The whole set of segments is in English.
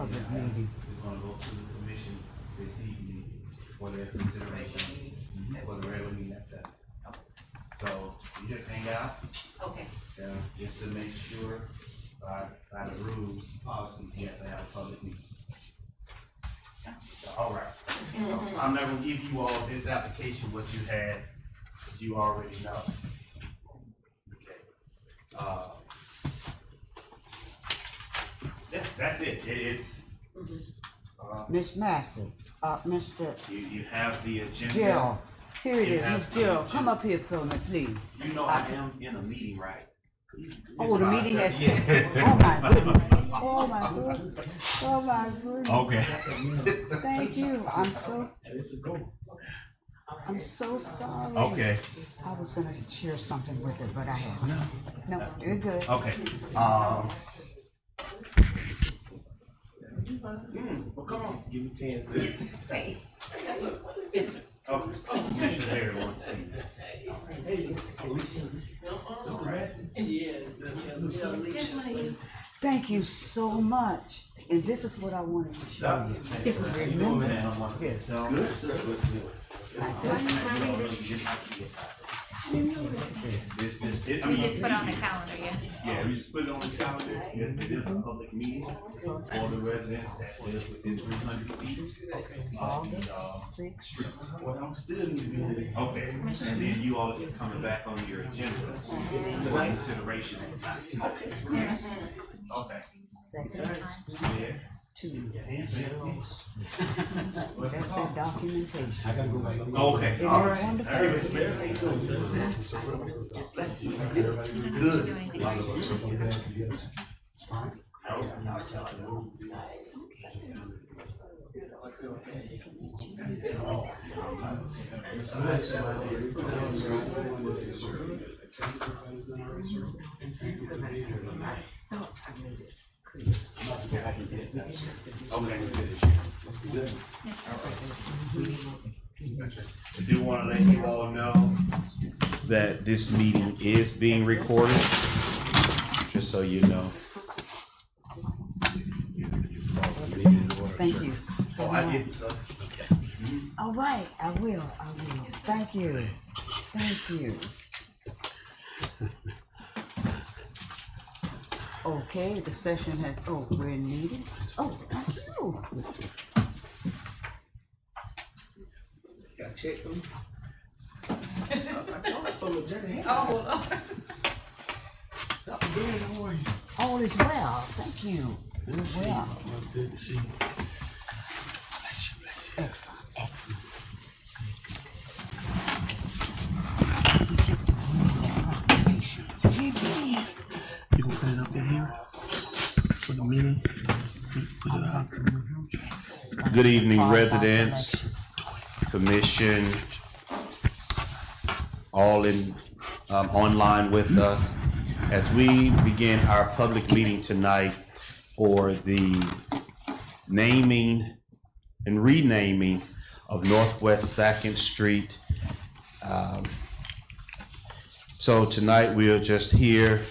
public meeting. It's gonna go to the commission this evening for their consideration for the regular meeting at 7. So you just hang out, Okay. just to make sure by the rules, policies, yes, I have a public meeting. All right. So I'm not gonna give you all this application, what you had, because you already know. Okay. Yeah, that's it. It's. Miss Massey, Mr. You have the agenda. Gerald, here it You is, have Miss the Gerald, agenda. come up here for me, please. You know I am in a meeting, right? Oh, the meeting has, Yeah. oh my goodness, oh my goodness, oh my goodness. Okay. Thank you, I'm so sorry. Okay. I was gonna share something with her, but I haven't. No, you're good. Okay. Well, come on. Give me a chance. Hey. Oh, Commissioner Harry wants to see you. Hey, it's Alicia. It's the rest. Thank you so much. And this is what I wanted to show you. It's Remember? Yes. Good, sir. Let's do it. We did put on the calendar, yeah. Yeah, we just put it on the calendar. It is a public meeting for the residents that live within 300 feet. August 6th. Well, I'm still in the meeting. Okay, and then you all just coming back on your agenda to consideration. Okay, good. Okay. Second, Yeah. 2. That's the documentation. Okay, Isn't all that right. wonderful? Very good. I do want to let you all know that this meeting is being recorded, just so you know. Thank you. Oh, I didn't, sir. All right, I will. Thank you. Thank you. Okay, the session has, we're in meeting. Oh, thank you. Got check them. I told from the agenda. Oh, All is well, thank you. Good to see you. Well, Good to see you. excellent, excellent. You gonna put it up in here for the meeting? Put it up. Good evening, residents, commission, all in online with us as we begin our public meeting tonight for the naming and renaming of Northwest 2nd Street. So tonight we are just here.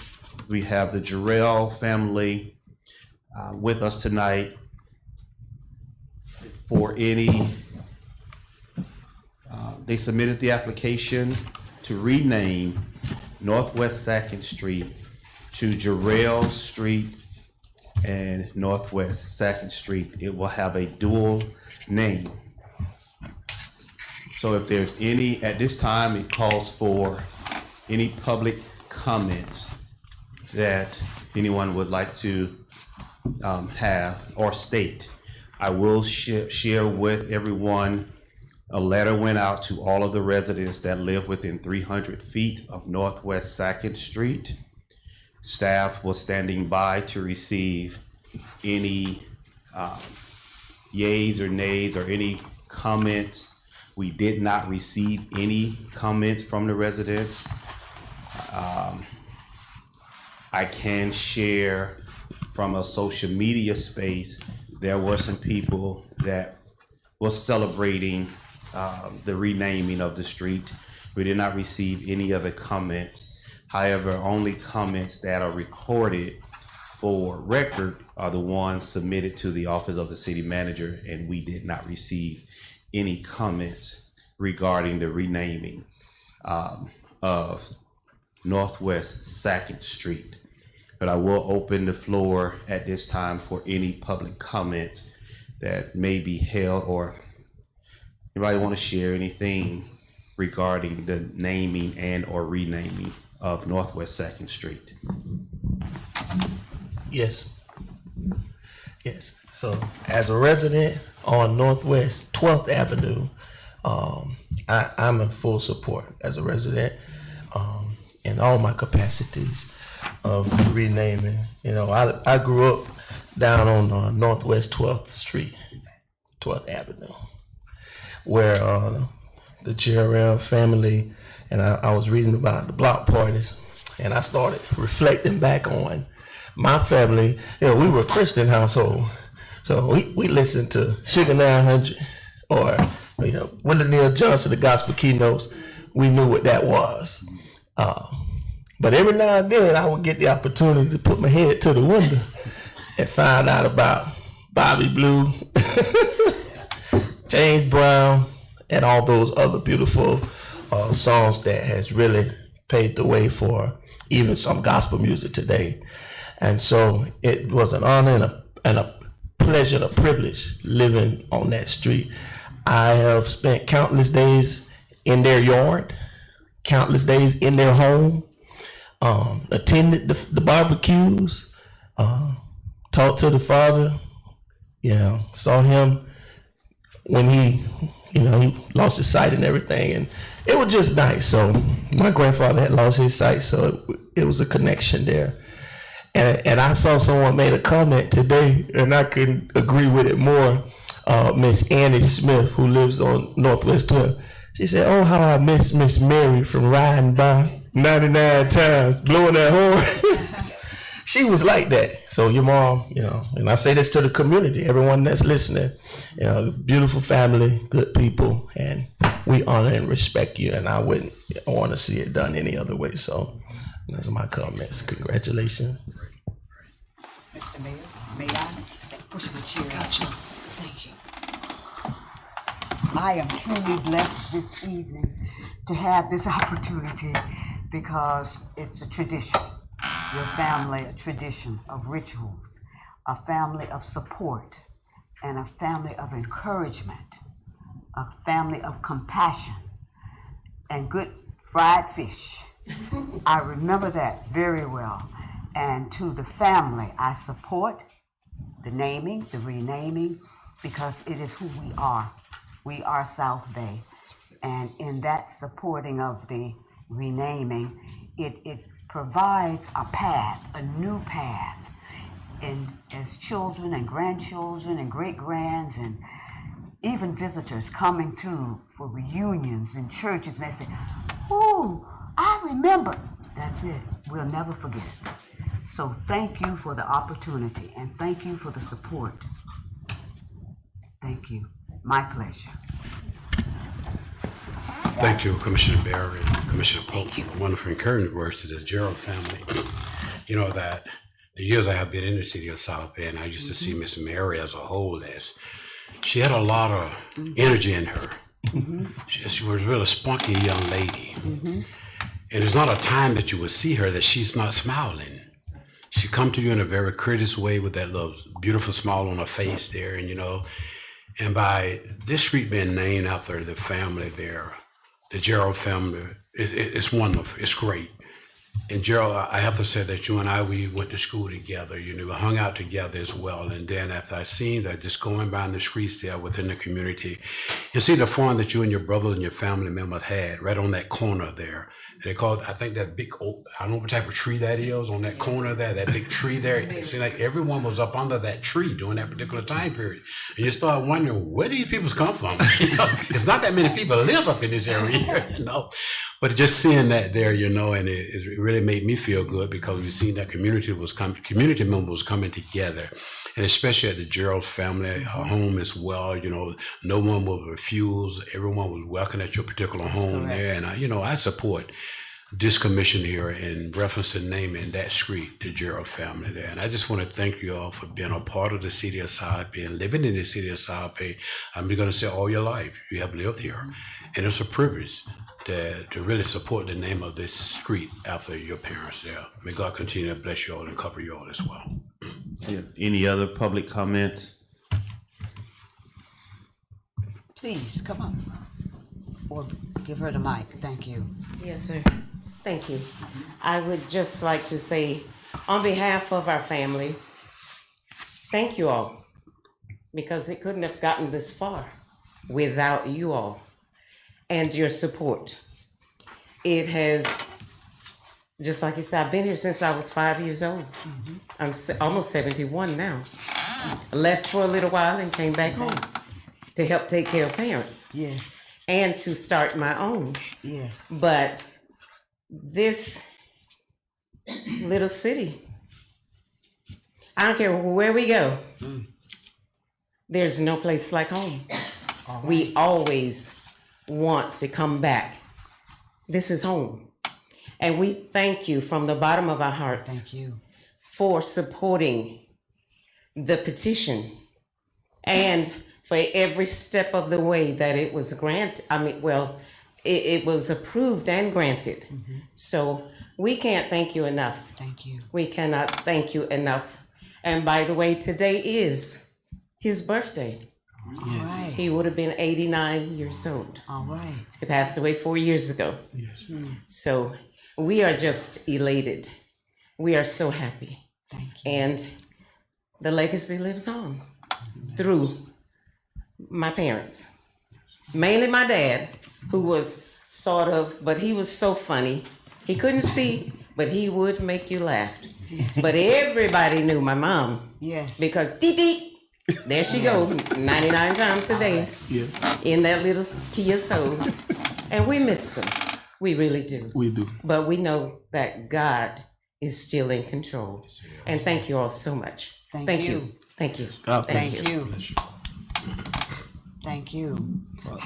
We have the Jarrell family with us tonight for any, they submitted the application to rename Northwest 2nd Street to Jarrell Street and Northwest 2nd Street. It will have a dual name. So if there's any, at this time, it calls for any public comments that anyone would like to have or state. I will share with everyone, a letter went out to all of the residents that live within 300 feet of Northwest 2nd Street. Staff was standing by to receive any yays or nays or any comments. We did not receive any comments from the residents. I can share from a social media space, there were some people that was celebrating the renaming of the street. We did not receive any other comments. However, only comments that are recorded for record are the ones submitted to the office of the city manager, and we did not receive any comments regarding the renaming of Northwest 2nd Street. But I will open the floor at this time for any public comments that may be held, or anybody want to share anything regarding the naming and or renaming of Northwest 2nd Street. Yes. Yes. So as a resident on Northwest 12th Avenue, I'm in full support as a resident in all my capacities of renaming. You know, I grew up down on Northwest 12th Street, 12th Avenue, where the JRL family, and I was reading about the block parties, and I started reflecting back on my family. You know, we were a Christian household, so we listened to Sugar 900 or, you know, Willie Neal Johnson, the gospel keynotes. We knew what that was. But every now and then I would get the opportunity to put my head to the window and find out about Bobby Blue, James Brown, and all those other beautiful songs that has really paved the way for even some gospel music today. And so it was an honor and a pleasure and a privilege living on that street. I have spent countless days in their yard, countless days in their home, attended the barbecues, talked to the father, you know, saw him when he lost his sight and everything, and it was just nice. So my grandfather had lost his sight, so it was a connection there. And I saw someone made a comment today, and I couldn't agree with it more. Miss Annie Smith, who lives on Northwest 12, she said, "Oh, how I miss Miss Mary from riding by 99 times, blowing that horn." She was like that. So your mom, you know, and I say this to the community, everyone that's listening, you know, beautiful family, good people, and we honor and respect you, and I wouldn't want to see it done any other way. So those are my comments. Congratulations. Mr. Mayor, may I push my chair? Gotcha. Thank you. I am truly blessed this evening to have this opportunity because it's a tradition. Your family, a tradition of rituals, a family of support, and a family of encouragement, a family of compassion, and good fried fish. I remember that very well. And to the family, I support the naming, the renaming, because it is who we are. We are South Bay. And in that supporting of the renaming, it provides a path, a new path. And as children and grandchildren and great-grands and even visitors coming through for reunions in churches, and they say, "Oh, I remember." That's it. We'll never forget it. So thank you for the opportunity, and thank you for the support. Thank you. My pleasure. Thank you, Commissioner Barry and Commissioner Polk, for the wonderful encouraging words to the Gerald family. You know that the years I have been in the city of South Bay, and I used to see Miss Mary as a whole, as she had a lot of energy in her. She was a really spunky young lady. And there's not a time that you would see her that she's not smiling. She come to you in a very courteous way with that little beautiful smile on her face there, and you know, and by this street being named after the family there, the Gerald family, it's wonderful, it's great. And Gerald, I have to say that you and I, we went to school together, you know, we hung out together as well. And then after I seen that, just going by in the streets there within the community, you see the fun that you and your brother and your family members had right on that corner there. They called, I think, that big oak, I don't know what type of tree that is on that corner there, that big tree there. It seemed like everyone was up under that tree during that particular time period. And you start wondering, where do these people come from? You know, it's not that many people live up in this area, you know. But just seeing that there, you know, and it really made me feel good because we seen that community members coming together. And especially at the Gerald family home as well, you know, no one was refused. Everyone was welcome at your particular home there. And, you know, I support this commission here in reference to naming that street, the Gerald family there. And I just want to thank you all for being a part of the city of South Bay and living in the city of South Bay. I'm going to say all your life you have lived here. And it's a privilege to really support the name of this street after your parents there. May God continue to bless you all and cover you all as well. Any other public comments? Please, come on. Or give her the mic. Thank you. Yes, sir. Thank you. I would just like to say, on behalf of our family, thank you all, because it couldn't have gotten this far without you all and your support. It has, just like you said, I've been here since I was 5 years old. I'm almost 71 now. Left for a little while and came back home to help take care of parents. Yes. And to start my own. Yes. But this little city, I don't care where we go, there's no place like home. We always want to come back. This is home. And we thank you from the bottom of our hearts. Thank you. For supporting the petition and for every step of the way that it was granted. It was approved and granted. So we can't thank you enough. Thank you. We cannot thank you enough. And by the way, today is his birthday. All right. He would have been 89 years old. All right. He passed away 4 years ago. Yes. So we are just elated. We are so happy. Thank you. And the legacy lives on through my parents. Mainly my dad, who was but he was so funny. He couldn't see, but he would make you laugh. But everybody knew my mom. Yes. Because dee, there she goes, 99 times a day in that little Kia Soul. And we miss them. We really do. We do. But we know that God is still in control. And thank you all so much. Thank you. Thank you. God Thank Thank you. you. Thank you.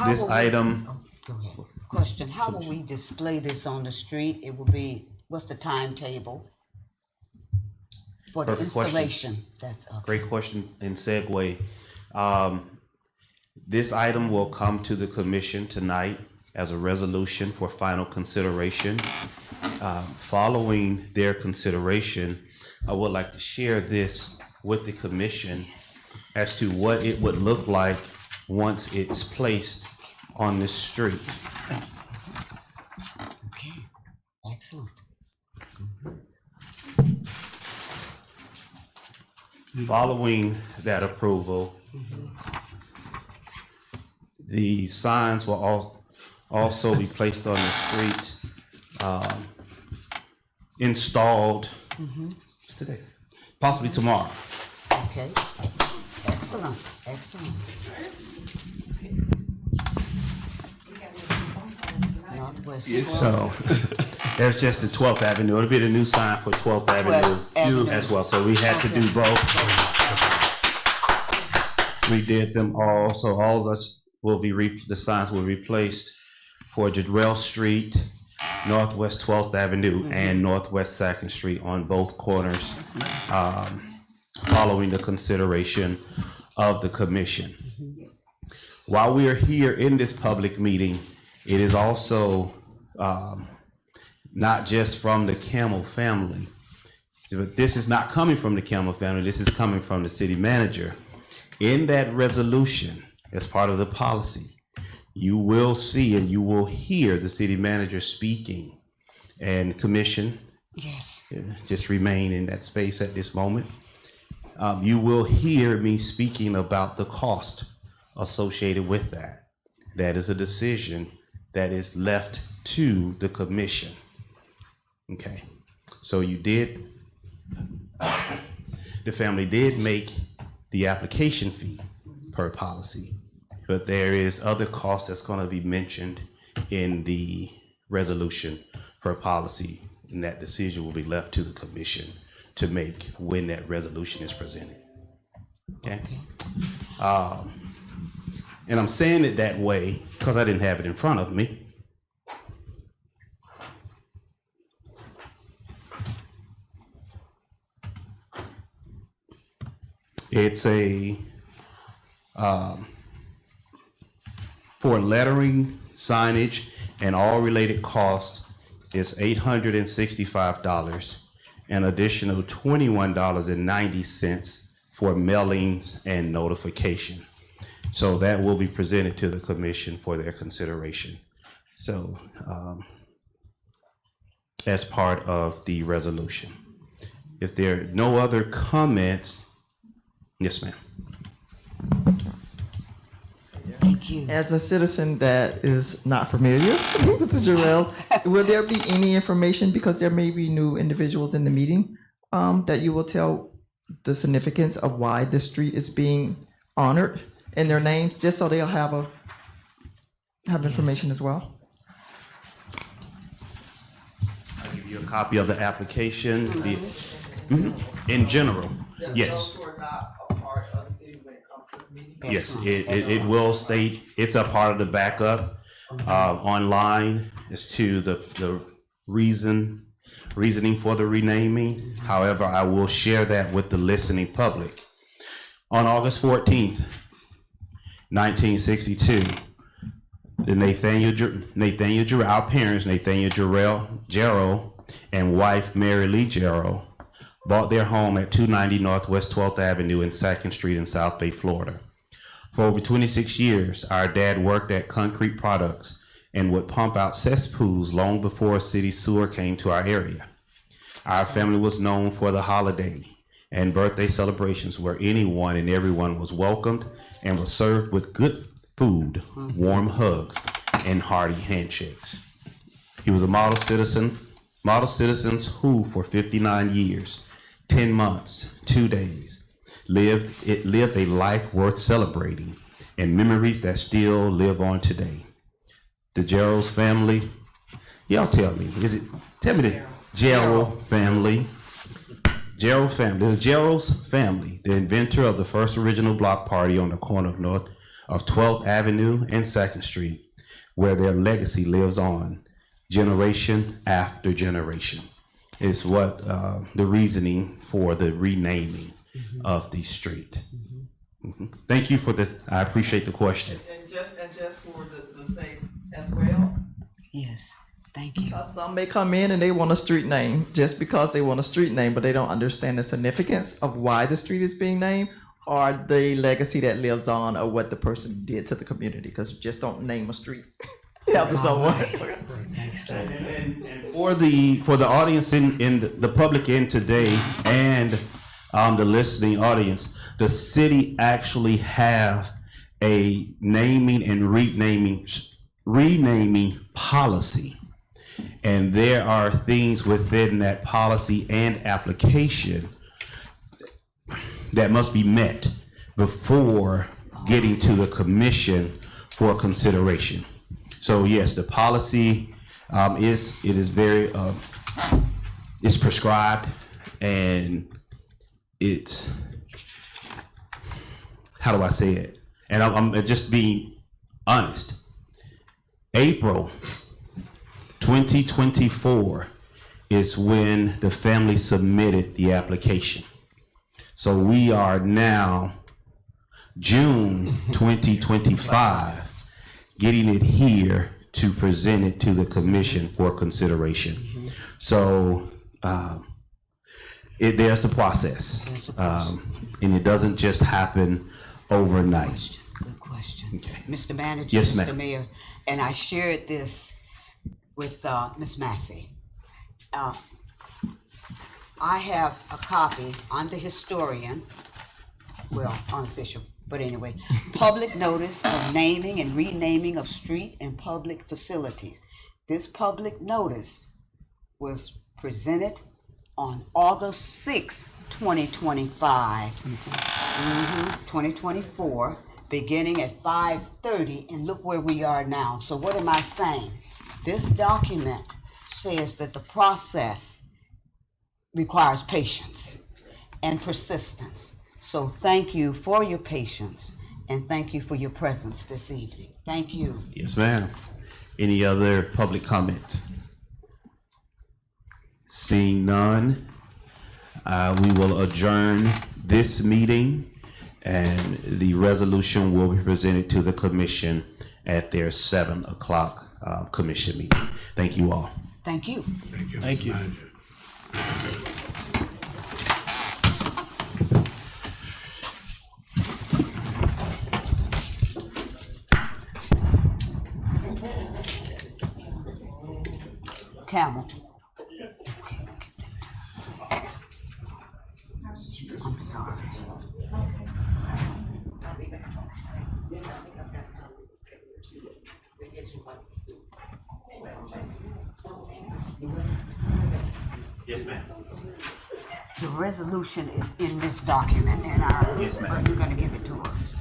This item, Go ahead. Question, how will we display this on the street? It will be, what's the timetable for the Perfect question. installation? That's okay. great question and segue. This item will come to the commission tonight as a resolution for final consideration. Following their consideration, I would like to share this with the commission as to what it would look like once it's placed on this street. Okay, excellent. Following that approval, the signs will also be placed on the street, installed, what's today? Possibly tomorrow. Okay, excellent, excellent. Northwest. So there's just the 12th Avenue. It'll be the new sign for 12th Avenue as well. So we had to do both. We did them all. So all of us will be, the signs will be replaced for Jadrell Street, Northwest 12th Avenue, and Northwest 2nd Street on both corners, following the consideration of the commission. While we are here in this public meeting, it is also not just from the Camel family, but this is not coming from the Camel family, this is coming from the city manager. In that resolution, as part of the policy, you will see and you will hear the city manager speaking, and commission, Yes. just remain in that space at this moment. You will hear me speaking about the cost associated with that. That is a decision that is left to the commission. Okay, so you did, the family did make the application fee per policy, but there is other costs that's going to be mentioned in the resolution per policy, and that decision will be left to the commission to make when that resolution is presented. Okay? And I'm saying it that way because I didn't have it in front of me. It's for lettering, signage, and all related costs is $865, an additional $21.90 for mailings and notification. So that will be presented to the commission for their consideration. So as part of the resolution. If there are no other comments, yes, ma'am. Thank you. As a citizen that is not familiar with the Jarrells, will there be any information, because there may be new individuals in the meeting, that you will tell the significance of why the street is being honored in their names, just so they'll have information as well? I'll give you a copy of the application. In general, yes. Yes, it will state, it's a part of the backup online as to the reasoning for the renaming. However, I will share that with the listening public. On August 14th, 1962, our parents, Nathaniel Jarrell and wife Mary Lee Jarrell, bought their home at 290 Northwest 12th Avenue and 2nd Street in South Bay, Florida. For over 26 years, our dad worked at Concrete Products and would pump out cesspools long before city sewer came to our area. Our family was known for the holiday and birthday celebrations where anyone and everyone was welcomed and was served with good food, warm hugs, and hearty handshakes. He was a model citizens who, for 59 years, 10 months, 2 days, lived a life worth celebrating and memories that still live on today. The Jarrell's family, y'all tell me, tell me the Jarrell family. Jarrell family, the Jarrell's family, the inventor of the first original block party on the corner of 12th Avenue and 2nd Street, where their legacy lives on generation after generation, is what the reasoning for the renaming of the street. Thank you I appreciate the question. And just for the sake as well, Yes, thank you. some may come in and they want a street name just because they want a street name, but they don't understand the significance of why the street is being named or the legacy that lives on or what the person did to the community, because you just don't name a street after someone. Excellent. And for the audience in the public end today and the listening audience, the city actually have a naming and renaming policy. And there are things within that policy and application that must be met before getting to the commission for consideration. So yes, the policy is very it's prescribed, and it's, how do I say it? And I'm just being honest. April 2024 is when the family submitted the application. So we are now June 2025, getting it here to present it to the commission for consideration. So there's the process, and it doesn't just happen overnight. Good question. Okay. Mr. Manager, Yes, Mr. ma'am. Mayor, and I shared this with Ms. Massey. I have a copy, I'm the historian, well, unofficial, but anyway, public notice of naming and renaming of street and public facilities. This public notice was presented on August 6, 2025, 2024, beginning at 5:30, and look where we are now. So what am I saying? This document says that the process requires patience and persistence. So thank you for your patience, and thank you for your presence this evening. Thank you. Yes, ma'am. Any other public comments? Seeing none, we will adjourn this meeting And the resolution will be presented to the commission at their 7 o'clock commission meeting. Thank you all. Thank you. Thank you. Mr. Manager. Camel. I'm sorry. Yes, ma'am. The resolution is in this document, and Yes, ma'am. are you gonna give it to us?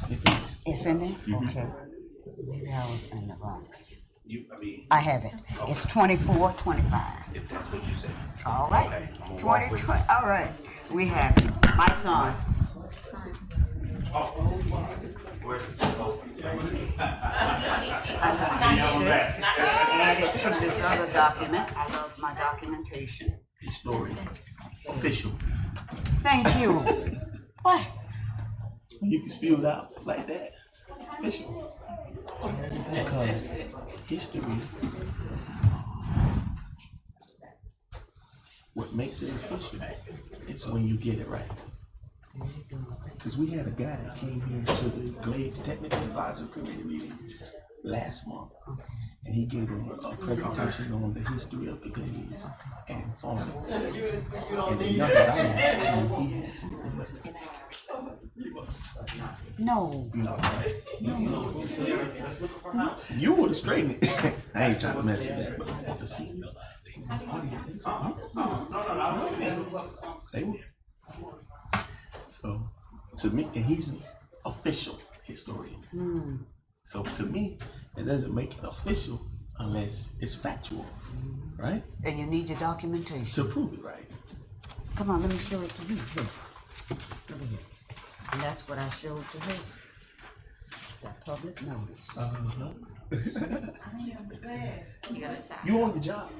It's in there? Okay. Maybe I was in the wrong. I have it. It's 2425. If that's what you say. All right. 2020. All right. We have it. Mike's on. I'm gonna need this, add it to this other document. I love my documentation. Story. Official. Thank you. What? When you can spew it out like that, it's official. Because history, what makes it official is when you get it right. Because we had a guy that came here to the Glades Technical Advisory Committee meeting last month, and he gave a presentation on the history of the Glades and farming. And as young as I am, he had some things inaccurate. No. You would have straightened it. I ain't trying to mess with that, but I want to see the audience. They said, they would. So, to me, and he's an official historian. So to me, it doesn't make it official unless it's factual, right? And you need your documentation. To prove it right. Come on, let me show it to you. Look. Look here. And that's what I showed to her. That public notice. You gotta tap. You on your job.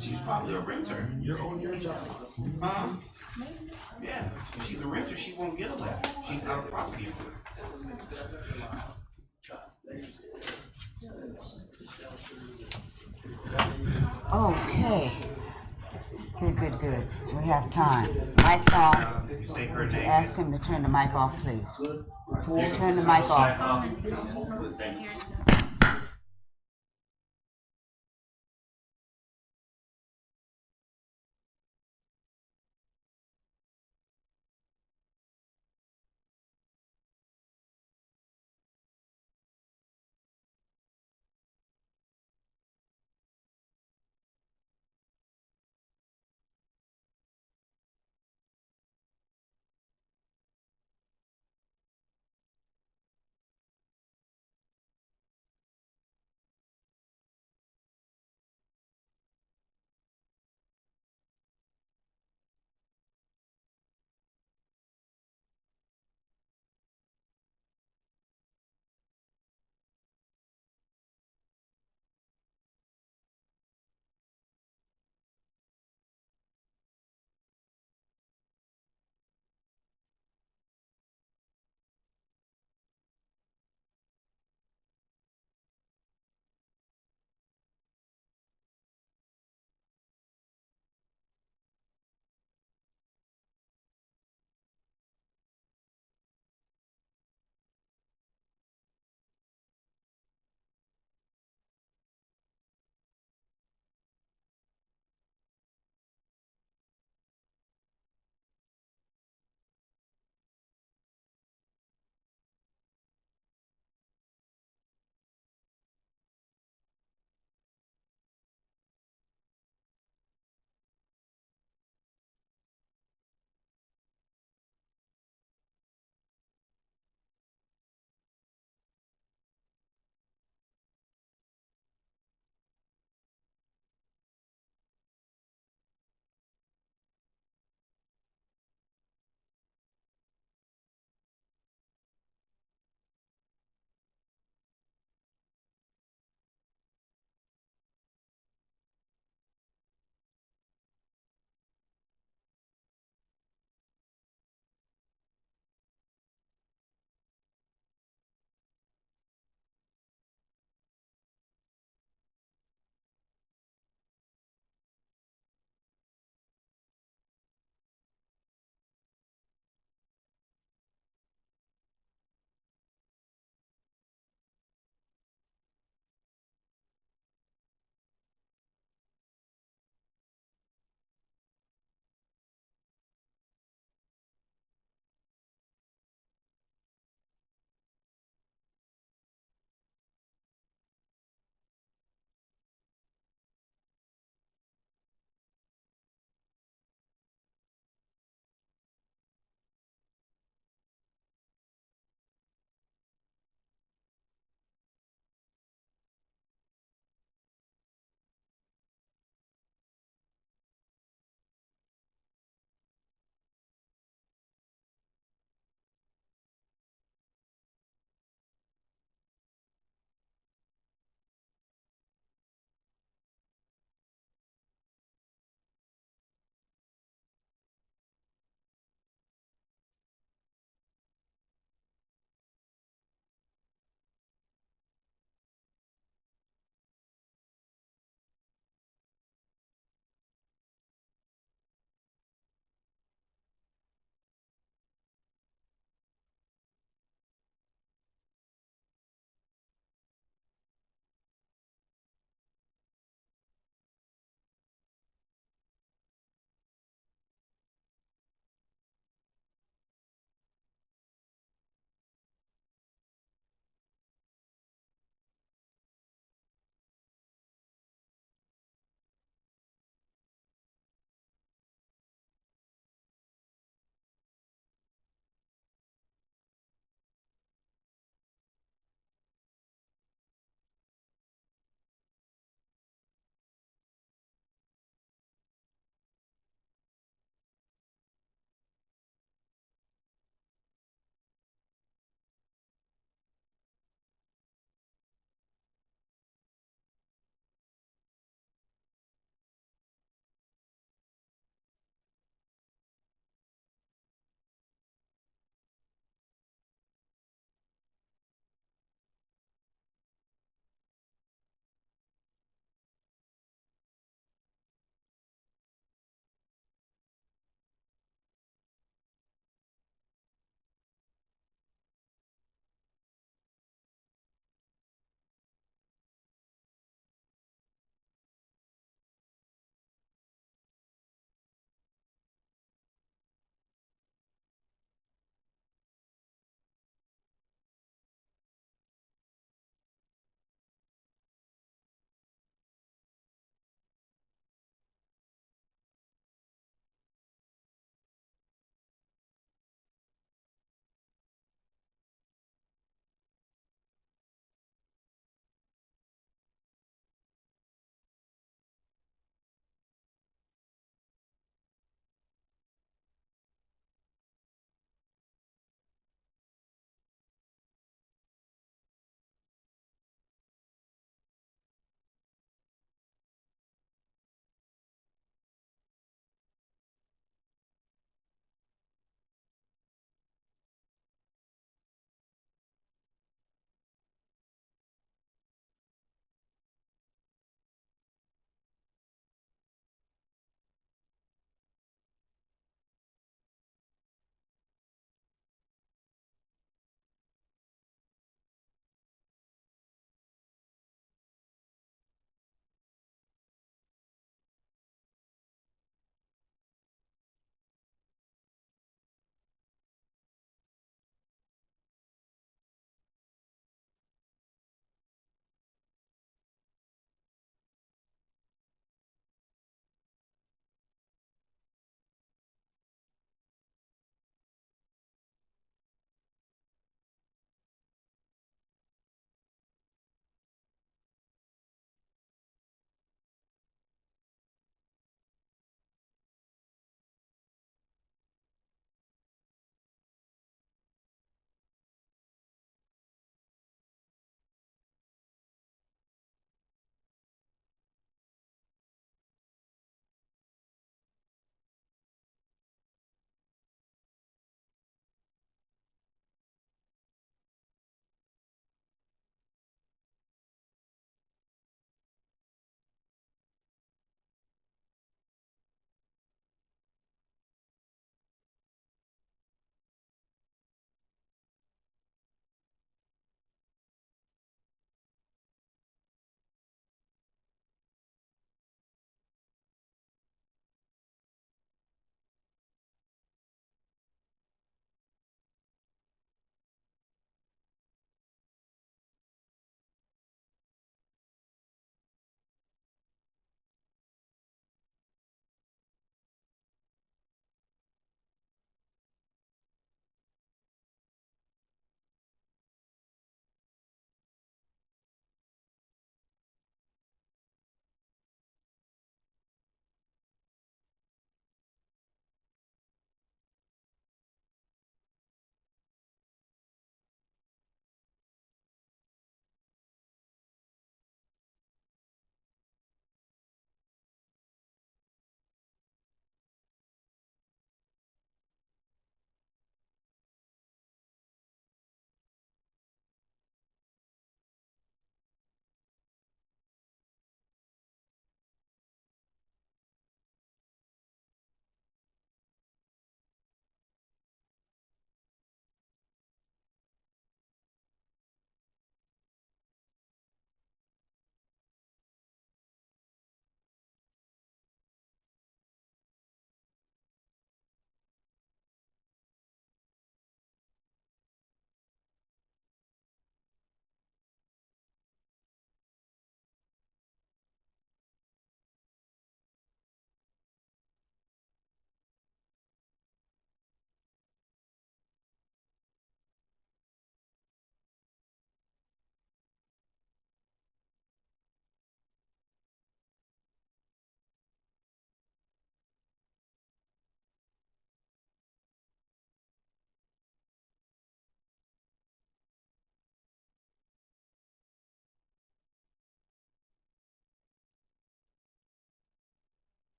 She's probably a renter. You're on your job. Yeah, if she's a renter, she won't get a letter. She's not a property Okay. Good. We have time. Mike's on. Say her name. Ask him to turn the mic off, please. Turn the mic off. Here's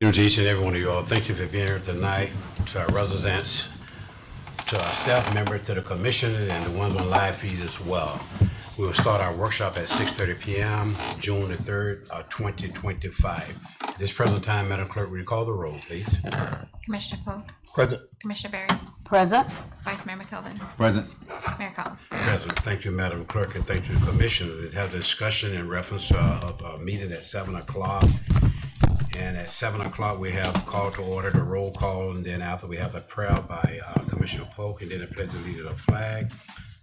To each and every one of you all, thank you for being here tonight. To our residents, to our staff members, to the commission, and the ones on live feed as well. We will start our workshop at 6:30 p.m., June the 3rd, 2025. At this present time, Madam Clerk, will you call the roll, please? Commissioner Poe, Present. Commissioner Barry, Present. Vice Mayor McKelvin, Present. Mayor Collins. President, thank you, Madam Clerk, and thank you to the commission. We had a discussion in reference to a meeting at 7 o'clock. And at 7 o'clock, we have call to order, the roll call, and then after we have the prayer by Commissioner Polk, and then a pledge of allegiance of flag,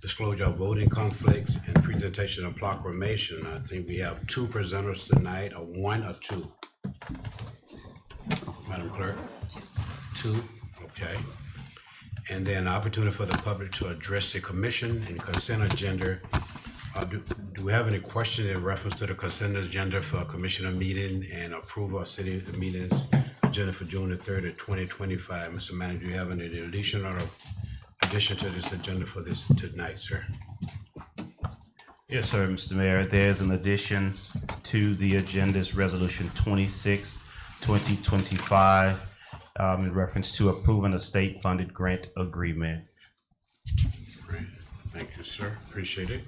disclosure of voting conflicts, and presentation of proclamation. I think we have two presenters tonight, or one or two? Madam Clerk? Two, okay. And then opportunity for the public to address the commission and consent agenda. Do we have any questions in reference to the consent agenda for commissioner meeting and approval of city meetings agenda for June the 3rd of 2025? Mr. Manager, do you have any addition to this agenda for this tonight, sir? Yes, sir, Mr. Mayor. There's an addition to the agenda's resolution 26, 2025, in reference to approving a state-funded grant agreement. Great, thank you, sir. Appreciate it.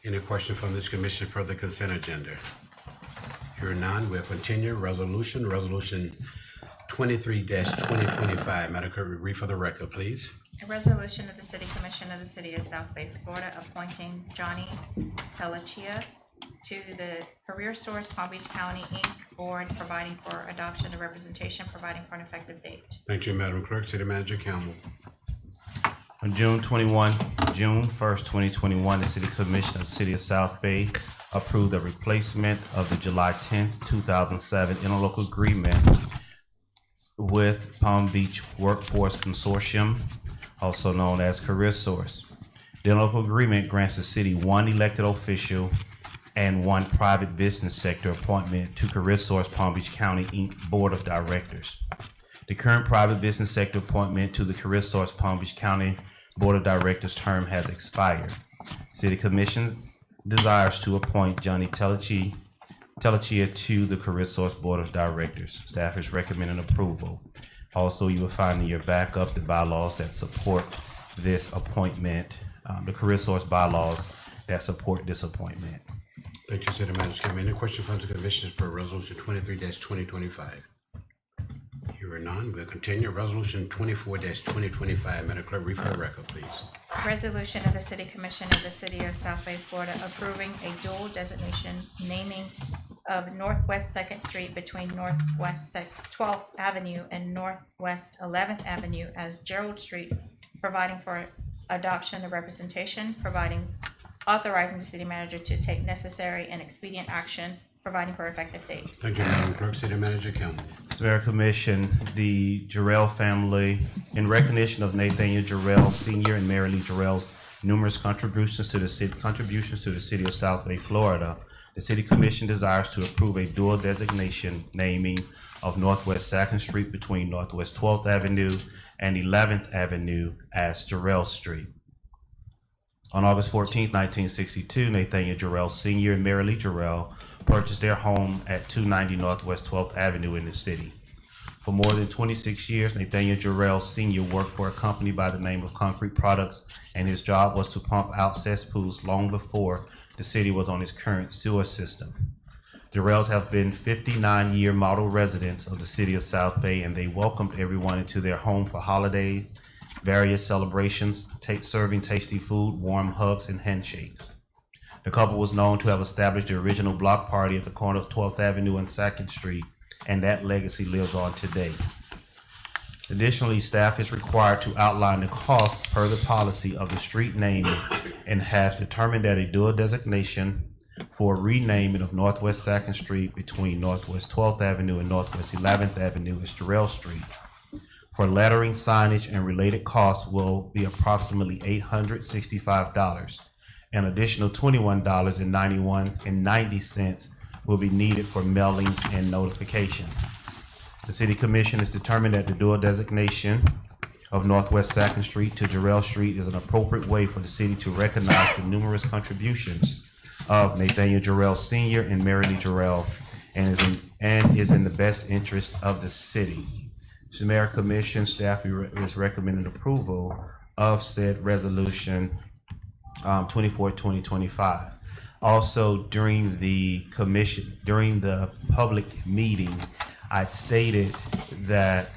Any question from this commission for the consent agenda? Hearing none, we'll continue. Resolution 23-2025. Madam Clerk, read for the record, please. A resolution of the City Commission of the City of South Bay, Florida, appointing Johnny Pelletier to the Career Source Palm Beach County, Inc. Board, providing for adoption of representation, providing for an effective date. Thank you, Madam Clerk. City Manager Campbell. On June 1st, 2021, the City Commission of the City of South Bay approved the replacement of the July 10th, 2007 interlocal agreement with Palm Beach Workforce Consortium, also known as Career Source. The interlocal agreement grants the city one elected official and one private business sector appointment to Career Source Palm Beach County, Inc. Board of Directors. The current private business sector appointment to the Career Source Palm Beach County Board of Directors term has expired. City Commission desires to appoint Johnny Pelletier to the Career Source Board of Directors. Staff is recommending approval. Also, you will find in your backup the bylaws that support this appointment, the Career Source bylaws that support this appointment. Thank you, City Manager Campbell. Any question from the commission for resolution 23-2025? Hearing none, we'll continue. Resolution 24-2025. Madam Clerk, read for the record, please. Resolution of the City Commission of the City of South Bay, Florida, approving a dual designation naming of Northwest 2nd Street between Northwest 12th Avenue and Northwest 11th Avenue as Gerald Street, providing for adoption of representation, authorizing the city manager to take necessary and expedient action, providing for effective date. Thank you, Madam Clerk. City Manager Campbell. Mr. Mayor, Commission, the Jarrell family, in recognition of Nathaniel Jarrell Sr. and Mary Lee Jarrell's numerous contributions to the city of South Bay, Florida, the City Commission desires to approve a dual designation naming of Northwest 2nd Street between Northwest 12th Avenue and 11th Avenue as Jarrell Street. On August 14, 1962, Nathaniel Jarrell Sr. and Mary Lee Jarrell purchased their home at 290 Northwest 12th Avenue in the city. For more than 26 years, Nathaniel Jarrell Sr. worked for a company by the name of Concrete Products, and his job was to pump out cesspools long before the city was on its current sewer system. Jarrells have been 59-year model residents of the city of South Bay, and they welcomed everyone into their home for holidays, various celebrations, serving tasty food, warm hugs, and handshakes. The couple was known to have established the original block party at the corner of 12th Avenue and 2nd Street, and that legacy lives on today. Additionally, staff is required to outline the costs per the policy of the street naming and has determined that a dual designation for renaming of Northwest 2nd Street between Northwest 12th Avenue and Northwest 11th Avenue is Jarrell Street. For lettering, signage, and related costs will be approximately $865. An additional $21.90 will be needed for mailings and notification. The City Commission is determined that the dual designation of Northwest 2nd Street to Jarrell Street is an appropriate way for the city to recognize the numerous contributions of Nathaniel Jarrell Sr. and Mary Lee Jarrell and is in the best interest of the city. Mr. Mayor, Commission, staff is recommending approval of said resolution 24/2025. Also, during the public meeting, I stated that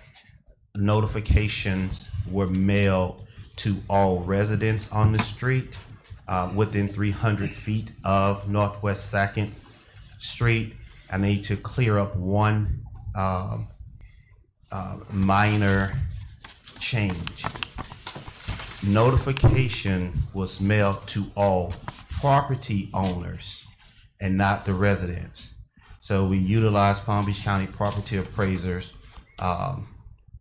notifications were mailed to all residents on the street within 300 feet of Northwest 2nd Street. I need to clear up one minor change. Notification was mailed to all property owners and not the residents. So we utilized Palm Beach County property appraisers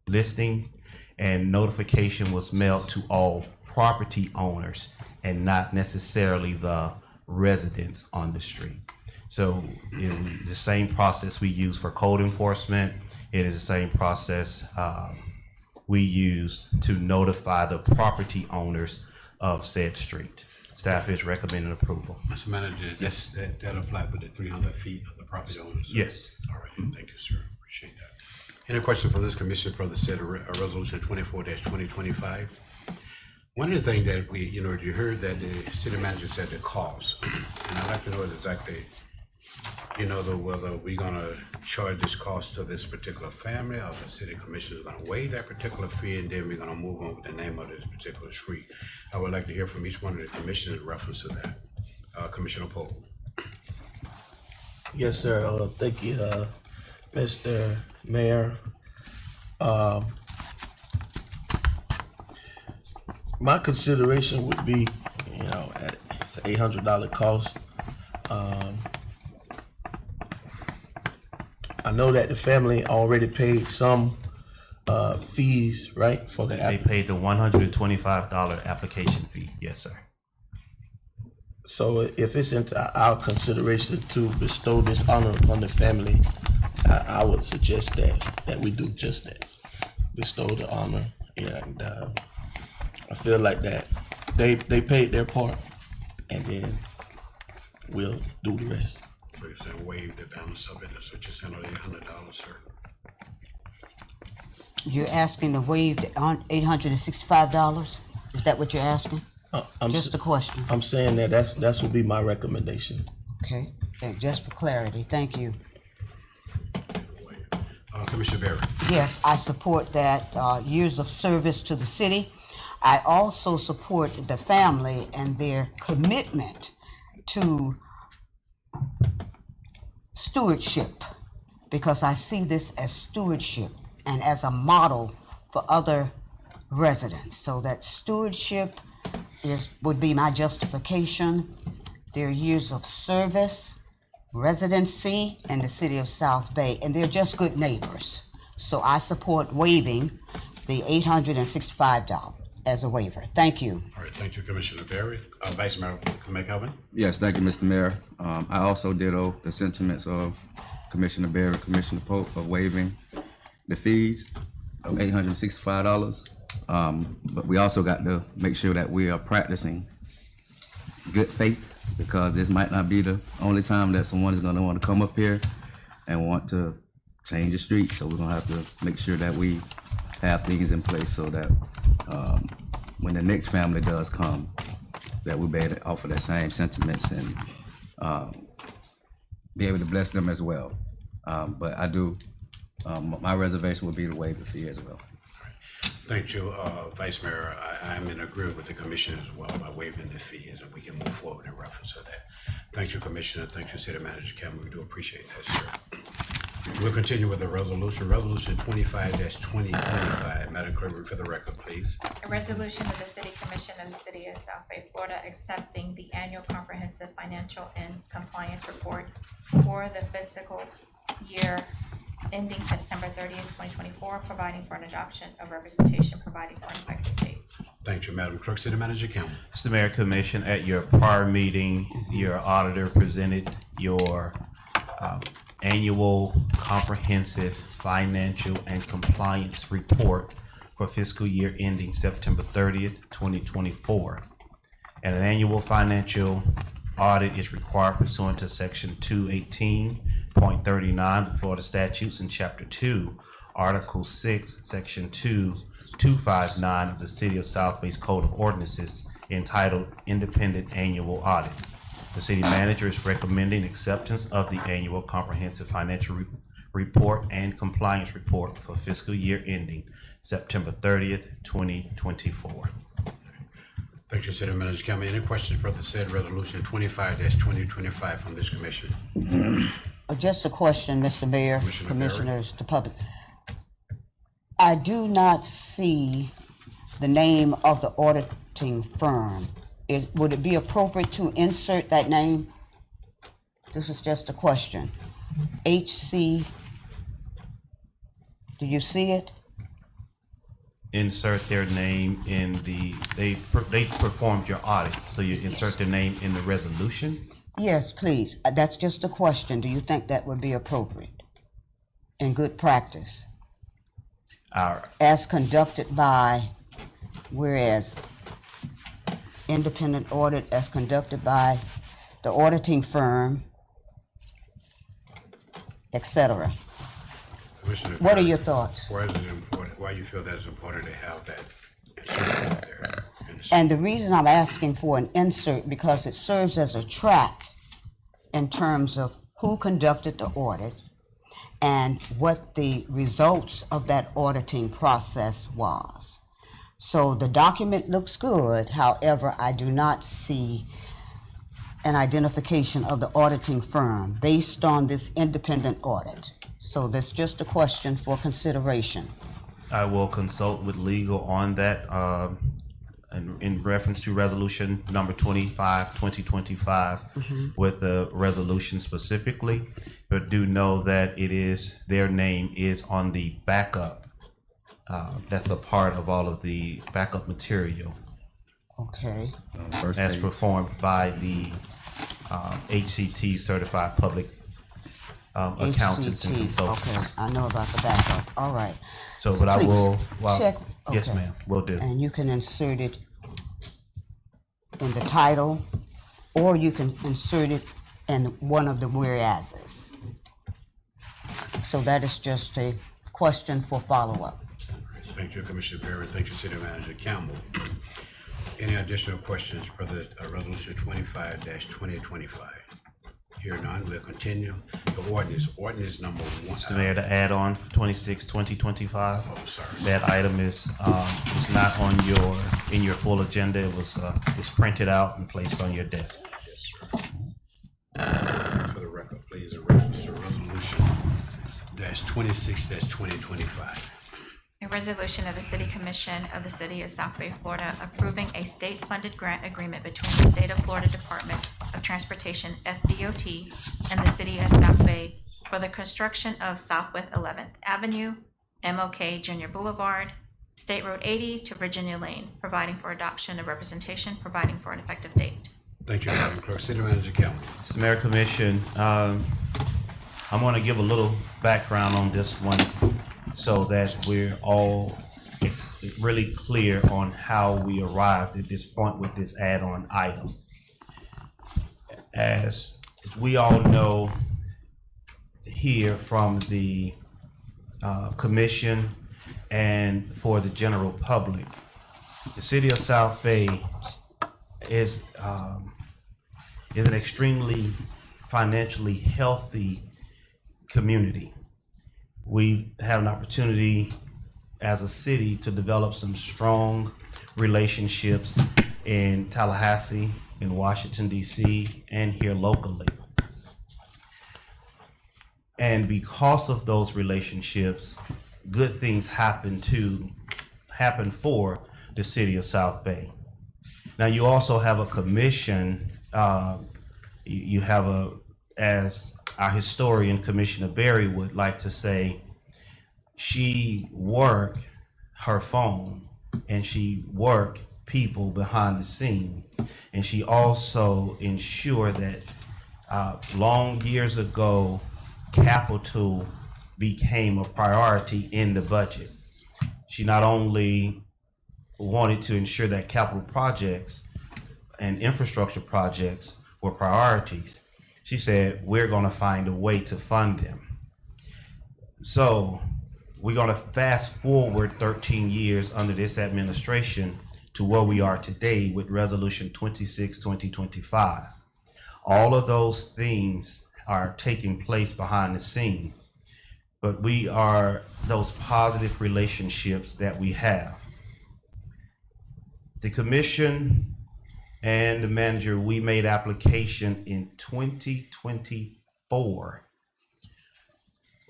listing, and notification was mailed to all property owners and not necessarily the residents on the street. So the same process we use for code enforcement, it is the same process we use to notify the property owners of said street. Staff is recommending approval. Mr. Manager, that apply for the 300 feet of the property owners? Yes. All right, thank you, sir. Appreciate that. Any question for this commission for the said resolution 24/2025? One of the things that you heard that the city manager said the cost, and I'd like to know exactly, whether we're gonna charge this cost to this particular family, or the city commission is gonna waive that particular fee, and then we're gonna move on with the name of this particular street. I would like to hear from each one of the commissioners in reference to that. Commissioner Pope. Yes, sir. Thank you, Mr. Mayor. My consideration would be, it's an $800 cost. I know that the family already paid some fees, right, for the They paid the $125 application fee. Yes, sir. So if it's into our consideration to bestow this honor upon the family, I would suggest that we do just that, bestow the honor. And I feel like that they paid their part, and then we'll do the rest. So you're saying waive the balance of it, that's what you're saying, on $800, sir? You're asking to waive the $865? Is that what you're asking? Just a question. I'm saying that would be my recommendation. Okay, just for clarity, thank you. Commissioner Barry. Yes, I support that, years of service to the city. I also support the family and their commitment to stewardship, because I see this as stewardship and as a model for other residents. So that stewardship would be my justification. Their years of service, residency in the city of South Bay, and they're just good neighbors. So I support waiving the $865 as a waiver. Thank you. All right, thank you, Commissioner Barry. Vice Mayor McElvin. Yes, thank you, Mr. Mayor. I also ditto the sentiments of Commissioner Barry and Commissioner Pope of waiving the fees of $865. But we also got to make sure that we are practicing good faith, because this might not be the only time that someone is going to want to come up here and want to change the street. So we're going to have to make sure that we have things in place so that when the next family does come, that we'll be able to offer the same sentiments and be able to bless them as well. But I do, my reservation would be to waive the fee as well. Thank you, Vice Mayor. I'm in agreement with the commission as well by waiving the fees, and we can move forward in reference to that. Thank you, Commissioner. Thank you, City Manager Campbell. We do appreciate that, sir. We'll continue with the resolution 25-2025. Madam Clerk, read for the record, please. A resolution of the City Commission of the City of South Bay, Florida, accepting the annual comprehensive financial and compliance report for the fiscal year ending September 30th, 2024, providing for an adoption of representation, providing for an effective date. Thank you, Madam Clerk. City Manager Campbell. Mr. Mayor, Commission, at your prior meeting, your auditor presented your annual comprehensive financial and compliance report for fiscal year ending September 30th, 2024. And an annual financial audit is required pursuant to Section 218 Point 39 of the Florida Statutes in Chapter 2, Article 6, Section 259 of the City of South Bay's Code of Ordinances entitled Independent Annual Audit. The city manager is recommending acceptance of the annual comprehensive financial report and compliance report for fiscal year ending September 30th, 2024. Thank you, City Manager Campbell. Any questions for the said resolution 25-2025 from this commission? Just a question, Mr. Mayor, Commissioner commissioners, the public. I do not see the name of the auditing firm. Would it be appropriate to insert that name? This is just a question. HC, do you see it? Insert their name in they performed your audit, so you insert their name in the resolution? Yes, please. That's just a question. Do you think that would be appropriate and good practice? As conducted by, whereas independent audit as conducted by the auditing firm, etc. Commissioner What are Barrett, your thoughts? Why is it important? Why do you feel that it's important to have that insert there? And the reason I'm asking for an insert because it serves as a track in terms of who conducted the audit and what the results of that auditing process was. So the document looks good, however, I do not see an identification of the auditing firm based on this independent audit. So that's just a question for consideration. I will consult with legal on that, in reference to resolution number 25, 2025, with the resolution specifically, but do know that their name is on the backup. That's a part of all of the backup material Okay. First as page. performed by the HCT certified public accountants and HCT, consultants. okay, I know about the backup, all right. So, but I Please, will, check. yes, Okay. ma'am, will do. And you can insert it in the title, or you can insert it in one of the whereases. So that is just a question for follow-up. Thank you, Commissioner Barrett. Thank you, City Manager Campbell. Any additional questions for the resolution 25-2025? Here none, we'll continue. The ordinance number one. Mr. Mayor, to add on 26, 2025. Oh, sorry. That item is not on in your full agenda. It's printed out and placed on your desk. Yes, sir. For the record, please, the resolution -26-2025. A resolution of the City Commission of the City of South Bay, Florida, approving a state-funded grant agreement between the State of Florida Department of Transportation, FDOT, and the City of South Bay for the construction of Southwest 11th Avenue, MLK Junior Boulevard, State Road 80 to Virginia Lane, providing for adoption of representation, providing for an effective date. Thank you, Madam Clerk. City Manager Campbell. Mr. Mayor, Commission, I'm going to give a little background on this one so that we're all really clear on how we arrived at this point with this add-on item. As we all know here from the commission and for the general public, the City of South Bay is an extremely financially healthy community. We have an opportunity as a city to develop some strong relationships in Tallahassee, in Washington, D.C., and here locally. And because of those relationships, good things happen for the City of South Bay. Now, you also have a commission, you have as our historian, Commissioner Berry, would like to say, she worked her phone and she worked people behind the scene. And she also ensured that long years ago, capital became a priority in the budget. She not only wanted to ensure that capital projects and infrastructure projects were priorities, she said, we're gonna find a way to fund them. So we're gonna fast forward 13 years under this administration to where we are today with Resolution 26, 2025. All of those things are taking place behind the scene, but we are those positive relationships that we have. The commission and the manager, we made application in 2024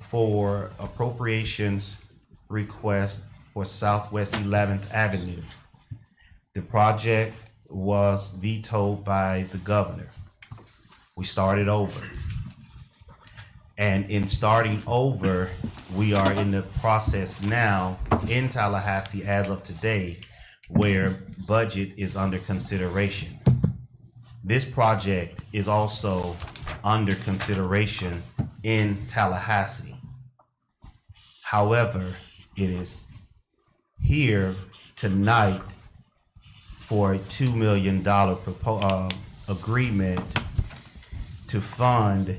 for appropriations request for Southwest 11th Avenue. The project was vetoed by the governor. We started over. And in starting over, we are in the process now in Tallahassee as of today, where budget is under consideration. This project is also under consideration in Tallahassee. However, it is here tonight for a $2 million agreement to fund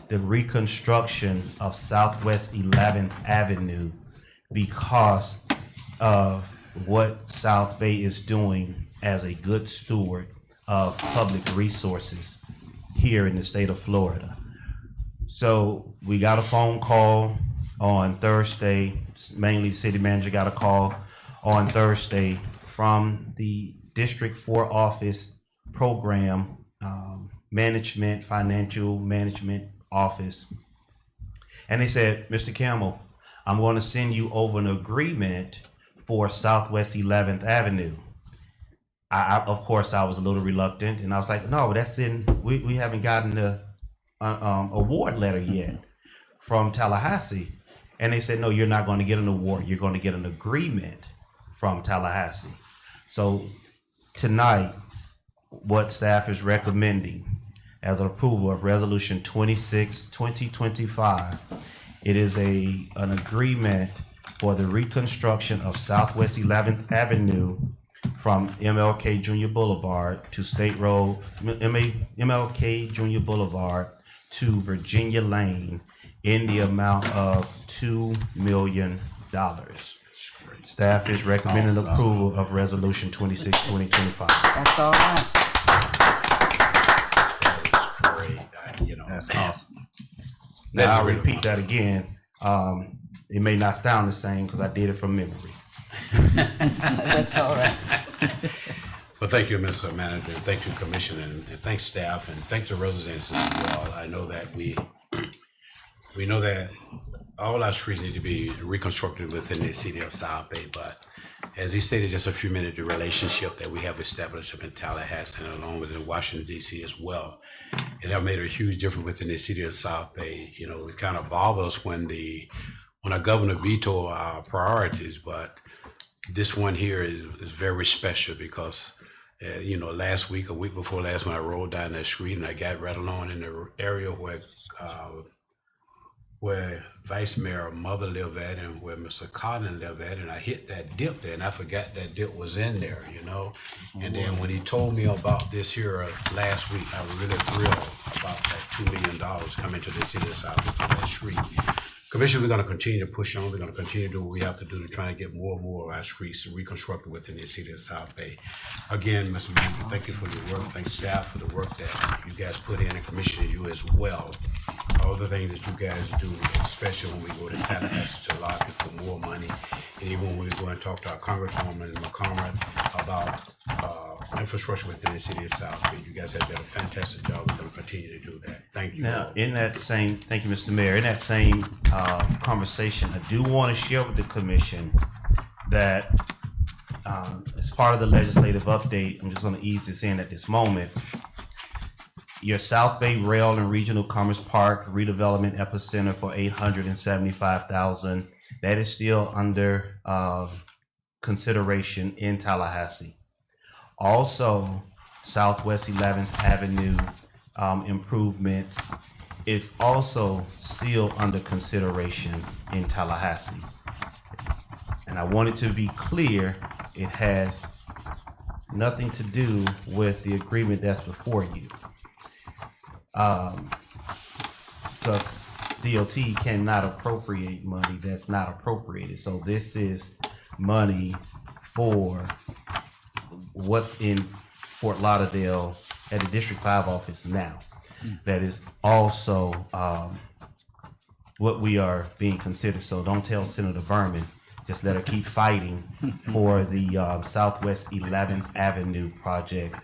the reconstruction of Southwest 11th Avenue because of what South Bay is doing as a good steward of public resources here in the state of Florida. So we got a phone call on Thursday, mainly the city manager got a call on Thursday from the District 4 office program management, financial management office. And they said, Mr. Campbell, I'm going to send you over an agreement for Southwest 11th Avenue. Of course, I was a little reluctant, and I was like, no, that's we haven't gotten the award letter yet from Tallahassee. And they said, no, you're not going to get an award. You're going to get an agreement from Tallahassee. So tonight, what staff is recommending as an approval of Resolution 26, 2025, it is an agreement for the reconstruction of Southwest 11th Avenue from MLK Junior Boulevard to State Road, MLK Junior Boulevard to Virginia Lane in the amount of $2 million. Staff is recommending approval of Resolution 26, 2025. That's all right. That's awesome. Now I'll repeat that again. It may not sound the same because I did it from memory. That's all right. Well, thank you, Mr. Manager, and thank you, Commissioner, and thanks staff, and thanks to residents as well. I know that we know that all our streets need to be reconstructed within the city of South Bay, but as he stated just a few minutes, the relationship that we have established up in Tallahassee and along with in Washington, D.C. as well, it have made a huge difference within the city of South Bay. You know, it kind of bothers when our governor veto our priorities, but this one here is very special because, last week, a week before last, when I rode down that street and I got right along in the area where Vice Mayor Mother lived at and where Mr. Cotton lived at, and I hit that dip there, and I forgot that dip was in there, And then when he told me about this here last week, I was really thrilled about that $2 million coming to the city of South Bay for that street. Commissioner, we're going to continue to push on. We're going to continue to do what we have to do to try to get more and more of our streets reconstructed within the city of South Bay. Again, Mr. Manager, thank you for your work. Thanks staff for the work that you guys put in, and Commissioner, you as well. All the things that you guys do, especially when we go to Tallahassee to lobby for more money, and even when we go and talk to our Congresswoman McCormick about infrastructure within the city of South Bay. You guys have done a fantastic job. We're going to continue to do that. Thank you. Now, thank you, Mr. Mayor. In that same conversation, I do want to share with the commission that as part of the legislative update, I'm just going to ease this in at this moment. Your South Bay Rail and Regional Commerce Park redevelopment epicenter for $875,000. That is still under consideration in Tallahassee. Also, Southwest 11th Avenue improvements is also still under consideration in Tallahassee. And I wanted to be clear, it has nothing to do with the agreement that's before you. Because DOT cannot appropriate money that's not appropriated. So this is money for what's in Fort Lauderdale at the District 5 office now. That is also what we are being considered. So don't tell Senator Berman, just let her keep fighting for the Southwest 11th Avenue project,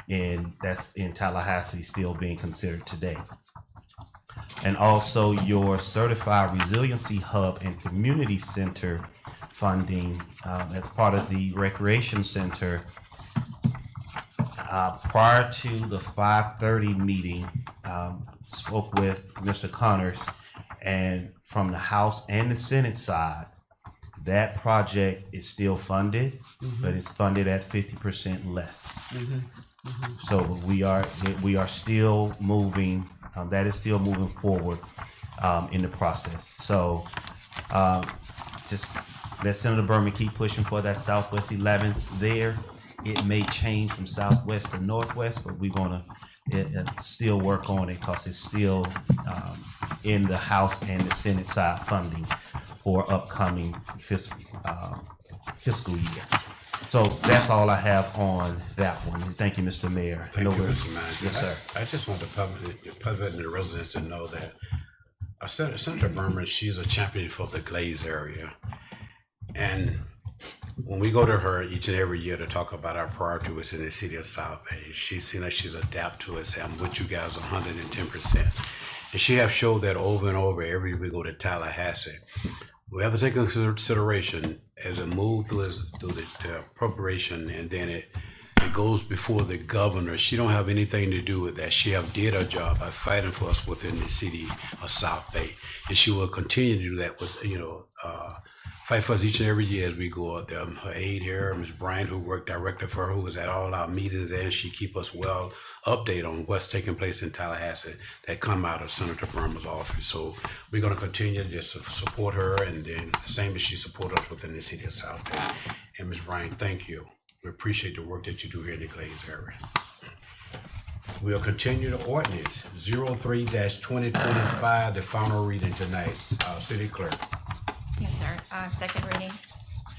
and that's in Tallahassee, still being considered today. And also your Certified Resiliency Hub and Community Center funding as part of the Recreation Center. Prior to the 5:30 meeting, spoke with Mr. Connors, and from the House and the Senate side, that project is still funded, but it's funded at 50% less. So we are still moving. That is still moving forward in the process. So just let Senator Berman keep pushing for that Southwest 11th there. It may change from Southwest to Northwest, but we're gonna still work on it because it's still in the House and the Senate side funding for upcoming fiscal year. So that's all I have on that one. And thank you, Mr. Mayor. Thank you, Mr. Manager. Yes, sir. I just want the public and the residents to know that Senator Berman, she's a champion for the Glaze area. And when we go to her each and every year to talk about our priority within the city of South Bay, she's seen that she's adapt to it, say, I'm with you guys 110%. And she have showed that over and over every we go to Tallahassee. We have to take into consideration as it moves through the appropriation, and then it goes before the governor. She don't have anything to do with that. She have did her job by fighting for us within the city of South Bay, and she will continue to do that with fight for us each and every year as we go out there. Her aide here, Ms. Bryant, who worked directly for her, who was at all our meetings there, and she keep us well updated on what's taking place in Tallahassee that come out of Senator Berman's office. So we're going to continue to just support her, and then the same as she support us within the city of South Bay. And Ms. Bryant, thank you. We appreciate the work that you do here in the Glaze area. We'll continue the ordinance 03-2025, the final reading tonight. City Clerk. Yes, sir. Second reading,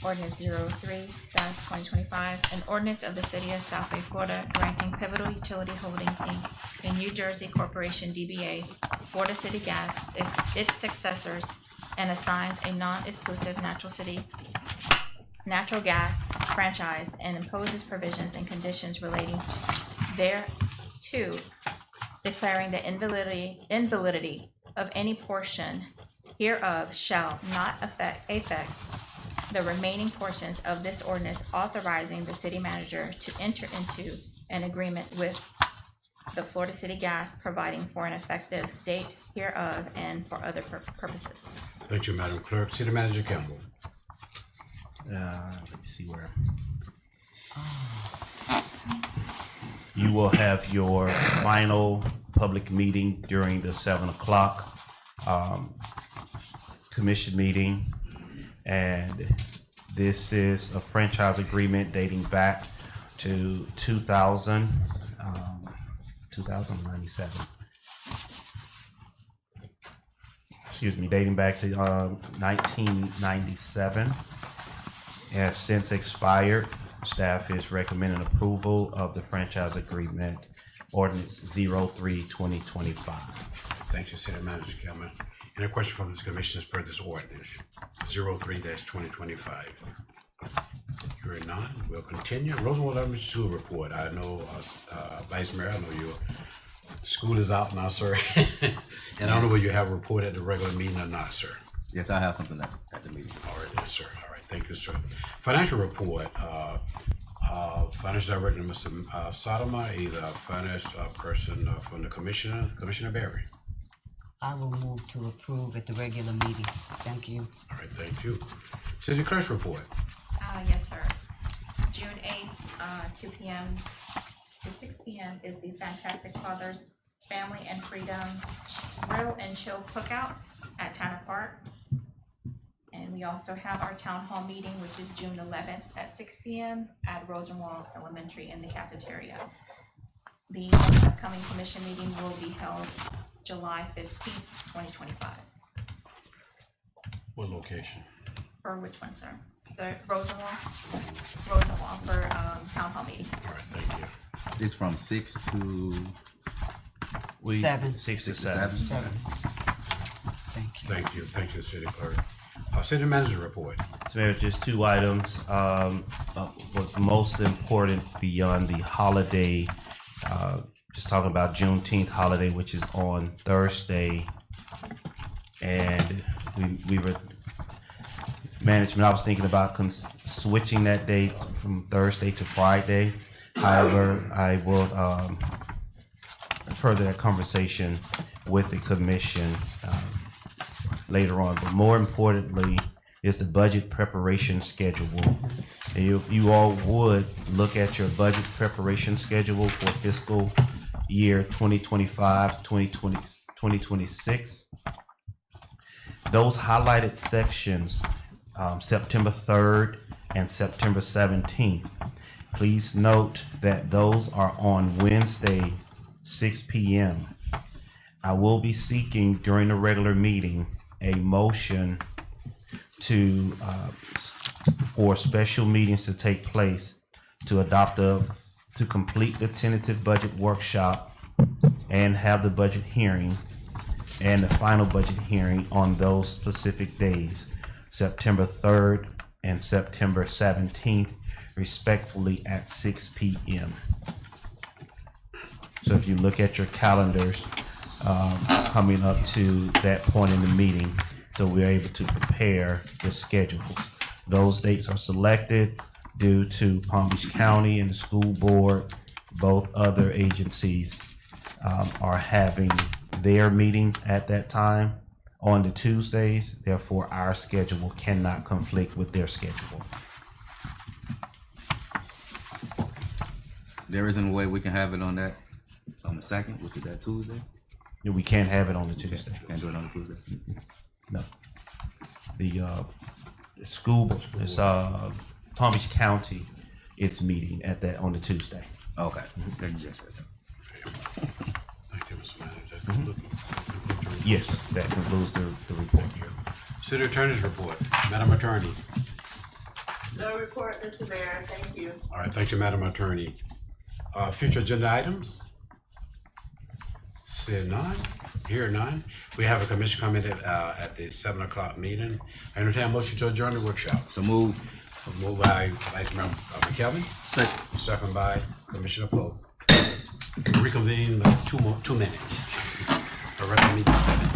ordinance 03-2025, an ordinance of the city of South Bay, Florida, granting Pivotal Utility Holdings, Inc., a New Jersey corporation, DBA, Florida City Gas, its successors, and assigns a non-exclusive natural gas franchise and imposes provisions and conditions relating thereto, declaring the invalidity of any portion hereof shall not affect the remaining portions of this ordinance, authorizing the city manager to enter into an agreement with the Florida City Gas, providing for an effective date hereof and for other purposes. Thank you, Madam Clerk. City Manager Campbell. Let me see where. You will have your final public meeting during the 7 o'clock commission meeting, and this is a franchise agreement dating back to 2097. Excuse me, dating back to 1997. Has since expired. Staff is recommending approval of the franchise agreement, ordinance 03-2025. Thank you, City Manager Campbell. Any question from this commission as per this ordinance 03-2025? Hearing none, we'll continue. Rosenwald Elementary School report. I know, Vice Mayor, I know your school is out now, sir. And I don't know whether you have a report at the regular meeting or not, sir. Yes, I have something at the meeting. All right, yes, sir. All right, thank you, sir. Financial report. Finance Director, Mr. Sodoma, either finance person from the Commissioner Barry. I will move to approve at the regular meeting. Thank you. All right, thank you. City Clerk's report. Yes, sir. June 8th, 2 p.m. to 6 p.m. is the Fantastic Fathers Family and Freedom Grill and Chill Cookout at Tanner Park. And we also have our town hall meeting, which is June 11th at 6 p.m. at Rosenwald Elementary in the cafeteria. The next upcoming commission meeting will be held July 15th, 2025. What location? Or which one, sir? The Rosenwall? Rosenwall for town hall meeting. All right, thank you. It's from 6 to Seven. 6 to 7. 7. Thank you. Thank you, thank you, City Clerk. City Manager report. So Mayor, just two items. What's most important beyond the holiday, just talking about Juneteenth holiday, which is on Thursday. And we were, management, I was thinking about switching that date from Thursday to Friday. However, I will further that conversation with the commission later on. But more importantly is the budget preparation schedule. And if you all would look at your budget preparation schedule for fiscal year 2025, 2026, those highlighted sections, September 3rd and September 17th, please note that those are on Wednesday, 6 p.m. I will be seeking during the regular meeting a motion to for special meetings to take place to complete the tentative budget workshop and have the budget hearing and the final budget hearing on those specific days, September 3rd and September 17th, respectfully at 6 p.m. So if you look at your calendars, coming up to that point in the meeting, so we're able to prepare the schedule. Those dates are selected due to Palm Beach County and the school board. Both other agencies are having their meetings at that time on the Tuesdays. Therefore, our schedule cannot conflict with their schedule. There isn't a way we can have it on the 2nd, which is that Tuesday. We can't have it on the Tuesday. Can't do it on the Tuesday. No. The school, it's Palm Beach County, it's meeting on the Tuesday. Okay. Yes, yes. Thank you, Mr. Manager. Yes, that concludes the report here. City Attorney's report. Madam Attorney. No report, Mr. Mayor, thank you. All right, thank you, Madam Attorney. Future agenda items? See none, hear none. We have a commission coming at the 7 o'clock meeting. I entertain a motion to adjourn the workshop. So move. Moved by Vice Mayor McKelvin, second by Commissioner Poe. Reconvene with 2 minutes. The regular meeting 7.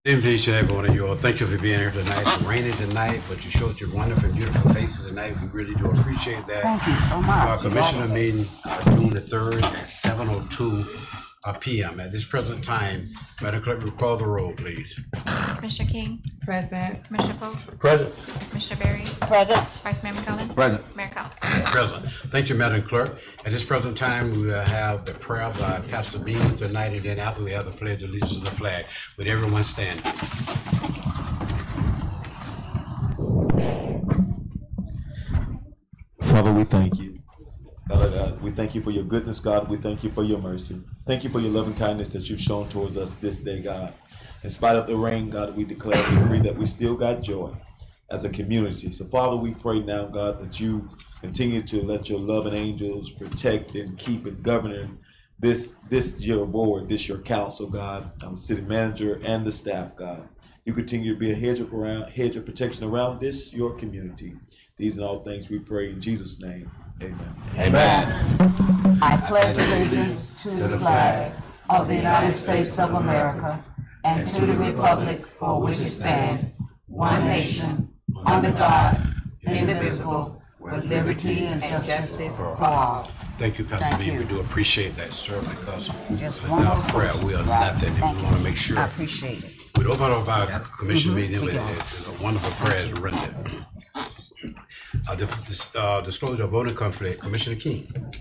Invitation, every one of you all. Thank you for being here tonight. It's raining tonight, but you showed your wonderful, beautiful faces tonight. We really do appreciate that. Thank you so much. Our commissioner meeting, June the 3rd at 7:02 p.m. At this present time, Madam Clerk, will call the roll, please. Commissioner King, Present. Commissioner Poe, Present. Commissioner Berry, Present. Vice Mayor McCollum. Present. Mayor Collins. Present. Thank you, Madam Clerk. At this present time, we will have the prayer by Pastor Bean tonight, and then after we have the pledge of allegiance to the flag. Would everyone stand, please? Father, we thank you. Father God, we thank you for your goodness, God. We thank you for your mercy. Thank you for your loving kindness that you've shown towards us this day, God. In spite of the rain, God, we declare and decree that we still got joy as a community. So, Father, we pray now, God, that you continue to let your loving angels protect and keep and govern this your board, this your council, God, city manager and the staff, God. You continue to be a hedge of protection around this your community. These and all things we pray in Jesus' name. Amen. Amen. I pledge allegiance to the flag of the United States of America and to the republic for which it stands, one nation, under God, indivisible, with liberty and justice for all. Thank you, Pastor Thank Bean. you. We do appreciate that, sir, because Just one without more prayer, we are nothing, and we want to make sure. I appreciate it. We'd open up our commission meeting with a wonderful prayer is rendered. Disclosure of voting conflict, Commissioner King.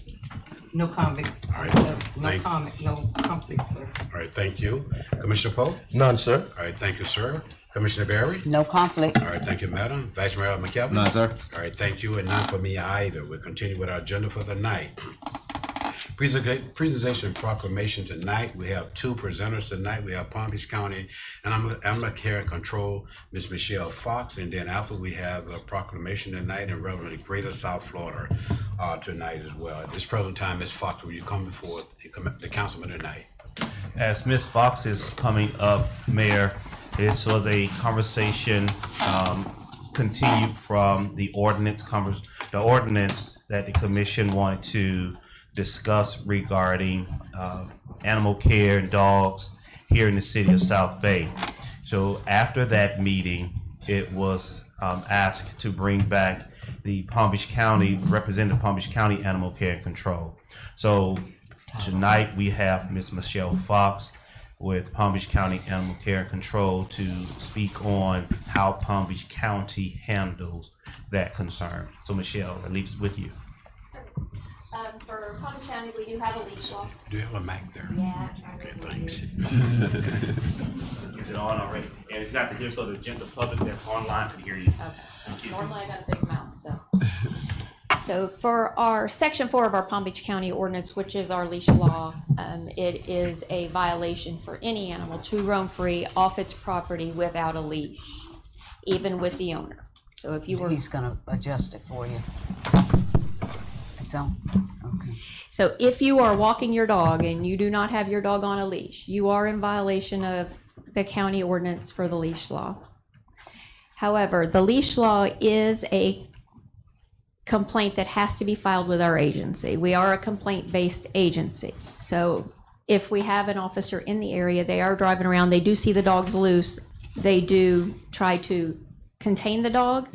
No convicts. All right. No Thank- comment, no conflicts, sir. All right, thank you. Commissioner Poe? None, sir. All right, thank you, sir. Commissioner Berry? No conflict. All right, thank you, Madam. Vice Mayor McKelvin? None, sir. All right, thank you, and none for me either. We'll continue with our agenda for the night. Presentation and proclamation tonight. We have two presenters tonight. We have Palm Beach County and I'm Care and Control, Ms. Michelle Fox, and then after we have a proclamation tonight and relevant Greater South Florida tonight as well. At this present time, Ms. Fox, will you come before the councilman tonight? As Ms. Fox is coming up, Mayor, this was a conversation continued from the ordinance that the commission wanted to discuss regarding animal care and dogs here in the city of South Bay. So after that meeting, it was asked to bring back the Palm Beach County, Representative Palm Beach County Animal Care and Control. So tonight we have Ms. Michelle Fox with Palm Beach County Animal Care and Control to speak on how Palm Beach County handles that concern. So Michelle, I leave it with you. For Palm Beach County, we do have a leash law. Do you have a mic there? Yeah. Okay, thanks. Is it on already? And it's got to hear so the general public that's online can hear you. Okay. Normally I got a big mouth, so. So for our section 4 of our Palm Beach County ordinance, which is our leash law, it is a violation for any animal to roam free off its property without a leash, even with the owner. So if you were. He's gonna adjust it for you. It's on, okay. So if you are walking your dog and you do not have your dog on a leash, you are in violation of the county ordinance for the leash law. However, the leash law is a complaint that has to be filed with our agency. We are a complaint-based agency. So if we have an officer in the area, they are driving around, they do see the dogs loose, they do try to contain the dog.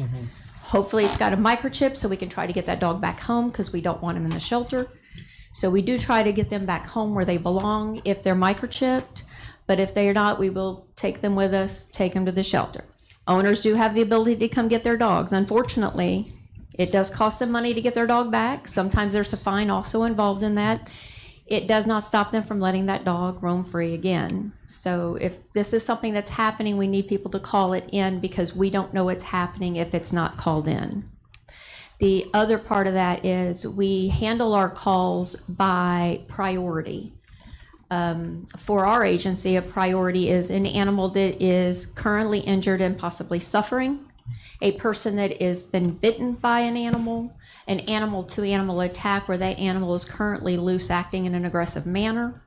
Hopefully it's got a microchip so we can try to get that dog back home because we don't want him in the shelter. So we do try to get them back home where they belong if they're microchipped, but if they are not, we will take them with us, take them to the shelter. Owners do have the ability to come get their dogs. Unfortunately, it does cost them money to get their dog back. Sometimes there's a fine also involved in that. It does not stop them from letting that dog roam free again. So if this is something that's happening, we need people to call it in because we don't know what's happening if it's not called in. The other part of that is we handle our calls by priority. For our agency, a priority is an animal that is currently injured and possibly suffering, a person that has been bitten by an animal-to-animal attack where that animal is currently loose acting in an aggressive manner,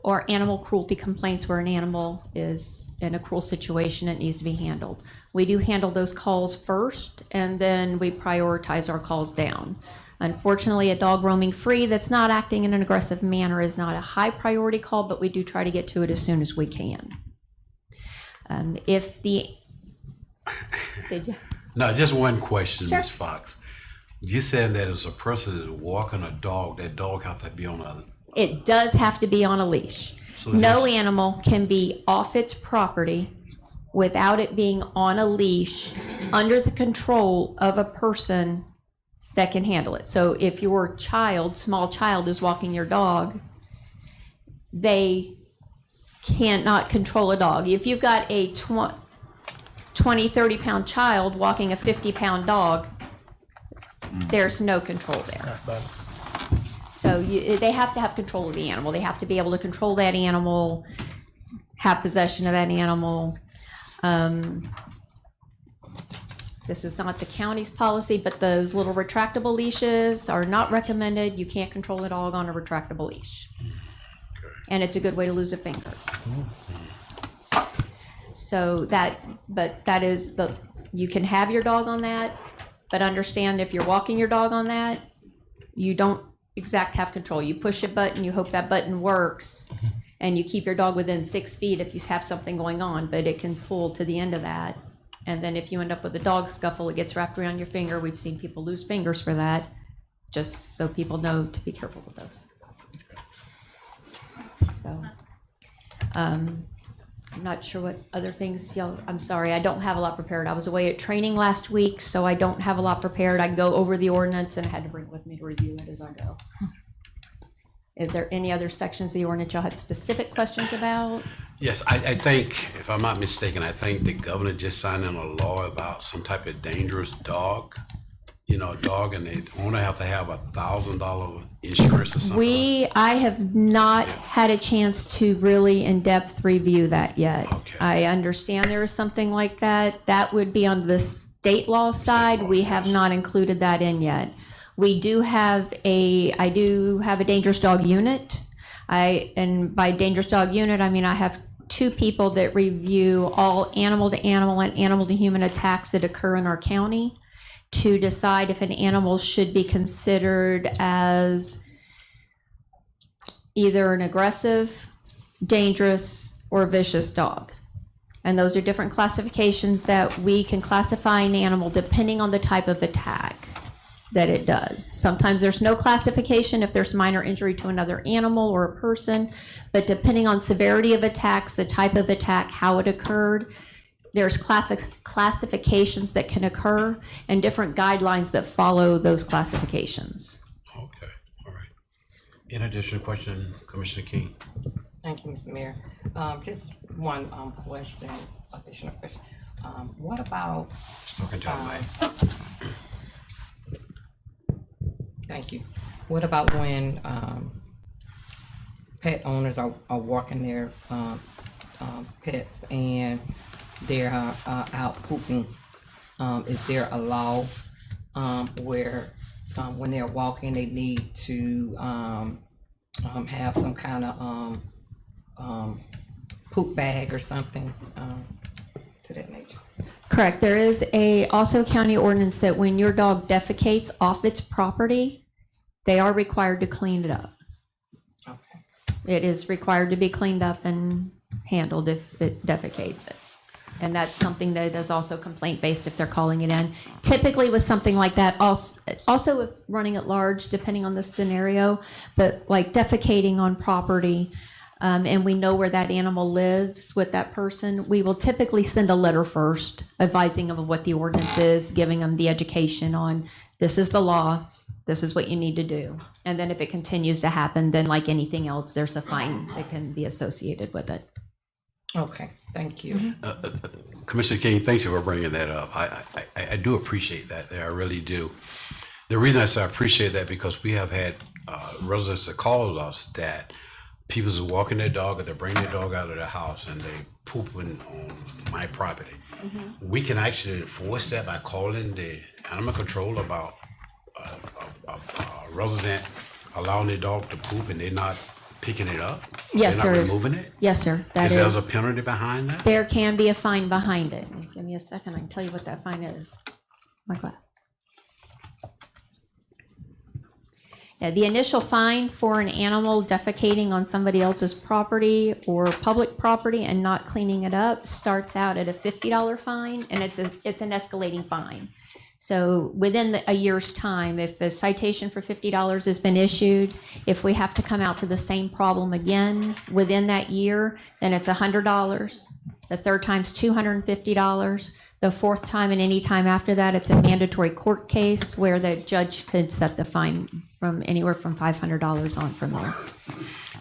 or animal cruelty complaints where an animal is in a cruel situation and needs to be handled. We do handle those calls first, and then we prioritize our calls down. Unfortunately, a dog roaming free that's not acting in an aggressive manner is not a high priority call, but we do try to get to it as soon as we can. If the, did you? No, just one question, Sure. Ms. Fox. You said that as a person is walking a dog, that dog have to be on a, It does have to be on a leash. So No this- animal can be off its property without it being on a leash under the control of a person that can handle it. So if your child, small child, is walking your dog, they cannot control a dog. If you've got a 20, 30-pound child walking a 50-pound dog, there's no control there. So they have to have control of the animal. They have to be able to control that animal, have possession of that animal. This is not the county's policy, but those little retractable leashes are not recommended. You can't control a dog on a retractable leash. And it's a good way to lose a finger. So that is you can have your dog on that, but understand if you're walking your dog on that, you don't have control. You push a button, you hope that button works, and you keep your dog within 6 feet if you have something going on, but it can pull to the end of that. And then if you end up with a dog scuffle, it gets wrapped around your finger. We've seen people lose fingers for that, just so people know to be careful with those. So, I'm not sure what other things, I'm sorry, I don't have a lot prepared. I was away at training last week, so I don't have a lot prepared. I can go over the ordinance and I had to bring it with me to review it as I go. Is there any other sections of the ordinance y'all had specific questions about? yes, I think, if I'm not mistaken, I think the governor just signed in a law about some type of dangerous dog. You know, a dog, and the owner have to have $1,000 insurance or something. I have not had a chance to really in-depth review that yet. Okay. I understand there is something like that. That would be on the state law side. We have not included that in yet. I do have a dangerous dog unit. And by dangerous dog unit, I mean I have 2 people that review all animal-to-animal and animal-to-human attacks that occur in our county to decide if an animal should be considered as either an aggressive, dangerous, or vicious dog. And those are different classifications that we can classify an animal depending on the type of attack that it does. Sometimes there's no classification if there's minor injury to another animal or a person, but depending on severity of attacks, the type of attack, how it occurred, there's classifications that can occur and different guidelines that follow those classifications. Okay, all right. In addition, question, Commissioner King. Thank you, Mr. Mayor. Just one question, additional question. What about, Talking to the mic. thank you. What about when pet owners are walking their pets and they're out pooping? Is there a law where when they're walking they need to have some kind of poop bag or something to that nature? Correct. There is also county ordinance that when your dog defecates off its property, they are required to clean it up. Okay. It is required to be cleaned up and handled if it defecates it. And that's something that is also complaint-based if they're calling it in. Typically with something like that, also with running at large, depending on the scenario, but like defecating on property, and we know where that animal lives with that person, we will typically send a letter first advising them of what the ordinance is, giving them the education on this is the law, this is what you need to do. And then if it continues to happen, then like anything else, there's a fine that can be associated with it. Okay, thank you. Commissioner King, thank you for bringing that up. I do appreciate that. I really do. The reason I say I appreciate that because we have had residents that call us that people are walking their dog or they bring their dog out of the house and they pooping on my property. Mm-hmm. We can actually enforce that by calling the animal control about a resident allowing their dog to poop and they're not picking it up? Yes, they're sir. not removing it? Yes, sir. That Is is. there a penalty behind that? There can be a fine behind it. Give me a second. I can tell you what that fine is. My glass. Yeah, the initial fine for an animal defecating on somebody else's property or public property and not cleaning it up starts out at a $50 fine, and it's an escalating fine. So within a year's time, if a citation for $50 has been issued, if we have to come out for the same problem again within that year, then it's $100. The third time's $250. The fourth time and any time after that, it's a mandatory court case where the judge could set the fine from anywhere from $500 on from there.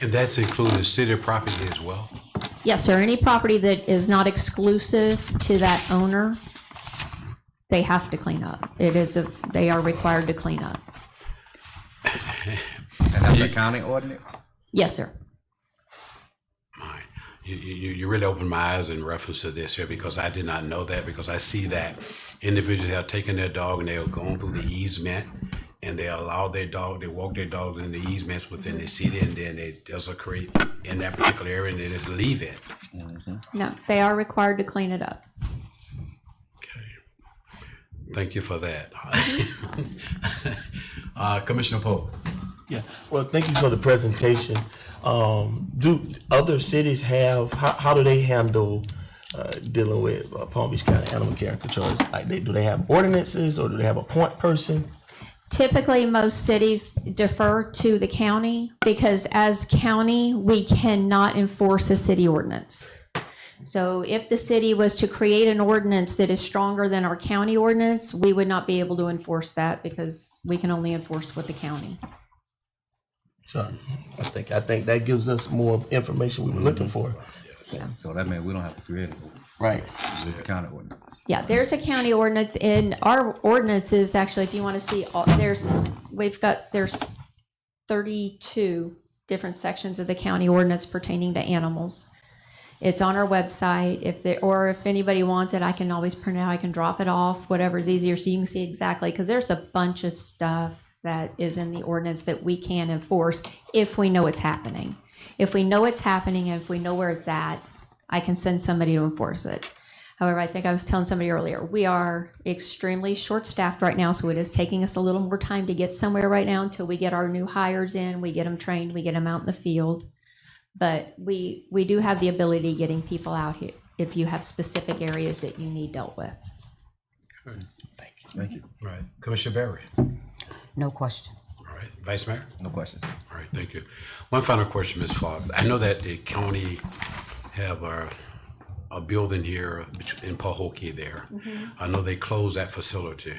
And that's including city property as well? Yes, sir. Any property that is not exclusive to that owner, they have to clean up. They are required to clean up. And that's a county ordinance? Yes, sir. You really opened my eyes in reference to this here, because I did not know that, because I see that individuals have taken their dog and they are going through the easement and they allow their dog, they walk their dog in the easements within the city, and then they desecrate in that particular area and they just leave it. No, they are required to clean it up. Thank you for that. Commissioner Pope. Yeah, well, thank you for the presentation. Do other cities have, how do they handle dealing with Palm Beach County Animal Care and Control? Like, do they have ordinances, or do they have a point person? Typically, most cities defer to the county because as county, we cannot enforce a city ordinance. So if the city was to create an ordinance that is stronger than our county ordinance, we would not be able to enforce that because we can only enforce with the county. So I think that gives us more information we were looking for. Yeah. So that means we don't have to create it. Right. With the county ordinance. Yeah, there's a county ordinance in our ordinances. Actually, if you want to see, there's 32 different sections of the county ordinance pertaining to animals. It's on our website. If anybody wants it, I can always print it out. I can drop it off, whatever's easier, so you can see exactly, because there's a bunch of stuff that is in the ordinance that we can enforce if we know it's happening. If we know it's happening and if we know where it's at, I can send somebody to enforce it. However, I think I was telling somebody earlier, we are extremely short-staffed right now, so it is taking us a little more time to get somewhere right now until we get our new hires in, we get them trained, we get them out in the field. But we do have the ability of getting people out here if you have specific areas that you need dealt with. Good. Thank you. All right, Commissioner Berry. No question. All right, Vice Mayor. No questions. All right, thank you. One final question, Ms. Fox. I know that the county have a building here in Pahokee there. I know they closed that facility.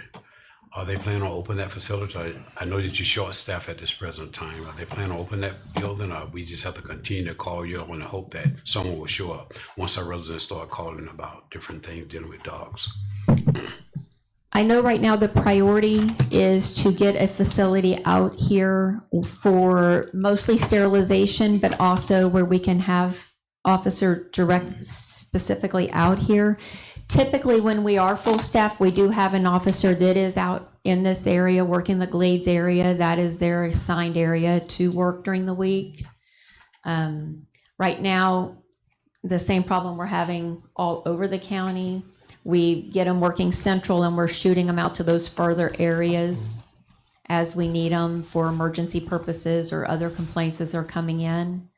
Are they planning on opening that facility? I know that you're short staffed at this present time. Are they planning on opening that building, or we just have to continue to call you up and hope that someone will show up once our residents start calling about different things dealing with dogs? I know right now the priority is to get a facility out here for mostly sterilization, but also where we can have officer direct specifically out here. Typically, when we are full staff, we do have an officer that is out in this area, working the Glades area. That is their assigned area to work during the week. Right now, the same problem we're having all over the county. We get them working central and we're shooting them out to those further areas as we need them for emergency purposes or other complaints as they're coming in.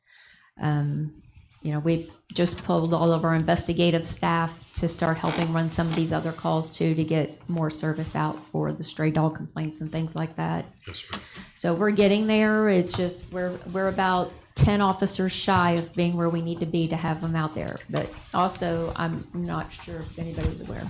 We've just pulled all of our investigative staff to start helping run some of these other calls too, to get more service out for the stray dog complaints and things like that. Yes, ma'am. So we're getting there. It's just we're about 10 officers shy of being where we need to be to have them out there. But also, I'm not sure if anybody's aware.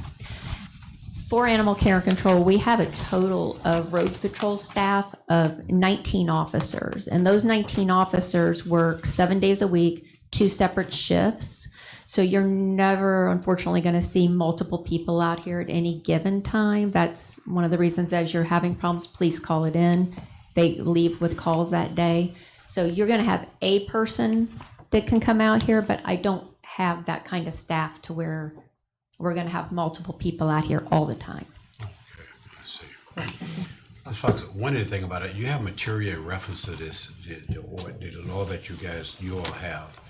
For animal care and control, we have a total of road patrol staff of 19 officers. And those 19 officers work 7 days a week, 2 separate shifts. So you're never, unfortunately, going to see multiple people out here at any given time. That's one of the reasons, as you're having problems, please call it in. They leave with calls that day. So you're going to have a person that can come out here, but I don't have that kind of staff to where we're going to have multiple people out here all the time. Okay, I see. Ms. Fox, one other thing about it, you have material in reference to this, the law that you all have.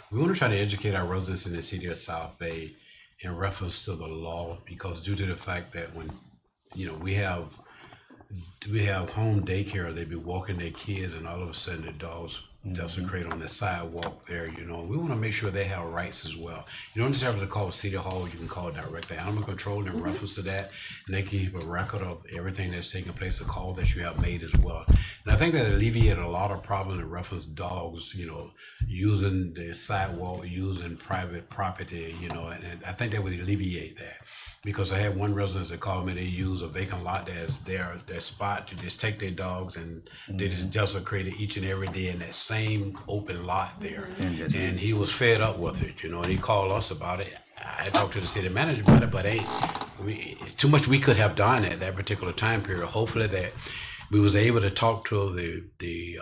We want to try to educate our residents in the city of South Bay in reference to the law, because due to the fact that when, we have we have home daycare. They be walking their kids, and all of a sudden the dogs desecrate on the sidewalk there. You know, we want to make sure they have rights as well. You don't just have to call City Hall. You can call directly Animal Control in reference to that, and they can keep a record of everything that's taking place, a call that you have made as well. And I think that alleviated a lot of problems in reference to dogs. You know, using the sidewalk, using private property. You know, and I think that would alleviate that. Because I had one resident that called me, they use a vacant lot as their spot to just take their dogs, and they just desecrate it each and every day in that same open lot there. And he was fed up with it, you know, and he called us about it. I talked to the city manager about it, but it's too much we could have done at that particular time period. Hopefully that we was able to talk to the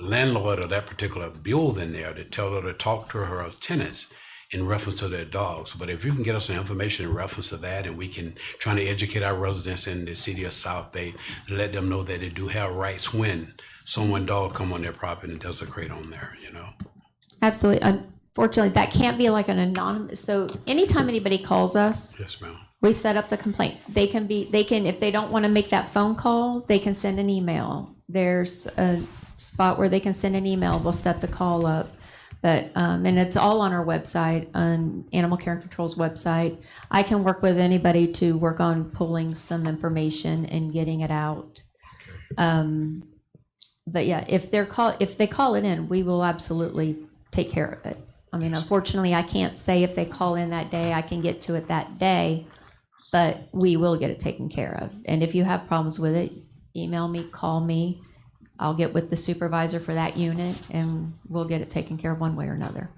landlord of that particular building there to tell her to talk to her tenants in reference to their dogs. But if you can get us some information in reference to that, and we can try to educate our residents in the city of South Bay, and let them know that they do have rights when someone dog come on their property and desecrate on there, you know? Absolutely. Unfortunately, that can't be like an anonymous. So anytime anybody calls us, Yes, ma'am. we set up the complaint. They can, if they don't want to make that phone call, they can send an email. There's a spot where they can send an email. We'll set the call up. But, and it's all on our website, on Animal Care and Control's website. I can work with anybody to work on pulling some information and getting it out. But yeah, if they call it in, we will absolutely take care of it. I mean, unfortunately, I can't say if they call in that day, I can get to it that day, but we will get it taken care of. And if you have problems with it, email me, call me. I'll get with the supervisor for that unit, and we'll get it taken care of one way or another.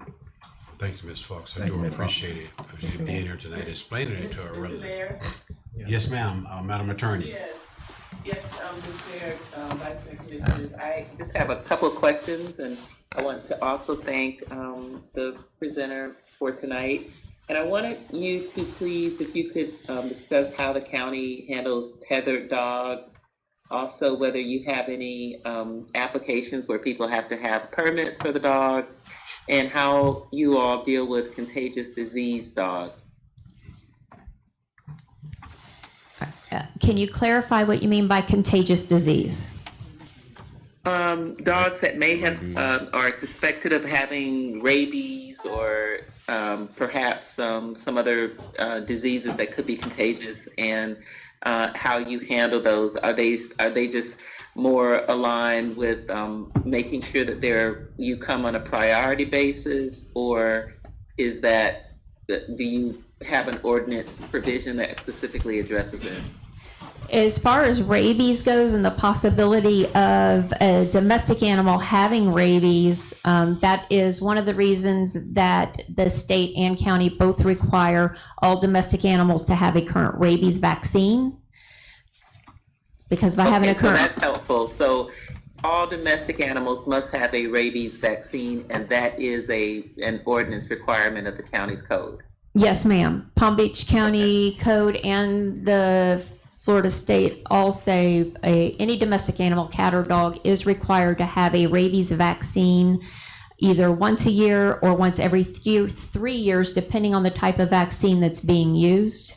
Thanks, Ms. Fox. I do appreciate it for you being here tonight, explaining it to our Mr. residents. Mayor? Yes, ma'am, Madam Attorney. Yes, Mr. Mayor, Vice Mayor, Commissioners, I just have a couple of questions, and I want to also thank the presenter for tonight. And I wanted you to please, if you could discuss how the county handles tethered dogs. Also, whether you have any applications where people have to have permits for the dogs, and how you all deal with contagious disease dogs. Can you clarify what you mean by contagious disease? Dogs that may have are suspected of having rabies or perhaps some other diseases that could be contagious, and how you handle those. Are they just more aligned with making sure that you come on a priority basis, or is that, do you have an ordinance provision that specifically addresses it? As far as rabies goes and the possibility of a domestic animal having rabies, that is one of the reasons that the state and county both require all domestic animals to have a current rabies vaccine. Because by having a current... So that's helpful. So all domestic animals must have a rabies vaccine, and that is an ordinance requirement of the county's code. Yes, ma'am. Palm Beach County Code and the Florida State all say any domestic animal, cat or dog, is required to have a rabies vaccine either once a year or once every 3 years, depending on the type of vaccine that's being used.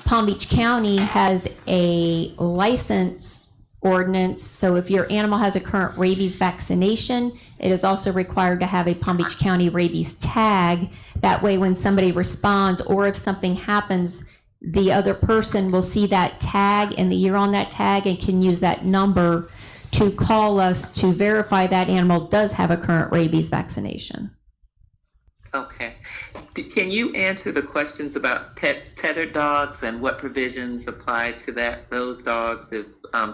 Palm Beach County has a license ordinance, so if your animal has a current rabies vaccination, it is also required to have a Palm Beach County rabies tag. That way, when somebody responds or if something happens, the other person will see that tag and the year on that tag and can use that number to call us to verify that animal does have a current rabies vaccination. Okay. Can you answer the questions about tethered dogs and what provisions apply to those dogs if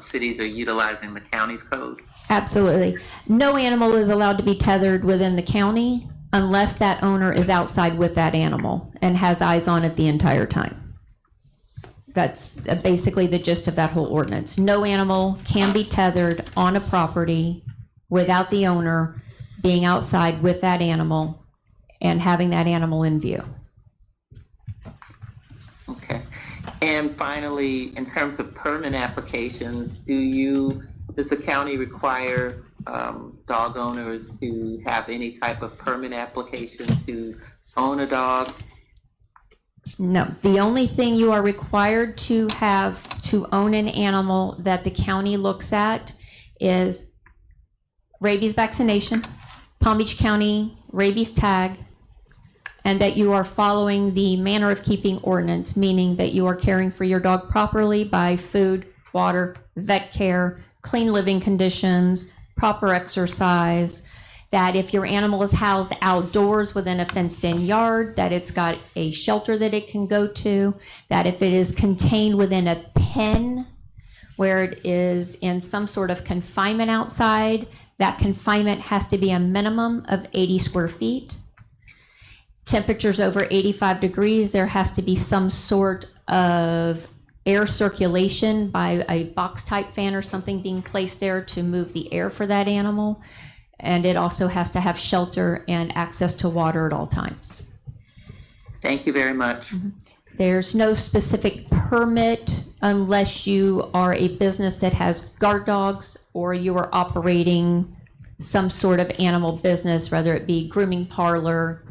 cities are utilizing the county's code? Absolutely. No animal is allowed to be tethered within the county unless that owner is outside with that animal and has eyes on it the entire time. That's basically the gist of that whole ordinance. No animal can be tethered on a property without the owner being outside with that animal and having that animal in view. Okay. And finally, in terms of permit applications, does the county require dog owners to have any type of permit application to own a dog? No, the only thing you are required to have to own an animal that the county looks at is rabies vaccination, Palm Beach County rabies tag, and that you are following the manner of keeping ordinance, meaning that you are caring for your dog properly by food, water, vet care, clean living conditions, proper exercise, that if your animal is housed outdoors within a fenced-in yard, that it's got a shelter that it can go to, that if it is contained within a pen where it is in some sort of confinement outside, that confinement has to be a minimum of 80 square feet. Temperatures over 85 degrees, there has to be some sort of air circulation by a box-type fan or something being placed there to move the air for that animal. And it also has to have shelter and access to water at all times. Thank you very much. There's no specific permit unless you are a business that has guard dogs or you are operating some sort of animal business, whether it be grooming parlor,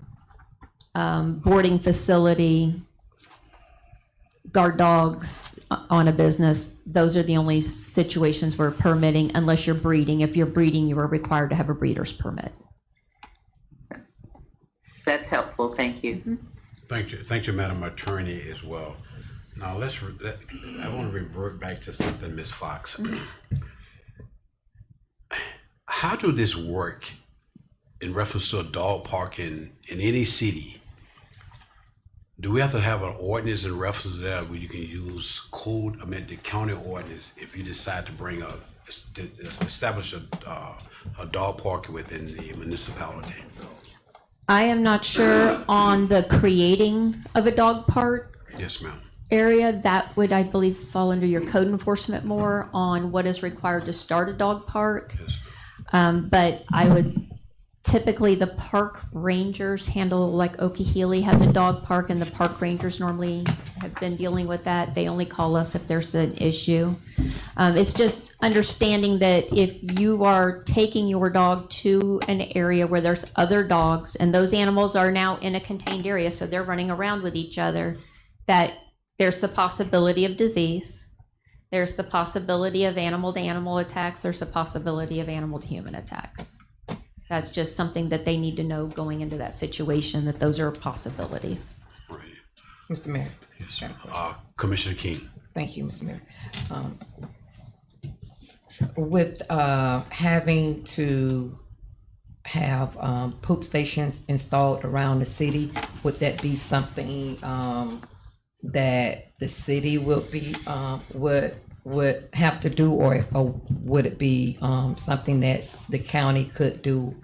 boarding facility, guard dogs on a business. Those are the only situations where permitting, unless you're breeding. If you're breeding, you are required to have a breeder's permit. That's helpful. Thank you. Thank you, Madam Attorney, as well. Now I want to revert back to something, Ms. Fox. How do this work in reference to a dog park in any city? Do we have to have an ordinance in reference to that where you can use the county ordinance if you decide to establish a dog park within the municipality? I am not sure on the creating of a dog park Yes, ma'am. area. That would, I believe, fall under your code enforcement more on what is required to start a dog park. Yes. But I would, typically the park rangers handle, like Okeechobee has a dog park and the park rangers normally have been dealing with that. They only call us if there's an issue. It's just understanding that if you are taking your dog to an area where there's other dogs and those animals are now in a contained area, so they're running around with each other, that there's the possibility of disease. There's the possibility of animal-to-animal attacks. There's a possibility of animal-to-human attacks. That's just something that they need to know going into that situation, that those are possibilities. Right. Mr. Mayor. Yes. Commissioner King. Thank you, Mr. Mayor. With having to have poop stations installed around the city, would that be something that the city would be would have to do, or would it be something that the county could do?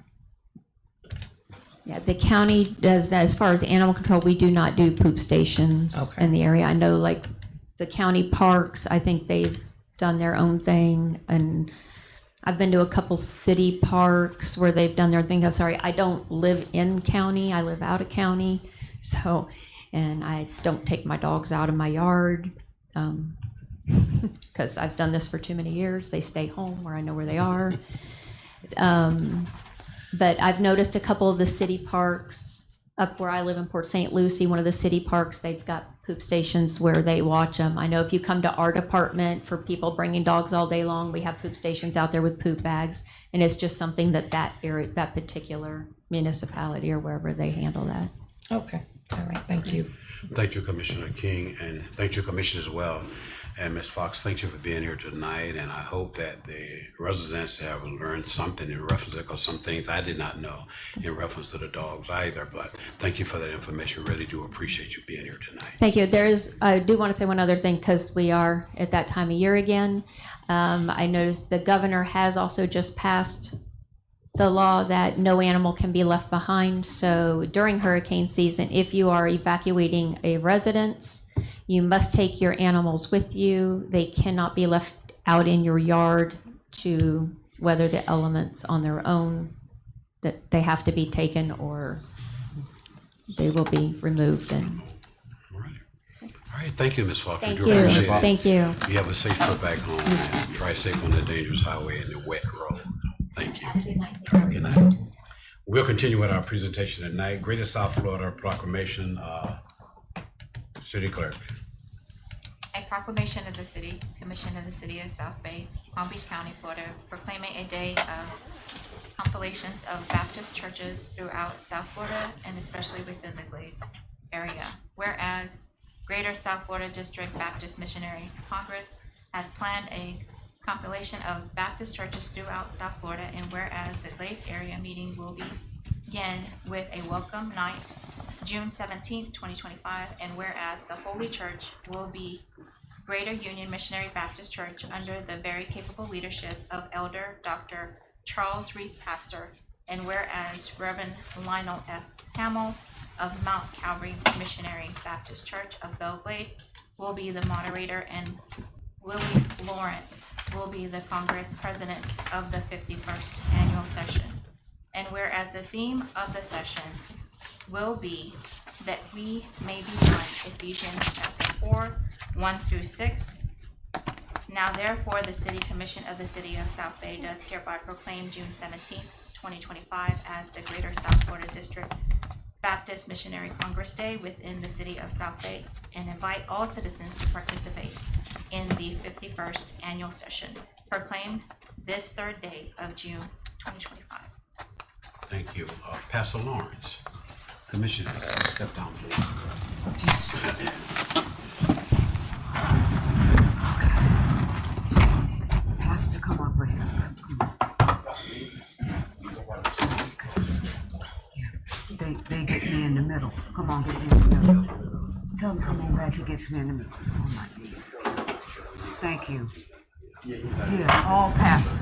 Yeah, the county does, as far as animal control, we do not do poop stations in the area. I know, like, the county parks, I think they've done their own thing, and I've been to a couple city parks where they've done their thing. I'm sorry, I don't live in county, I live out of county, so, and I don't take my dogs out of my yard, because I've done this for too many years. They stay home where I know where they are. But I've noticed a couple of the city parks up where I live in Port St. Lucie, one of the city parks, they've got poop stations where they watch them. I know if you come to our department for people bringing dogs all day long, we have poop stations out there with poop bags. And it's just something that area, that particular municipality or wherever they handle that. Okay, all right, thank you. Thank you, Commissioner King, and thank you, Commissioner, as well. And Ms. Fox, thank you for being here tonight, and I hope that the residents have learned something in reference to, because some things I did not know in reference to the dogs either, but thank you for that information. Really do appreciate you being here tonight. Thank you. I do want to say one other thing, because we are at that time of year again. I noticed the governor has also just passed the law that no animal can be left behind. So during hurricane season, if you are evacuating a residence, you must take your animals with you. They cannot be left out in your yard to weather the elements on their own, that they have to be taken or they will be removed. And All right, thank you, Ms. Fox. Thank We do you. appreciate it. Thank you. You have a safe trip back home, and drive safe on the dangerous highway and the wet road. Thank you. Good night. We'll continue with our presentation tonight. Greater South Florida Proclamation. City Clerk. A proclamation of the City Commission of the City of South Bay, Palm Beach County, Florida, proclaiming a day of compilations of Baptist churches throughout South Florida and especially within the Glades area. Whereas Greater South Florida District Baptist Missionary Congress has planned a compilation of Baptist churches throughout South Florida, and whereas the Glades area meeting will begin with a welcome night, June 17th, 2025, and whereas the Holy Church will be Greater Union Missionary Baptist Church under the very capable leadership of Elder Dr. Charles Reese Pastor, and whereas Reverend Lionel F. Hamill of Mount Calvary Missionary Baptist Church of Belglade will be the moderator, and Willie Lawrence will be the Congress President of the 51st Annual Session. And whereas the theme of the session will be that we may be one, Ephesians chapter 4, 1 through 6. Now therefore, the City Commission of the City of South Bay does hereby proclaim June 17th, 2025 as the Greater South Florida District Baptist Missionary Congress Day within the City of South Bay, and invite all citizens to participate in the 51st Annual Session, proclaimed this third day of June 2025. Thank you. Pastor Lawrence. Commissioners, step down, please. Pastor, come up right here. They get me in the middle. Come on, get me in the middle. Tell them come on back, he gets me in the middle. Oh my goodness. Thank you. Yeah, all pastors.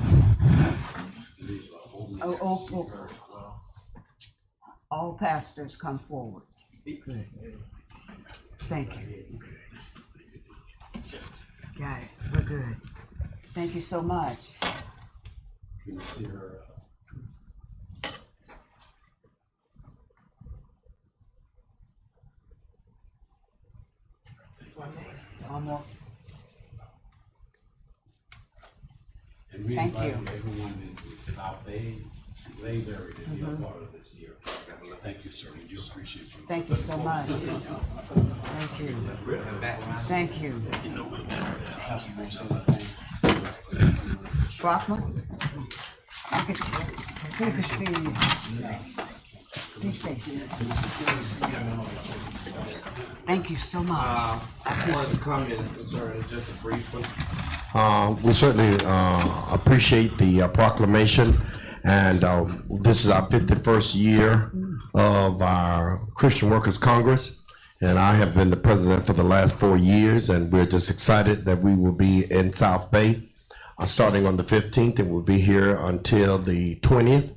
Oh. All pastors come forward. Good. Thank you. Got it. We're good. Thank you so much. One more. And we Thank invite you. everyone in the South Bay, Glades area to be a part of this year. Thank you, sir. We do appreciate you. Thank you so much. Thank you. Thank you. Brockman? Look at you. It's good to see you. Be safe. Thank you so much. One of the comments concerning just a brief one. We certainly appreciate the proclamation, and this is our 51st year of our Christian Workers Congress, and I have been the president for the last 4 years, and we're just excited that we will be in South Bay starting on the 15th, and we'll be here until the 20th.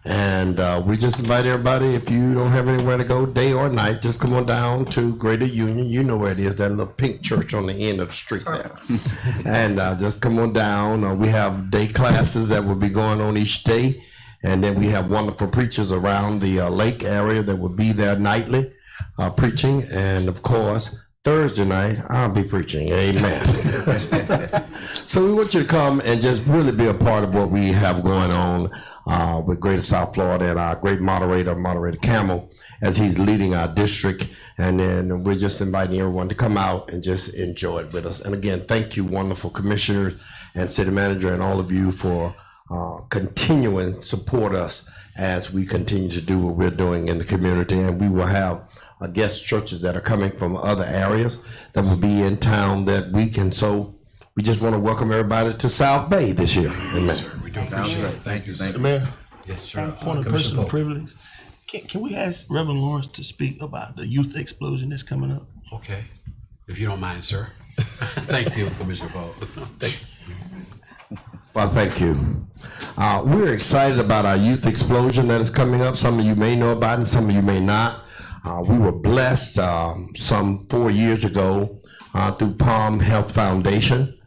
And we just invite everybody, if you don't have anywhere to go, day or night, just come on down to Greater Union. You know where it is, that little pink church on the end of the street there. And just come on down. We have day classes that will be going on each day. And then we have wonderful preachers around the lake area that will be there nightly preaching. And of course, Thursday night, I'll be preaching. Amen. So we want you to come and just really be a part of what we have going on with Greater South Florida and our great moderator, Moderator Camel, as he's leading our district. And then we're just inviting everyone to come out and just enjoy it with us. And again, thank you, wonderful commissioners and city manager and all of you for continuing to support us as we continue to do what we're doing in the community. And we will have guest churches that are coming from other areas that will be in town that week. And so we just want to welcome everybody to South Bay this year. Amen. Yes, sir. We do appreciate it. Thank you, sir. Mayor, Yes, sir. point of Commissioner personal Pope. privilege. Can we ask Reverend Lawrence to speak about the youth explosion that's coming up? Okay, if you don't mind, sir. Thank you, Commissioner Pope. Thank you. Well, thank you. We're excited about our youth explosion that is coming up. Some of you may know about it, some of you may not. We were blessed some 4 years ago through Palm Health Foundation,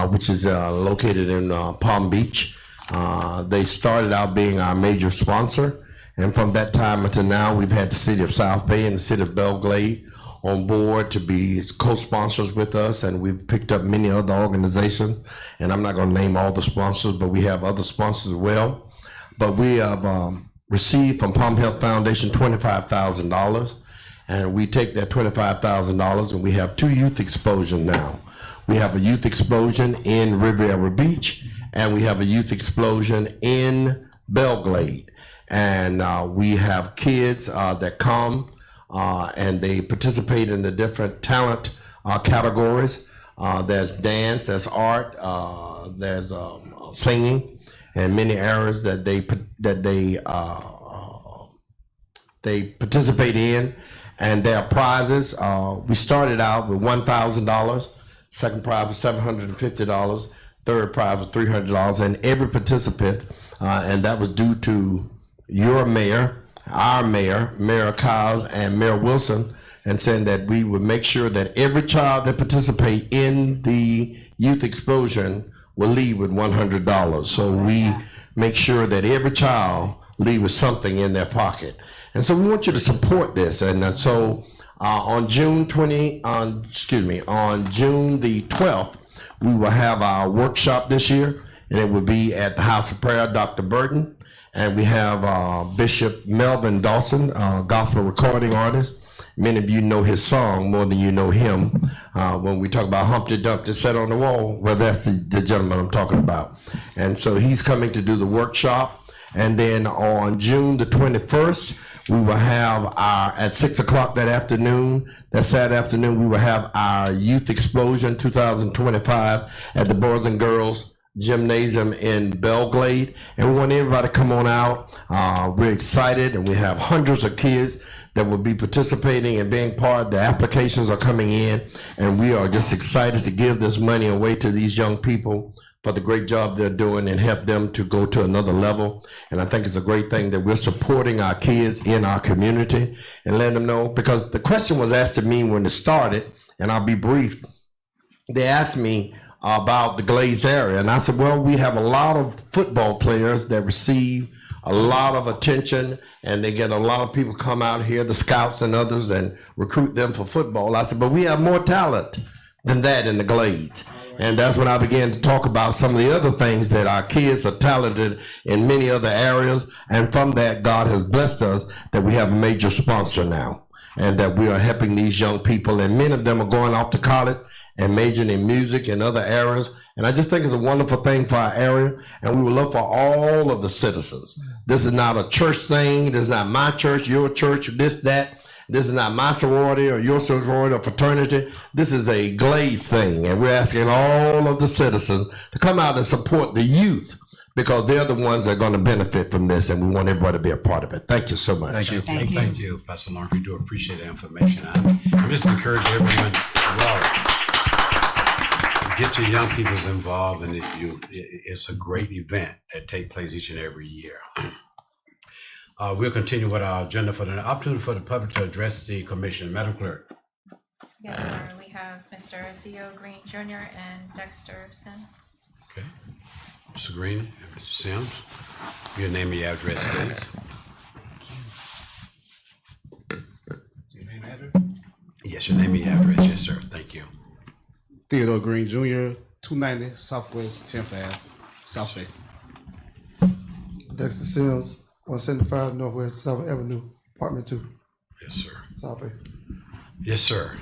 which is located in Palm Beach. They started out being our major sponsor, and from that time until now, we've had the city of South Bay and the city of Belglade on board to be co-sponsors with us, and we've picked up many other organizations, and I'm not going to name all the sponsors, but we have other sponsors as well. But we have received from Palm Health Foundation $25,000, And we take that $25,000 and we have 2 youth explosions now. We have a youth explosion in Riviera Beach, and we have a youth explosion in Belglade. And we have kids that come and they participate in the different talent categories. There's dance, there's art, there's singing, and many areas that they participate in. And there are prizes. We started out with $1,000. Second prize was $750. Third prize was $300. And every participant, and that was due to your mayor, our mayor, Mayor Kyles and Mayor Wilson, and saying that we would make sure that every child that participate in the youth explosion will leave with $100. So we make sure that every child leave with something in their pocket. And so we want you to support this. And so on June the 12th, we will have our workshop this year, and it will be at the House of Prayer, Dr. Burton. And we have Bishop Melvin Dawson, gospel recording artist. Many of you know his song more than you know him. When we talk about Humpty Dumpty sat on the wall, well, that's the gentleman I'm talking about. And so he's coming to do the workshop. And then on June the 21st, we will have at 6 o'clock that afternoon, that Saturday afternoon, we will have our Youth Explosion 2025 at the Boys and Girls Gymnasium in Belglade. And we want everybody to come on out. We're excited, and we have hundreds of kids that will be participating and being part. The applications are coming in, and we are just excited to give this money away to these young people for the great job they're doing and help them to go to another level. And I think it's a great thing that we're supporting our kids in our community and letting them know, because the question was asked to me when it started, and I'll be brief. They asked me about the Glades area, and I said, well, we have a lot of football players that receive a lot of attention, and they get a lot of people come out here, the scouts and others, and recruit them for football. I said, but we have more talent than that in the Glades. And that's when I began to talk about some of the other things, that our kids are talented in many other areas. And from that, God has blessed us that we have a major sponsor now, and that we are helping these young people. And many of them are going off to college and majoring in music and other areas. And I just think it's a wonderful thing for our area. And we would love for all of the citizens. This is not a church thing. This is not my church, your church, this, that. This is not my sorority or your sorority or fraternity. This is a Glades thing. And we're asking all of the citizens to come out and support the youth, because they're the ones that are going to benefit from this, and we want everybody to be a part of it. Thank you so much. Thank you. Thank you, Pastor Lawrence. We do appreciate the information. I'm just encouraging everyone to get your young people involved, and it's a great event that takes place each and every year. We'll continue with our agenda for the opportunity for the public to address the commission. Madam Clerk. Yes, sir. We have Mr. Theo Green Jr. and Dexter Sims. Okay. Mr. Green and Mr. Sims, your name and your address, please. Yes, your name and your address. Yes, sir. Thank you. Theodore Green Jr., 290 Southwest 10th Ave, South Bay. Dexter Sims, 175 Northwest 7th Avenue, Apartment 2. Yes, sir. South Bay. Yes, sir.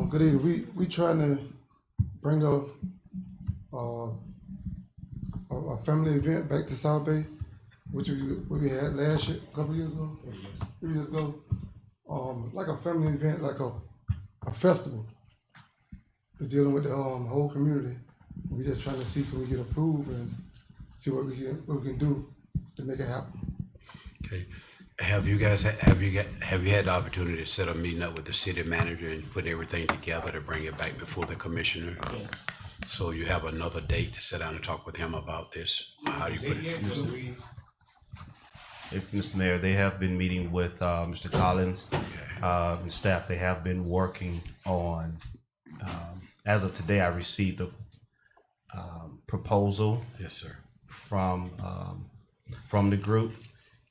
Good evening. We trying to bring a family event back to South Bay, which we had last year, a couple years ago, 3 years ago. Like a family event, like a festival. We're dealing with the whole community. We're just trying to see, can we get approved and see what we can do to make it happen. Okay. Have you had the opportunity to set a meeting up with the city manager and put everything together to bring it back before the commissioner? Yes. So you have another date to sit down and talk with him about this? How do you put it? Mr. Mayor, they have been meeting with Mr. Collins and staff. They have been working on, as of today, I received a proposal. Yes, sir. From the group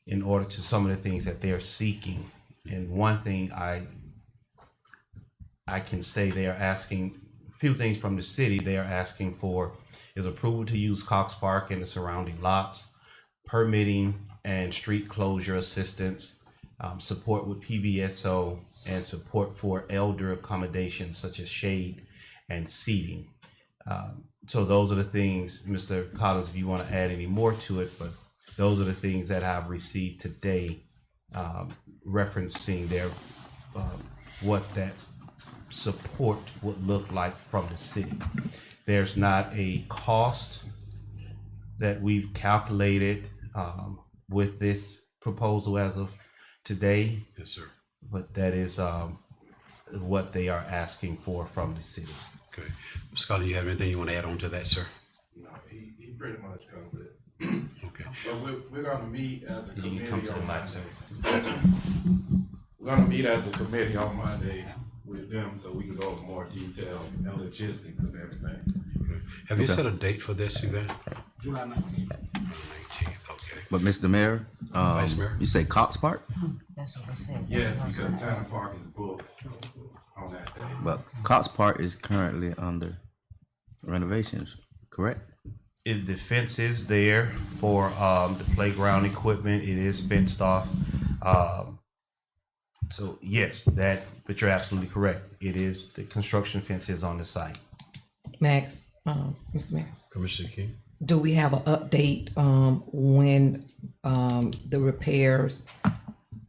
in order to some of the things that they're seeking. And one thing I can say, they are asking a few things from the city. They are asking for is approval to use Cox Park and the surrounding lots, permitting and street closure assistance, support with PBSO, and support for elder accommodations such as shade and seating. So those are the things, Mr. Collins, if you want to add any more to it, but those are the things that I've received today, referencing their what that support would look like from the city. There's not a cost that we've calculated with this proposal as of today. Yes, sir. But that is what they are asking for from the city. Okay. Scott, you have anything you want to add on to that, sir? No, he pretty much covered it. Okay. But we're gonna meet as a You committee can come to the on mic, sir. Monday. We're gonna meet as a committee on Monday with them so we can go over more details and logistics and everything. Have you set a date for this event? July 19th. 19th, okay. But Mr. Mayor, Vice Mayor? you say Cox Park? That's what I said. Yes, because Tanner Park is booked on that day. But Cox Park is currently under renovations, correct? The fence is there for the playground equipment. It is fenced off. So yes, but you're absolutely correct. It is, the construction fence is on the site. Max, Mr. Mayor, Commissioner King? do we have an update when the repairs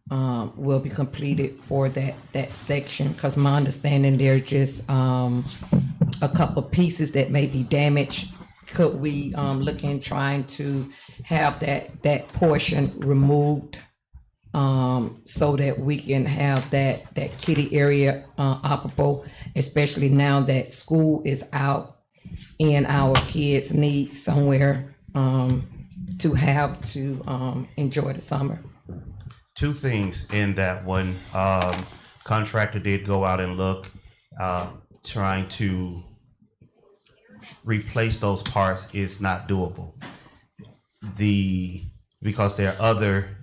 will be completed for that section? Because my understanding, there are just a couple pieces that may be damaged. Could we look in trying to have that portion removed so that we can have that kiddie area operable, especially now that school is out and our kids need somewhere to have to enjoy the summer? Two things in that one. Contractor did go out and look, trying to replace those parts is not doable. Because there are other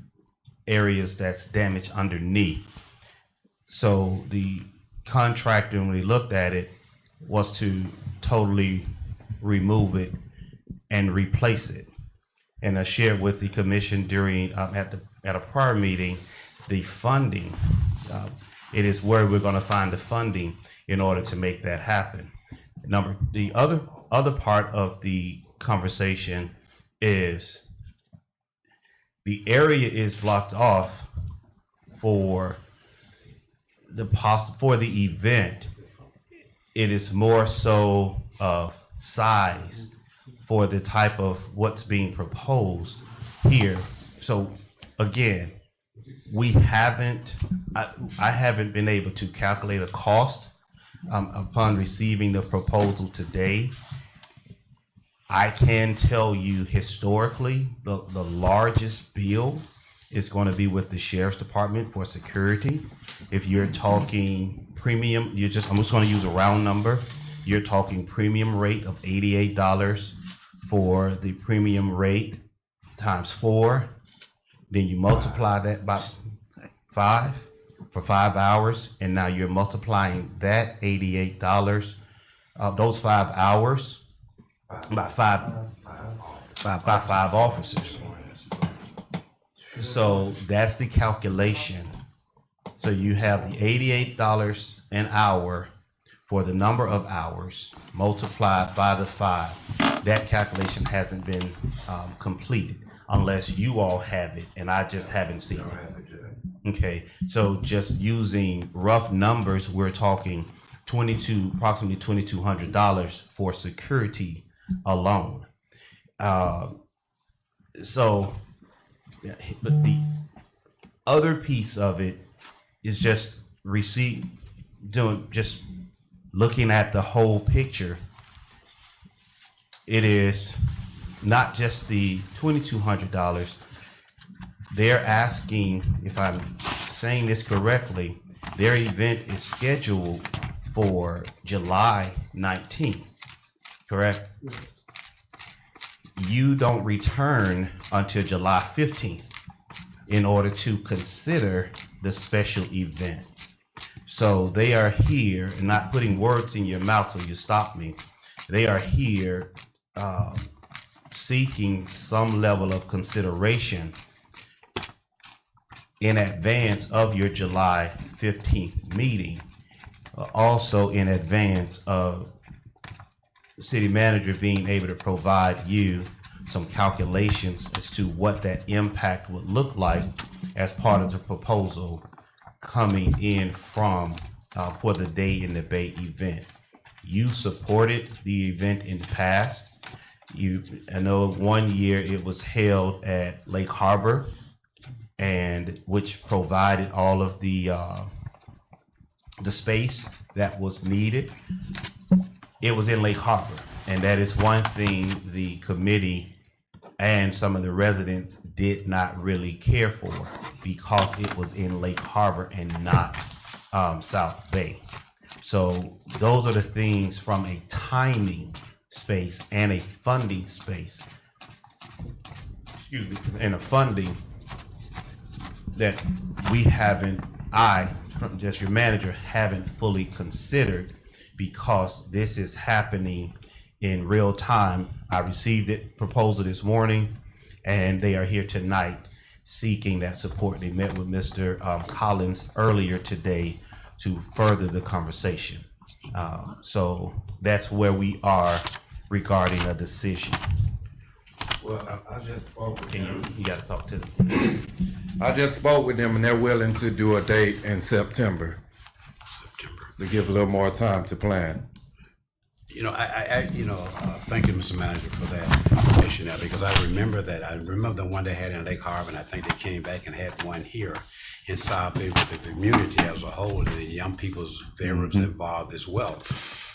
areas that's damaged underneath. So the contractor, when we looked at it, was to totally remove it and replace it. And I shared with the commission during at a prior meeting the funding. It is where we're going to find the funding in order to make that happen. The other part of the conversation is the area is blocked off for the event. It is more so of size for the type of what's being proposed here. So again, I haven't been able to calculate a cost upon receiving the proposal today. I can tell you historically, the largest bill is going to be with the sheriff's department for security. If you're talking premium, I'm just going to use a round number. You're talking premium rate of $88 for the premium rate times 4. Then you multiply that by 5 for 5 hours, and now you're multiplying that $88, those 5 hours by five officers. So that's the calculation. So you have the $88 an hour for the number of hours multiplied by the 5. That calculation hasn't been completed unless you all have it, and I just haven't seen it. Okay, so just using rough numbers, we're talking approximately $2,200 for security alone. So, but the other piece of it is just looking at the whole picture. It is not just the $2,200. They're asking, if I'm saying this correctly, their event is scheduled for July 19th, correct? You don't return until July 15th in order to consider the special event. So they are here, not putting words in your mouth so you stop me. They are here seeking some level of consideration in advance of your July 15th meeting, also in advance of the city manager being able to provide you some calculations as to what that impact would look like as part of the proposal coming in from for the Day in the Bay event. You supported the event in the past. I know one year it was held at Lake Harbor, and which provided all of the space that was needed. It was in Lake Harbor, and that is one thing the committee and some of the residents did not really care for, because it was in Lake Harbor and not South Bay. So those are the things from a timing space and a funding space, and a funding that we haven't, from just your manager, haven't fully considered, because this is happening in real time. I received the proposal this morning, and they are here tonight seeking that support. They met with Mr. Collins earlier today to further the conversation. So that's where we are regarding a decision. Well, I just spoke with them. You got to talk to them. I just spoke with them, and they're willing to do a date in September. To give a little more time to plan. You know, thank you, Mr. Manager, for that information there, because I remember the one they had in Lake Harbor, and I think they came back and had one here in South Bay with the community as a whole, and the young people there was involved as well.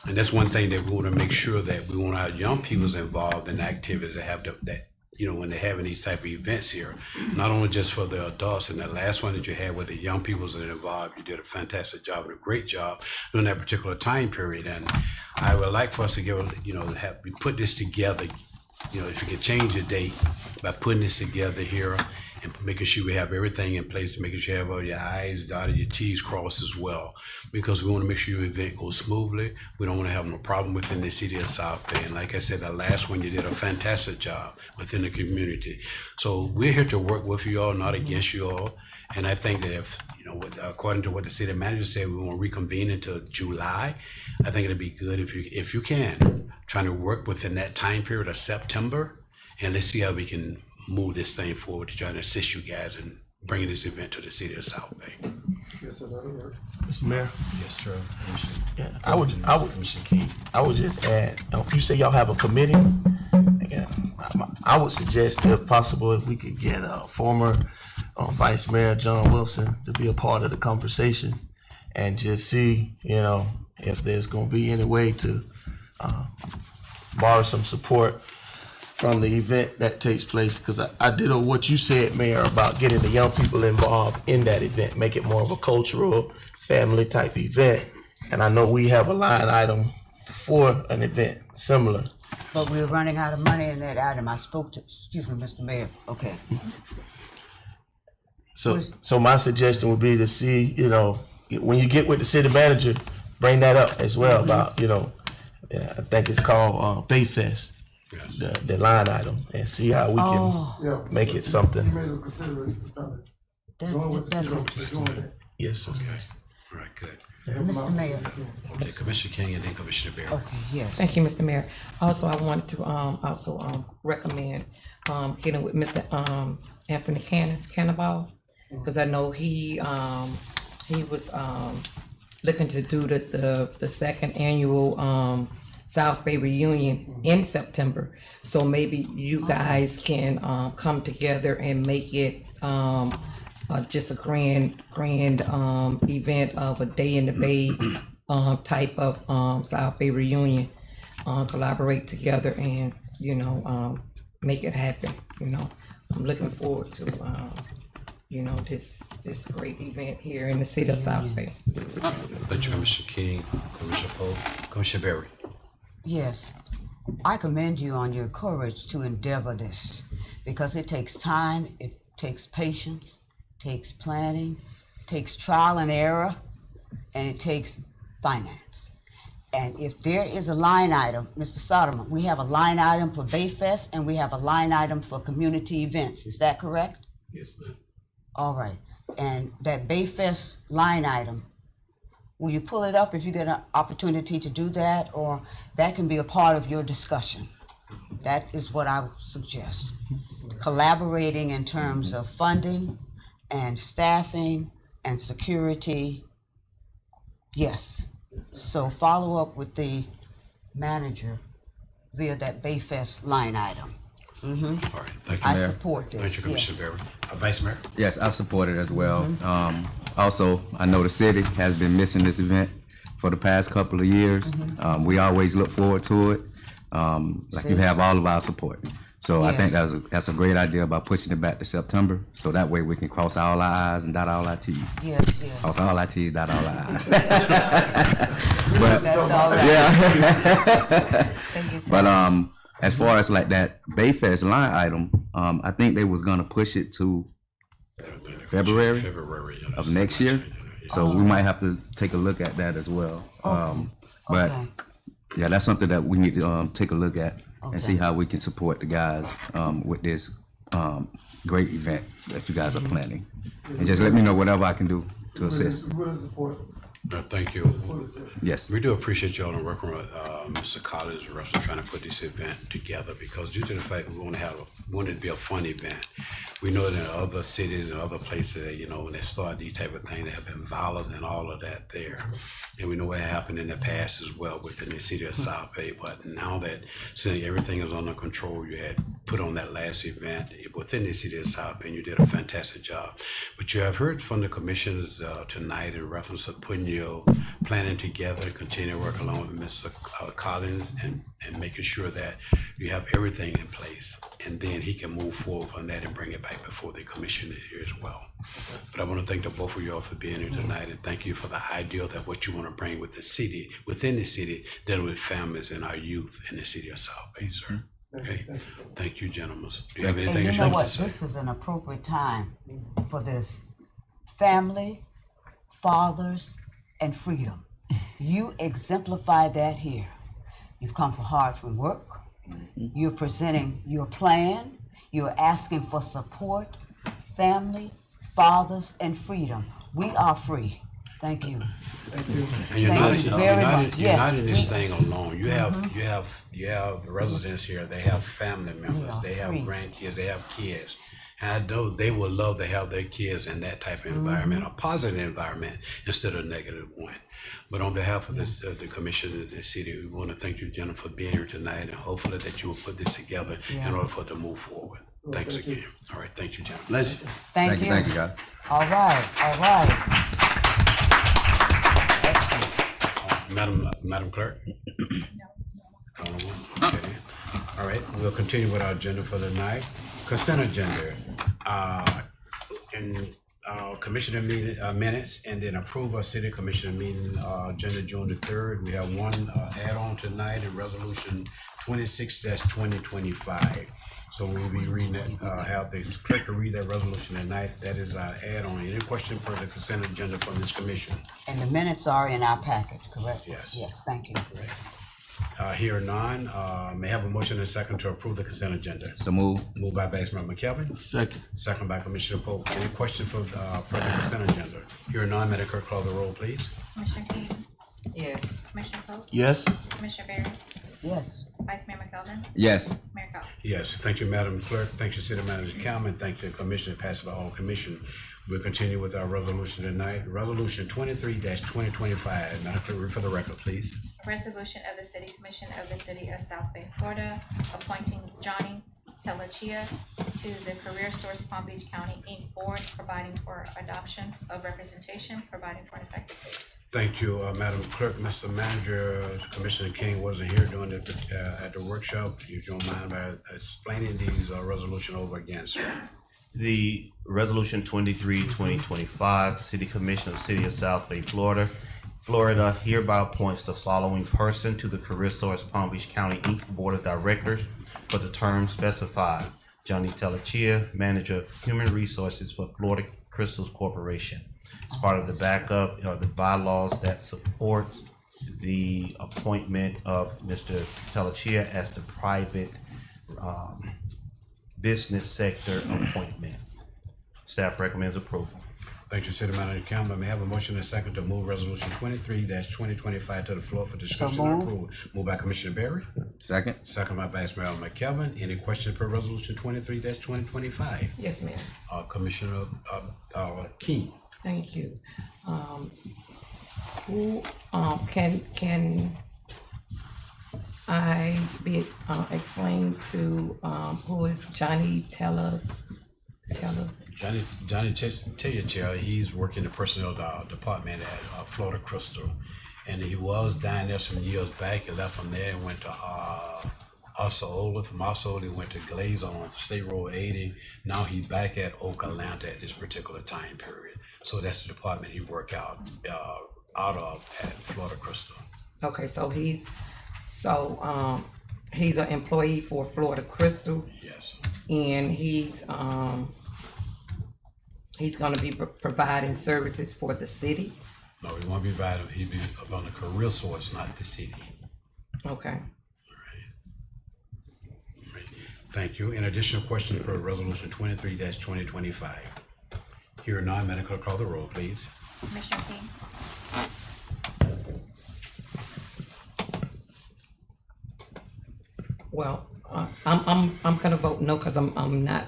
And that's one thing that we want to make sure that we want our young people involved in activities that have that, you know, when they're having these type of events here, not only just for the adults. And the last one that you had with the young people that are involved, you did a fantastic job and a great job during that particular time period. And I would like for us to we put this together, you know, if you could change the date by putting this together here and making sure we have everything in place, making sure you have all your I's dotted, your T's crossed as well, because we want to make sure your event goes smoothly. We don't want to have no problem within the city of South Bay. And like I said, the last one, you did a fantastic job within the community. So we're here to work with you all, not against you all. And I think that if, you know, according to what the city manager said, we won't reconvene until July. I think it'd be good if you can, trying to work within that time period of September, and let's see how we can move this thing forward to try to assist you guys in bringing this event to the city of South Bay. Yes, sir, that'll work. Mr. Mayor? Yes, sir. Yeah, I would just add, you say y'all have a committee? Yeah, I would suggest, if possible, if we could get former Vice Mayor John Wilson to be a part of the conversation, and just see, you know, if there's gonna be any way to borrow some support from the event that takes place. Because I did what you said, Mayor, about getting the young people involved in that event, make it more of a cultural, family type event. And I know we have a line item for an event similar. But we're running out of money in that item. I spoke to, excuse me, Mr. Mayor. Okay. So my suggestion would be to see, you know, when you get with the city manager, bring that up as well about, you know, I think it's called Bayfest, the line item, and see how we can make it something. You made a consideration. That's interesting. Yes, sir. Right, good. Mr. Mayor. Okay, Commissioner King and then Commissioner Barry. Okay, yes. Thank you, Mr. Mayor. Also, I wanted to recommend getting with Mr. Anthony Cannavale, because I know he was looking to do the second annual South Bay reunion in September. So maybe you guys can come together and make it just a grand event of a Day in the Bay type of South Bay reunion. Collaborate together and, you know, make it happen. You know, I'm looking forward to you know, this great event here in the city of South Bay. Thank you, Commissioner King, Commissioner Poe, Commissioner Barry. Yes, I commend you on your courage to endeavor this, because it takes time, it takes patience, takes planning, takes trial and error, and it takes finance. And if there is a line item, Mr. Soderman, we have a line item for Bayfest and we have a line item for community events. Is that correct? Yes, ma'am. All right. And that Bayfest line item, will you pull it up if you get an opportunity to do that, or that can be a part of your discussion? That is what I would suggest. Collaborating in terms of funding and staffing and security. Yes. So follow up with the manager via that Bayfest line item. All right, thank you, I Mayor. support this. Thank you, Commissioner Yes. Barry. Vice Mayor? Yes, I support it as well. Also, I know the city has been missing this event for the past couple of years. We always look forward to it. Like you have all of our support. So I think Yes. that's a great idea about pushing it back to September. So that way we can cross all our I's and dot all our T's. Yes, yes. Cross all our T's, dot all our I's. That's all right. Yeah. Take your But time. as far as like that Bayfest line item, I think they was gonna push it to February of next year. So we might have to take a look at that as well. But Okay. yeah, that's something that we need to take a look at and see Okay. how we can support the guys with this great event that you guys are planning. And just let me know whatever I can do to assist. We really support. Thank you. Yes. We do appreciate y'all and working with Mr. Collins and Russell trying to put this event together, because due to the fact we want it to be a fun event. We know that in other cities and other places that, you know, when they start these type of things, there have been violence and all of that there. And we know what happened in the past as well within the city of South Bay. But now that since everything is under control, you had put on that last event within the city of South Bay, and you did a fantastic job. But you have heard from the commissioners tonight in reference to putting your planning together, continue to work along with Mr. Collins and making sure that you have everything in place. And then he can move forward on that and bring it back before the commission is here as well. But I want to thank the both of y'all for being here tonight, and thank you for the idea that what you want to bring with the city, within the city, dealing with families and our youth in the city of South Bay, sir. Okay, thank you, gentlemen. Do you have And anything you else know you'd like what? to say? This is an appropriate time for this. Family, fathers, and freedom. You exemplify that here. You've come hard from work. You're presenting your plan. You're asking for support. Family, fathers, and freedom. We are free. Thank you. Thank you. And you're Thank not, you you're very not, much. you're not Yes. in this thing alone. You have residents here. They have family members. are They have free. grandkids. They have kids. And I know they would love to have their kids in that type of environment, a positive environment instead of a negative one. But on behalf of the commission and the city, we want to thank you, Jennifer, for being here tonight, and hopefully that you will put this together in order for it to move forward. Thanks again. All right, thank you, Jennifer. Let's. Thank you. Thank you, guys. All right, all right. Madam Clerk? No. Okay. All right, we'll continue with our agenda for tonight. Consent agenda. Commissioner meeting, minutes, and then approve our city commissioner meeting, agenda June the 3rd. We have one add-on tonight in resolution 26-2025. So we'll be reading that, have the clerk to read that resolution tonight. That is our add-on. Any question for the consent agenda from this commission? And the minutes are in our package, correct? Yes. Yes, thank you. Here none, may I have a motion and a second to approve the consent agenda. So move. Moved by Vice Mayor McKelvin. Second. Second by Commissioner Pope. Any questions for the consent agenda? Here none, Madam Clerk, call the roll, please. Commissioner King, Yes. Commissioner Pope, Yes. Commissioner Barry, Yes. Vice Mayor McKelvin, Yes. Mayor Collins. Yes, thank you, Madam Clerk. Thank you, City Manager Kalman. Thank you, Commissioner, passed by all commission. We'll continue with our resolution tonight. Resolution 23-2025. Madam Clerk, read for the record, please. A resolution of the City Commission of the City of South Bay, Florida, appointing Johnny Pelachia to the Career Source Palm Beach County, Inc. Board, providing for adoption of representation, providing for an effective date. Thank you, Madam Clerk. Mr. Manager, Commissioner King wasn't here during the, at the workshop. If you don't mind by explaining these resolution over again, sir. The resolution 23-2025, the City Commission of the City of South Bay, Florida. Florida hereby appoints the following person to the Career Source Palm Beach County, Inc. Board of Directors for the term specified. Johnny Telachia, Manager of Human Resources for Florida Crystals Corporation. It's part of the backup, the bylaws that support the appointment of Mr. Telachia as the private business sector appointment. Staff recommends approval. Thank you, City Manager Campbell. May I have a motion and a second to move Resolution 23-2025 to the floor for discussion and moved. approval? Moved by Commissioner Berry, Second. second by Vice Mayor McKelvin. Any questions per Resolution 23-2025? Yes, ma'am. Commissioner King. Thank you. Who, can I be, explained to, who is Johnny Teller? Johnny Chair, he's working the personnel department at Florida Crystal. And he was down there some years back. He left from there and went to Osceola. From Osceola, he went to Glaze on State Road 80. Now he's back at Oak Atlanta at this particular time period. So that's the department he worked out of at Florida Crystal. Okay, so he's an employee for Florida Crystal. Yes. And he's gonna be providing services for the city. No, he won't be providing. He'll be on the career source, not the city. Okay. Thank you. An additional question for Resolution 23-2025. Here none, Madam Clerk, call the roll, please. Commissioner King, Well, I'm gonna vote no, cause I'm not,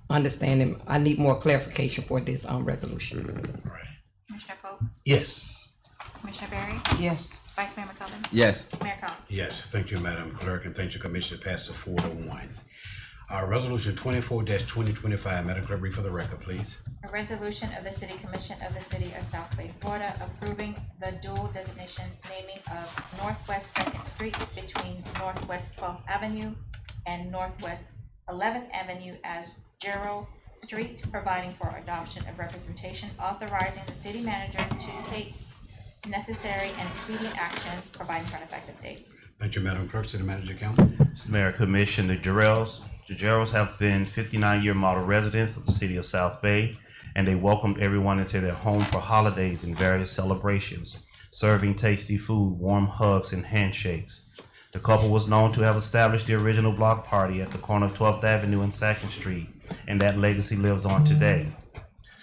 understanding. I need more clarification for this, resolution. Commissioner Pope, Yes. Commissioner Berry, Yes. Vice Mayor McKelvin, Yes. Mayor Collins. Yes, thank you, Madam Clerk, and thank you, Commissioner. Passes 4-1. Resolution 24-2025, Madam Clerk, read for the record, please. A resolution of the City Commission of the City of South Bay, Florida, approving the dual designation naming of Northwest Second Street between Northwest 12th Avenue and Northwest 11th Avenue as Gerald Street, providing for adoption of representation, authorizing the city manager to take necessary and expedient action, providing for an effective date. Thank you, Madam Clerk. City Manager Campbell. Mr. Mayor, Commission, the Jarrells have been 59-year model residents of the city of South Bay, and they welcomed everyone into their home for holidays and various celebrations, serving tasty food, warm hugs, and handshakes. The couple was known to have established the original block party at the corner of 12th Avenue and 2nd Street, and that legacy lives on today.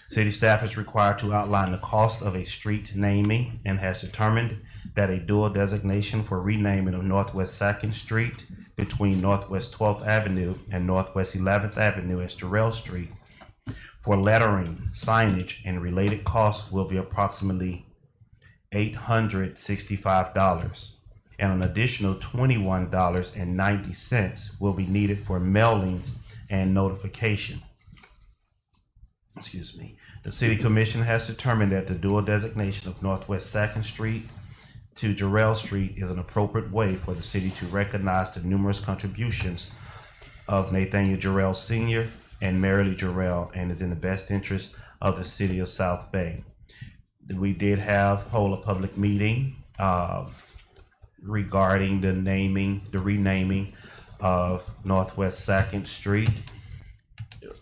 City staff is required to outline the cost of a street naming and has determined that a dual designation for renaming of Northwest 2nd Street between Northwest 12th Avenue and Northwest 11th Avenue as Jarrell Street for lettering, signage, and related costs will be approximately $865, and an additional $21.90 will be needed for mailings and notification. Excuse me. The City Commission has determined that the dual designation of Northwest 2nd Street to Jarrell Street is an appropriate way for the city to recognize the numerous contributions of Nathaniel Jarrell Sr. and Marilee Jarrell, and is in the best interest of the city of South Bay. We did hold a public meeting regarding the renaming of Northwest 2nd Street.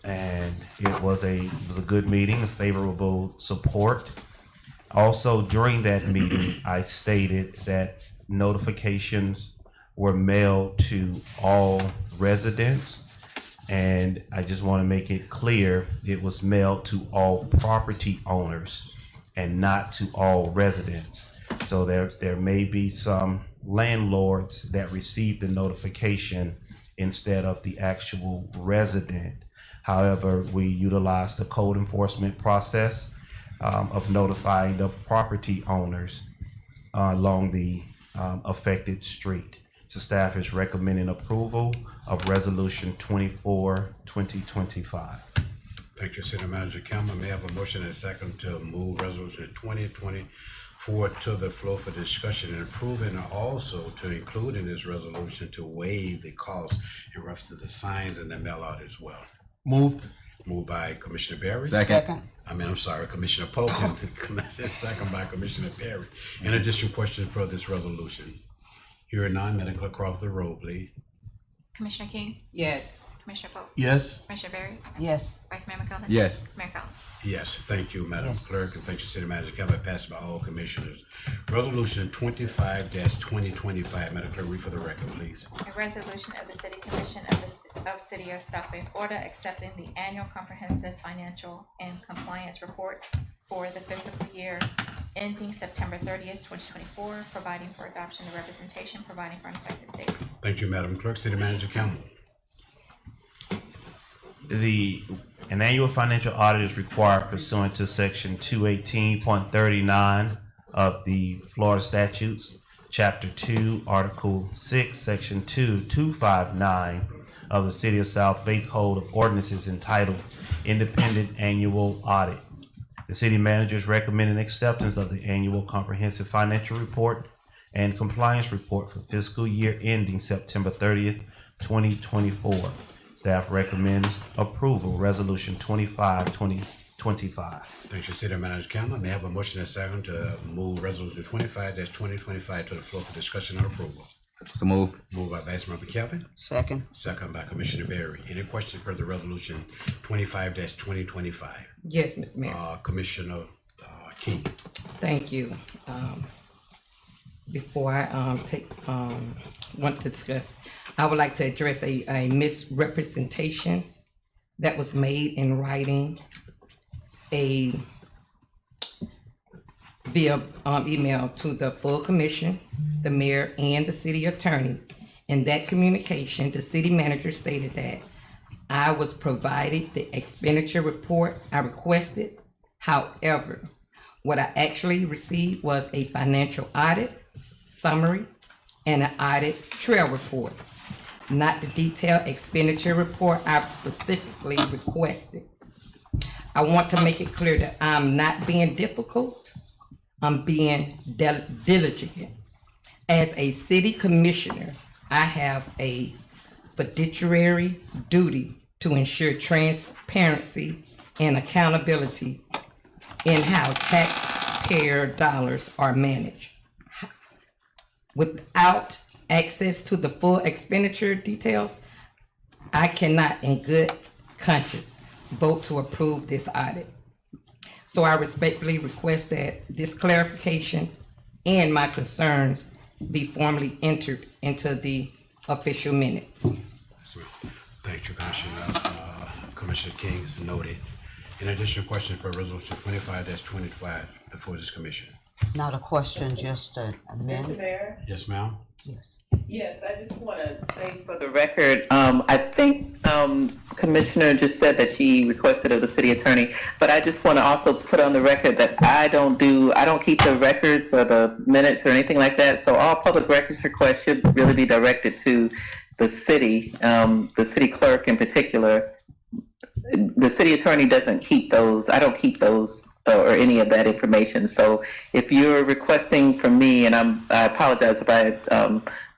And it was a good meeting, a favorable support. Also, during that meeting, I stated that notifications were mailed to all residents. And I just want to make it clear, it was mailed to all property owners and not to all residents. So there may be some landlords that received the notification instead of the actual resident. However, we utilize the code enforcement process of notifying the property owners along the affected street. So staff is recommending approval of Resolution 24-2025. Thank you, City Manager Campbell. May I have a motion and a second to move Resolution 2024 to the floor for discussion and approval, and also to include in this resolution to waive the cost in reference to the signs and the mail out as well. Moved. Moved by Commissioner Berry. Second. Commissioner Polk, and second by Commissioner Berry. In addition, questions for this resolution. Hearing none, Madam Clerk, call the roll, please. Commissioner King, Yes. Commissioner Pope, Yes. Commissioner Berry, Yes. Vice Mayor McKelvin. Yes. Mayor Collins. Yes, thank you, Madam Yes. Clerk, and thank you, City Manager Campbell. Passed by all commissioners. Resolution 25-2025. Madam Clerk, read for the record, please. A resolution of the City Commission of City of South Bay, Florida, accepting the annual comprehensive financial and compliance report for the fiscal year ending September 30th, 2024, providing for adoption of representation, providing for an effective date. Thank you, Madam Clerk. City Manager Campbell. An annual financial audit is required pursuant to section 218.39 of the Florida statutes, chapter 2, article 6, section 2259 of the City of South Bay Code of Ordinances entitled Independent Annual Audit. The city manager is recommending acceptance of the annual comprehensive financial report and compliance report for fiscal year ending September 30th, 2024. Staff recommends approval, resolution 25, 2025. Thank you, City Manager Campbell. May I have a motion and second to move resolution 25-2025 to the floor for discussion and approval? So move. Moved by Vice Mayor Kelvin. Second. Second by Commissioner Berry. Any questions for the resolution 25-2025? Yes, Mr. Mayor. Commissioner King. Thank you. Before I want to discuss, I would like to address a misrepresentation that was made in writing via email to the full commission, the mayor, and the city attorney. In that communication, the city manager stated that I was provided the expenditure report I requested. However, what I actually received was a financial audit summary and an audit trail report, not the detailed expenditure report I've specifically requested. I want to make it clear that I'm not being difficult. I'm being diligent. As a city commissioner, I have a fiduciary duty to ensure transparency and accountability in how taxpayer dollars are managed. Without access to the full expenditure details, I cannot in good conscience vote to approve this audit. So I respectfully request that this clarification and my concerns be formally entered into the official minutes. Thank you, Commissioner. Commissioner King is noted. In addition, question for resolution 25-25 before this commission. Not a question, just an Mr. amendment. Mayor? Yes, ma'am. Yes. Yes, I just want to say for the record, I think Commissioner just said that she requested of the city attorney, but I just want to also put on the record that I don't keep the records or the minutes or anything like that. So all public records requests should really be directed to the city clerk in particular. The city attorney doesn't keep those. I don't keep those or any of that information. So if you're requesting from me, and I apologize if I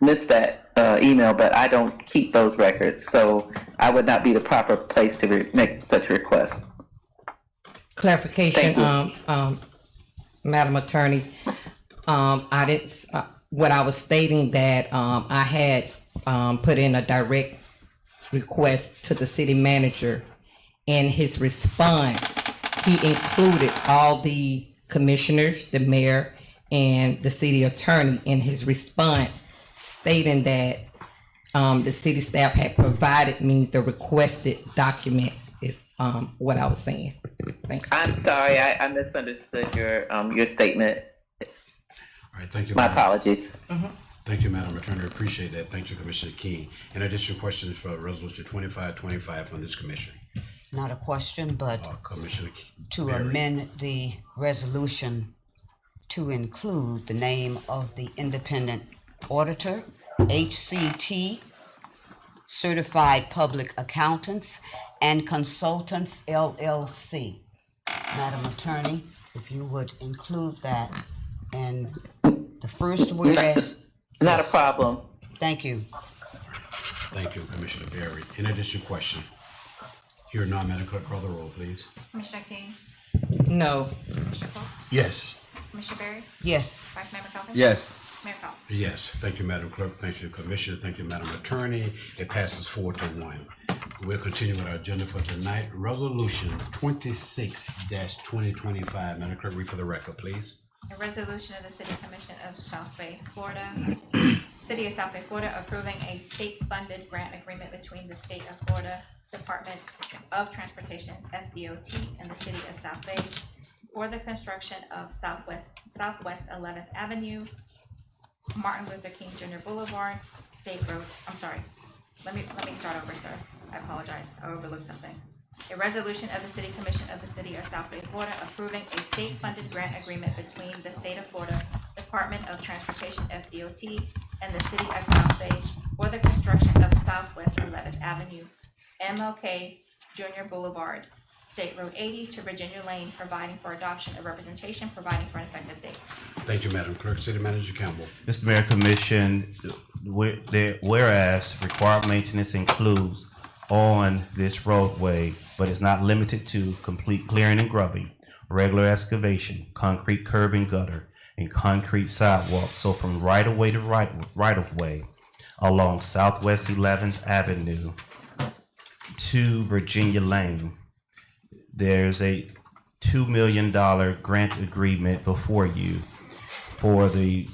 missed that email, but I don't keep those records. So I would not be the proper place to make such a request. Clarification, Madam Attorney. I didn't, what I was stating that I had put in a direct request to the city manager. In his response, he included all the commissioners, the mayor, and the city attorney in his response, stating that the city staff had provided me the requested documents is what I was saying. Thank you. I'm sorry, I misunderstood your statement. All right, thank you. My apologies. Thank you, Madam Attorney. Appreciate that. Thank you, Commissioner King. In addition, questions for resolution 25-25 from this commission. Not a question, but Commissioner to Berry. amend the resolution to include the name of the independent auditor, HCT, Certified Public Accountants, and Consultants, LLC. Madam Attorney, if you would include that in the first whereas. Not a problem. Thank you. Thank you, Commissioner Berry. In addition, question. Here none, Madam Clerk, call the roll, please. Commissioner King? No. Commissioner Polk? Yes. Commissioner Berry? Yes. Vice Mayor McKelvin? Yes. Mayor Powell? Yes. Thank you, Madam Clerk. Thank you, Commissioner. Thank you, Madam Attorney. It passes 4-1. We'll continue with our agenda for tonight. Resolution 26-2025. Madam Clerk, read for the record, please. A resolution of the City Commission of South Bay, Florida, City of South Bay, Florida, approving a state-funded grant agreement between the State of Florida Department of Transportation, FDOT, and the City of South Bay for the construction of Southwest 11th Avenue, Martin Luther King Jr. Boulevard, State Road, I'm sorry. Let me start over, sir. I apologize. I overlooked something. A resolution of the City Commission of the City of South Bay, Florida, approving a state-funded grant agreement between the State of Florida Department of Transportation, FDOT, and the City of South Bay for the construction of Southwest 11th Avenue, MLK Jr. Boulevard, State Road 80 to Virginia Lane, providing for adoption of representation, providing for an effective date. Thank you, Madam Clerk. City Manager Campbell. Mr. Mayor, Commission, whereas required maintenance includes on this roadway, but is not limited to complete clearing and grubbing, regular excavation, concrete curb and gutter, and concrete sidewalk. So from right of way to right of way along Southwest 11th Avenue to Virginia Lane, there's a $2 million grant agreement before you for the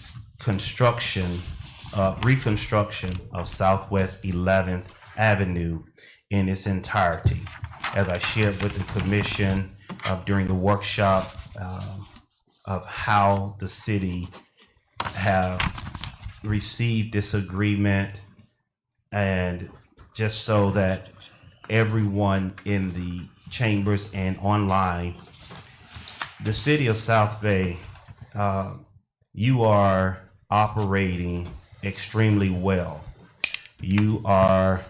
reconstruction of Southwest 11th Avenue in its entirety. As I shared with the commission during the workshop of how the city have received this agreement, and just so that everyone in the chambers and online, the city of South Bay, you are operating extremely well. You are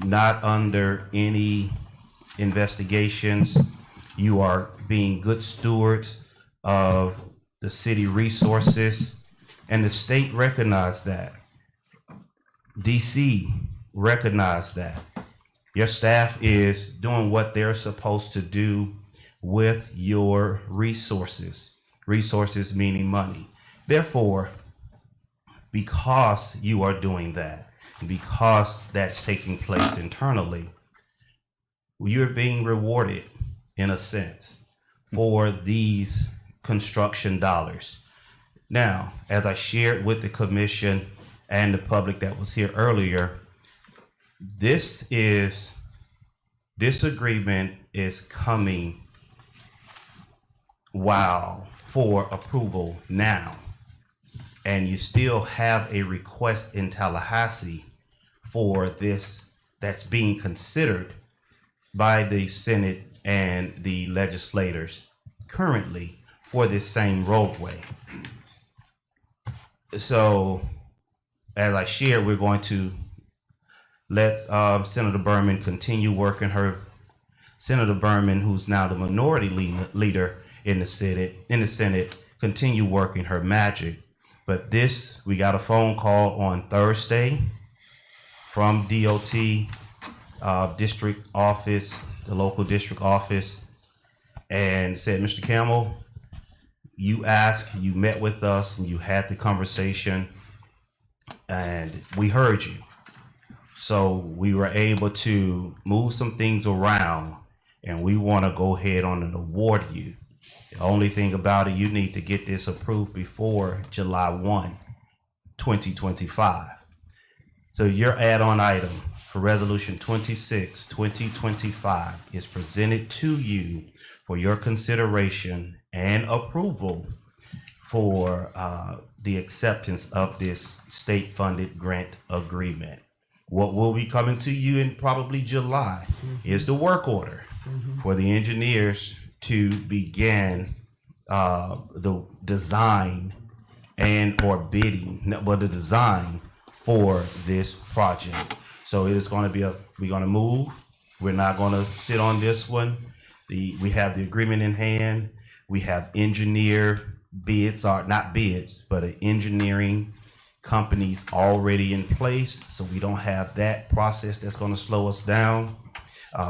not under any investigations. You are being good stewards of the city resources, and the state recognized that. DC recognized that. Your staff is doing what they're supposed to do with your resources. Resources meaning money. Therefore, because you are doing that, because that's taking place internally, you're being rewarded in a sense for these construction dollars. Now, as I shared with the commission and the public that was here earlier, this agreement is coming for approval now. And you still have a request in Tallahassee for this that's being considered by the Senate and the legislators currently for this same roadway. So, as I shared, we're going to let Senator Berman continue working her. Senator Berman, who's now the minority leader in the Senate, continue working her magic. But we got a phone call on Thursday from DOT district office, the local district office, and said, Mr. Campbell, you met with us, and you had the conversation, and we heard you. So we were able to move some things around, and we want to go ahead on and award you. The only thing about it, you need to get this approved before July 1, 2025. So your add-on item for Resolution 26, 2025 is presented to you for your consideration and approval for the acceptance of this state-funded grant agreement. What will be coming to you in probably July is the work order for the engineers to begin the design or bidding, but the design for this project. So it is going to be we're going to move. We're not going to sit on this one. We have the agreement in hand. We have engineer bids, or not bids, but engineering companies already in place. So we don't have that process that's going to slow us down.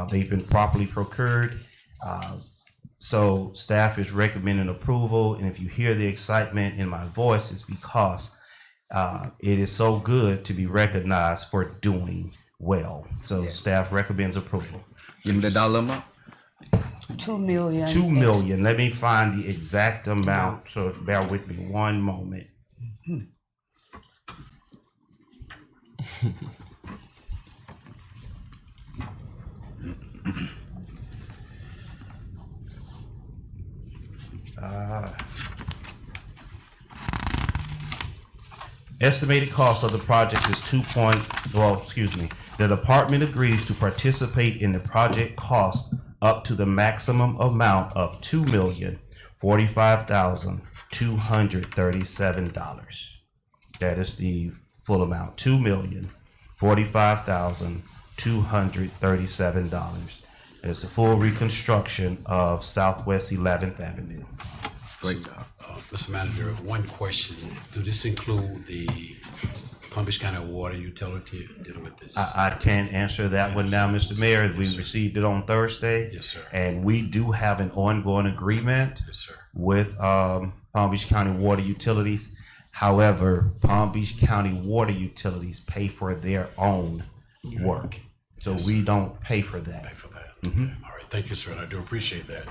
They've been properly procured. So staff is recommending approval. And if you hear the excitement in my voice, it's because it is so good to be recognized for doing well. So staff recommends approval. Give me the dollar amount. $2 million. $2 million. Let me find the exact amount. So bear with me one moment. Estimated cost of the project is the department agrees to participate in the project cost up to the maximum amount of $2,045,237. That is the full amount, $2,045,237. It's a full reconstruction of Southwest 11th Avenue. Great job. Mr. Manager, one question. Do this include the Palm Beach County Water Utility dealing with this? I can't answer that one now, Mr. Mayor. We received it on Thursday. Yes, sir. And we do have an ongoing agreement with Palm Beach County Water Utilities. However, Palm Beach County Water Utilities pay for their own work. So we don't pay for that. All right, thank you, sir, and I do appreciate that.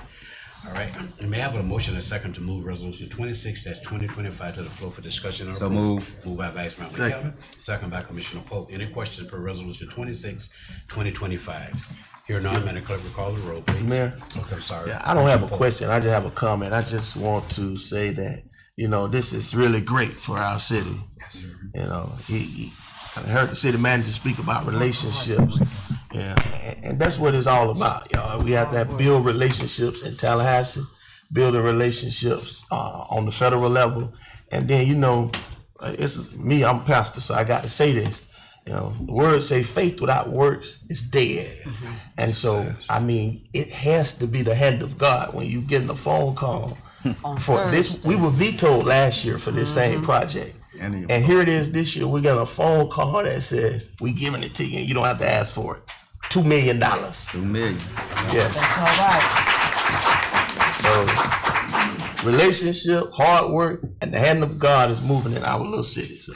All right, and may I have a motion and a second to move resolution 26-2025 to the floor for discussion? So moved. Moved by Vice Mayor McKelvin, second by Commissioner Pope. Any questions per resolution 26-2025? Here none, Madam Clerk, recall the roll, please. Mayor? Okay, I'm sorry. Yeah, I don't have a question. I just have a comment. I just want to say that, this is really great for our city. Yes, sir. I heard the city manager speak about relationships, and that's what it's all about, y'all. We have to build relationships in Tallahassee, building relationships on the federal level, and then it's me. I'm a pastor, so I got to say this. The words say faith without works is dead, and so it has to be the hand of God when you getting a phone call for this. We were vetoed last year for this same project. And here it is this year. We got a phone call that says we giving it to you and you don't have to ask for it. $2 million. $2 million. Yes. That's all right. So relationship, hard work, and the hand of God is moving in our little city. So.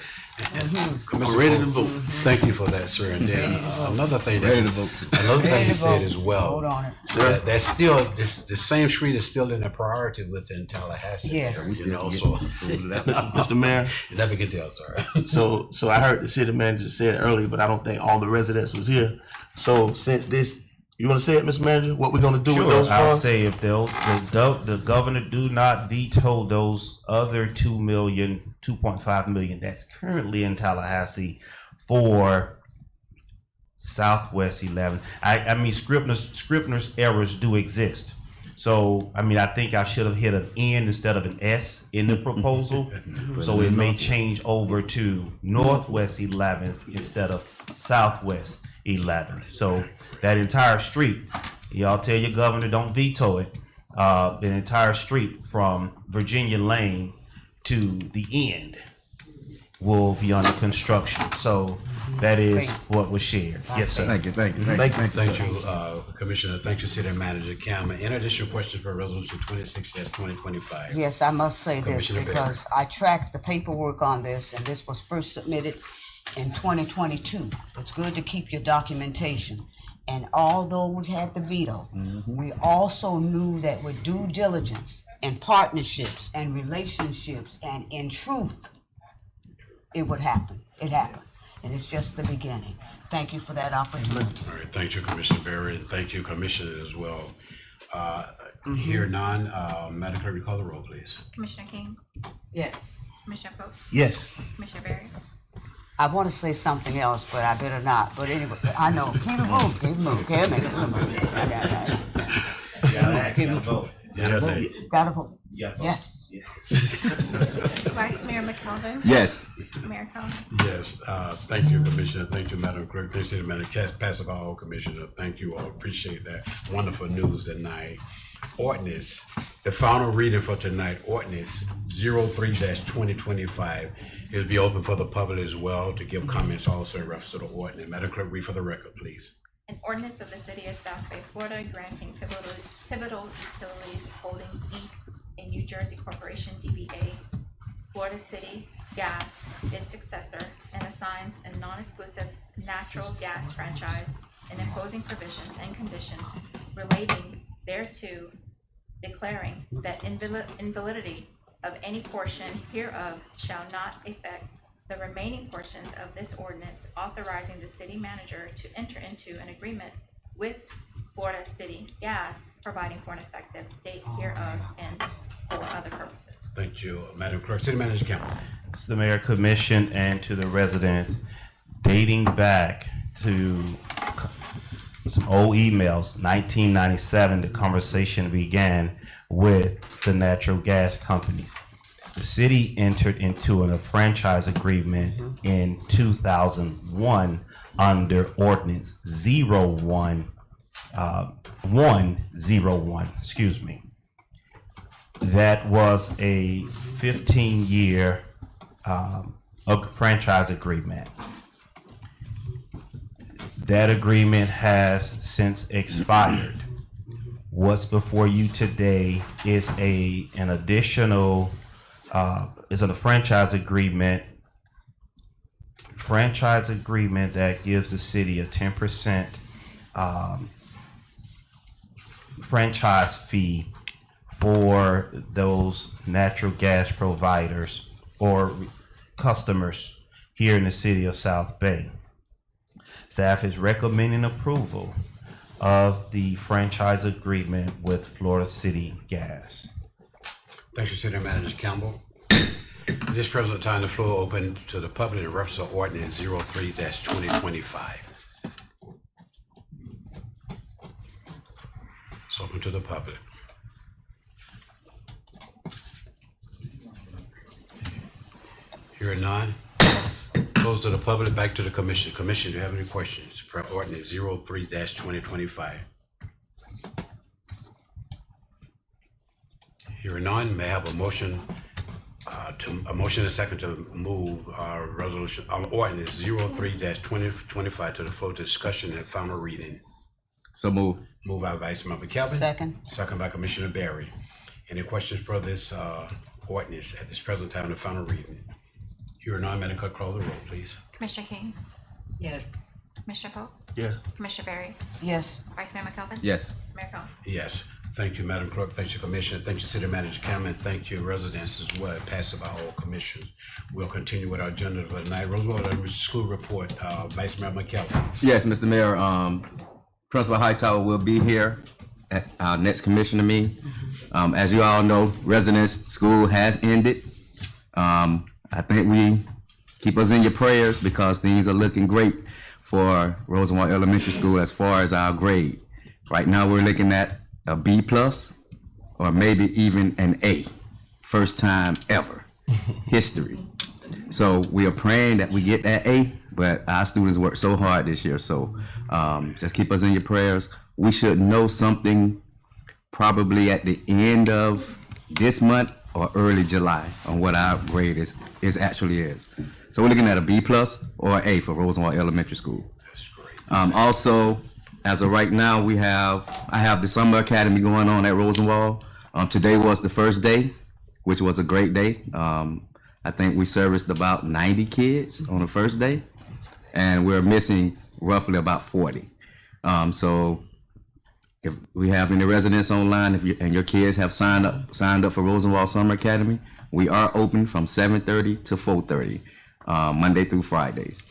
I'm ready to vote. Thank you for that, sir. And then another thing that you said as well. Hold on it. Sir. That's still the same street is still in a priority within Tallahassee. Yes. Mr. Mayor. Never get there, sir. So I heard the city manager said it earlier, but I don't think all the residents was here. So since this, you want to say it, Mr. Manager? What we're going to do with those I'll funds? say if the governor do not veto those other 2.5 million that's currently in Tallahassee for Southwest 11. I mean, Scribner's errors do exist. So, I think I should have hit an N instead of an S in the proposal. So it may change over to Northwest 11th instead of Southwest 11th. So that entire street, y'all tell your governor don't veto it. The entire street from Virginia Lane to the end will be under construction. So that is what was shared. Yes, sir. Thank you. Thank you, Commissioner. Thank you, City Manager Cameron. In addition, question for Resolution 26-2025. Yes, I must say this Commissioner because I tracked the paperwork on this, and this was first submitted in 2022. It's good to keep your documentation. And although we had the veto, we also knew that with due diligence and partnerships and relationships and in truth, it would happen. It happened. And it's just the beginning. Thank you for that opportunity. All right, thank you, Commissioner Berry, and thank you, Commissioner, as well. Here none, Madam Clerk, recall the roll, please. Commissioner King, Yes. Commissioner Pope, Yes. Commissioner Berry. I want to say something else, but I better not. But anyway, I know. Keep it moving. Keep it moving. Can't make it move. Keep it moving. Gotta vote. Yes. Vice Mayor McKelvin. Yes. Mayor Collins. Yes, thank you, Commissioner. Thank you, Madam Clerk. Thank you, Madam Passive Commissioner. Thank you all. Appreciate that. Wonderful news tonight. Ordinance, the final reading for tonight, Ordinance 03-2025 is be open for the public as well to give comments also in reference to the ordinance. Madam Clerk, read for the record, please. An ordinance of the City of South Bay, Florida, granting Pivotal Utilities Holdings, Inc., a New Jersey corporation, DBA, Florida City Gas, its successor, and assigns a non-exclusive natural gas franchise and imposing provisions and conditions relating thereto, declaring that invalidity of any portion hereof shall not affect the remaining portions of this ordinance authorizing the city manager to enter into an agreement with Florida City Gas, providing for an effective date hereof and for other purposes. Thank you, Madam Clerk. City Manager Campbell. Mr. Mayor, Commission, and to the residents, dating back to some old emails, 1997, the conversation began with the natural gas companies. The city entered into a franchise agreement in 2001 under Ordinance 101, excuse me. That was a 15-year franchise agreement. That agreement has since expired. What's before you today is an additional is a franchise agreement that gives the city a 10% franchise fee for those natural gas providers or customers here in the city of South Bay. Staff is recommending approval of the franchise agreement with Florida City Gas. Thank you, City Manager Campbell. At this present time, the floor open to the public in reference to Ordinance 03-2025. It's open to the public. Hearing none. Close to the public, back to the commission. Commission, do you have any questions for Ordinance 03-2025? Hearing none, may I have a motion and a second to move resolution, Ordinance 03-2025 to the full discussion and final reading. So move. Moved by Vice Member Kelvin. Second. Second by Commissioner Barry. Any questions for this ordinance at this present time, the final reading? Hearing none, Madam Clerk, call the roll, please. Commissioner King, Yes. Commissioner Pope, Yeah. Commissioner Barry, Yes. Vice Mayor McKelvin. Yes. Mayor Collins. Yes. Thank you, Madam Clerk. Thank you, Commissioner. Thank you, City Manager Cameron. Thank you, residents as well. It passes by all commissions. We'll continue with our agenda for tonight. Roosevelt Elementary School report, Vice Mayor McKelvin. Yes, Mr. Mayor, Principal Hightower will be here at our next commissioner meeting. As you all know, residents' school has ended. I think we keep us in your prayers because things are looking great for Rosenwald Elementary School as far as our grade. Right now, we're looking at a B plus or maybe even an A. First time ever, history. So we are praying that we get that A, but our students worked so hard this year. So just keep us in your prayers. We should know something probably at the end of this month or early July on what our grade is actually is. So we're looking at a B plus or A for Rosenwald Elementary School. That's great. Also, as of right now, I have the summer academy going on at Rosenwald. Today was the first day, which was a great day. I think we serviced about 90 kids on the first day, and we're missing roughly about 40. So if we have any residents online, and your kids have signed up for Rosenwald Summer Academy, we are open from 7:30 to 4:30, Monday through Fridays.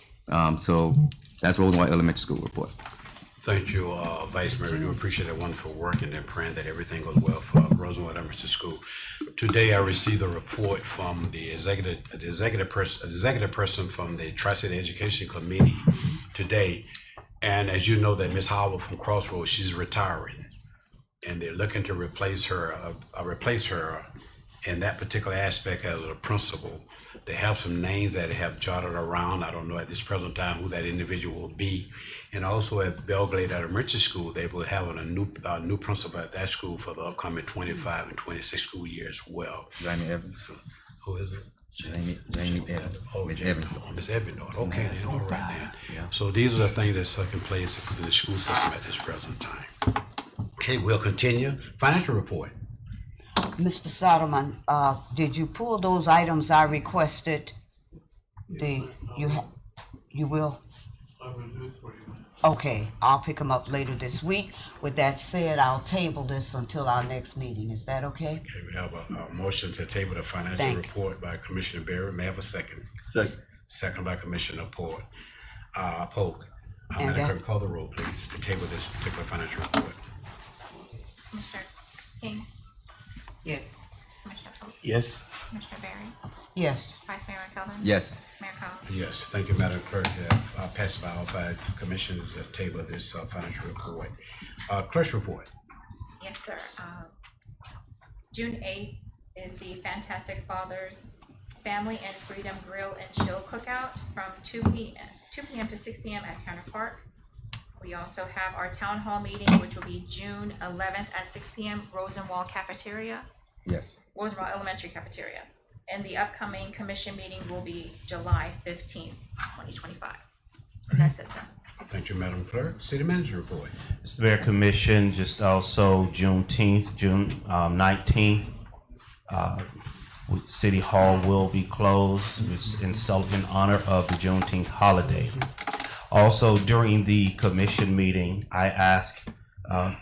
So that's Rosenwald Elementary School report. Thank you, Vice Mayor. We do appreciate that wonderful work and praying that everything goes well for Rosenwald Elementary School. Today, I received a report from the executive person from the Tri-City Education Committee today. And as you know, that Ms. Howell from Crossroads, she's retiring, and they're looking to replace her in that particular aspect as a principal. They have some names that they have jotted around. I don't know at this present time who that individual will be. And also at Belgrade Elementary School, they will have a new principal at that school for the upcoming 25 and 26 school year as well. Jamie Evans. So, who is it? Jamie Evans. Oh, Miss Jamie. Evans. Oh, Miss Evans. Okay, then, all right then. Yeah. So these are the things that's taking place in the school system at this present time. Okay, we'll continue. Financial report. Mr. Soderman, did you pull those items I requested? You will? Okay, I'll pick them up later this week. With that said, I'll table this until our next meeting. Is that okay? Okay, we have a motion to table the financial Thank you. report by Commissioner Barry. May I have a second? Second. second by Commissioner Polk. And Madam Clerk, call the roll, please, to table this particular financial report. Commissioner King, Yes. Commissioner Polk, Yes. Commissioner Barry, Yes. Vice Mayor McKelvin. Yes. Mayor Collins. Yes, thank you, Madam Clerk. Passed by all five commissioners that table this financial report. Clerk's report. Yes, sir. June 8th is the Fantastic Fathers Family and Freedom Grill and Chill Cookout from 2 p.m. to 6 p.m. at Turner Park. We also have our town hall meeting, which will be June 11th at 6 p.m. Rosenwald Cafeteria, Yes. Rosenwald Elementary Cafeteria. And the upcoming commission meeting will be July 15th, 2025. And that's it, sir. Thank you, Madam Clerk. City Manager report. Mr. Mayor, Commission, just also Juneteenth, June 19th, City Hall will be closed in honor of the Juneteenth holiday. Also, during the commission meeting, I ask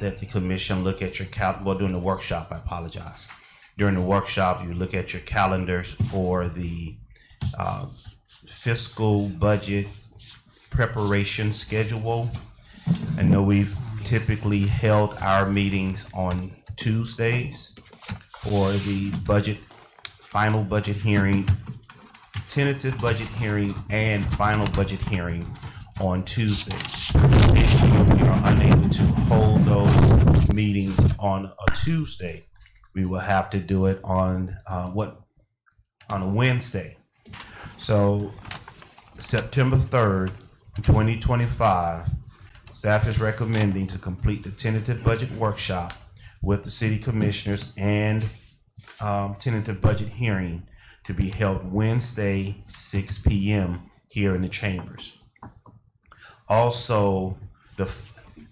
that the commission look at your during the workshop, I apologize. During the workshop, you look at your calendars for the fiscal budget preparation schedule. I know we've typically held our meetings on Tuesdays for the final budget hearing, tentative budget hearing, and final budget hearing on Tuesdays. This year, we are unable to hold those meetings on a Tuesday. We will have to do it on a Wednesday. So September 3rd, 2025, staff is recommending to complete the tentative budget workshop with the city commissioners and tentative budget hearing to be held Wednesday, 6 p.m. here in the chambers. Also,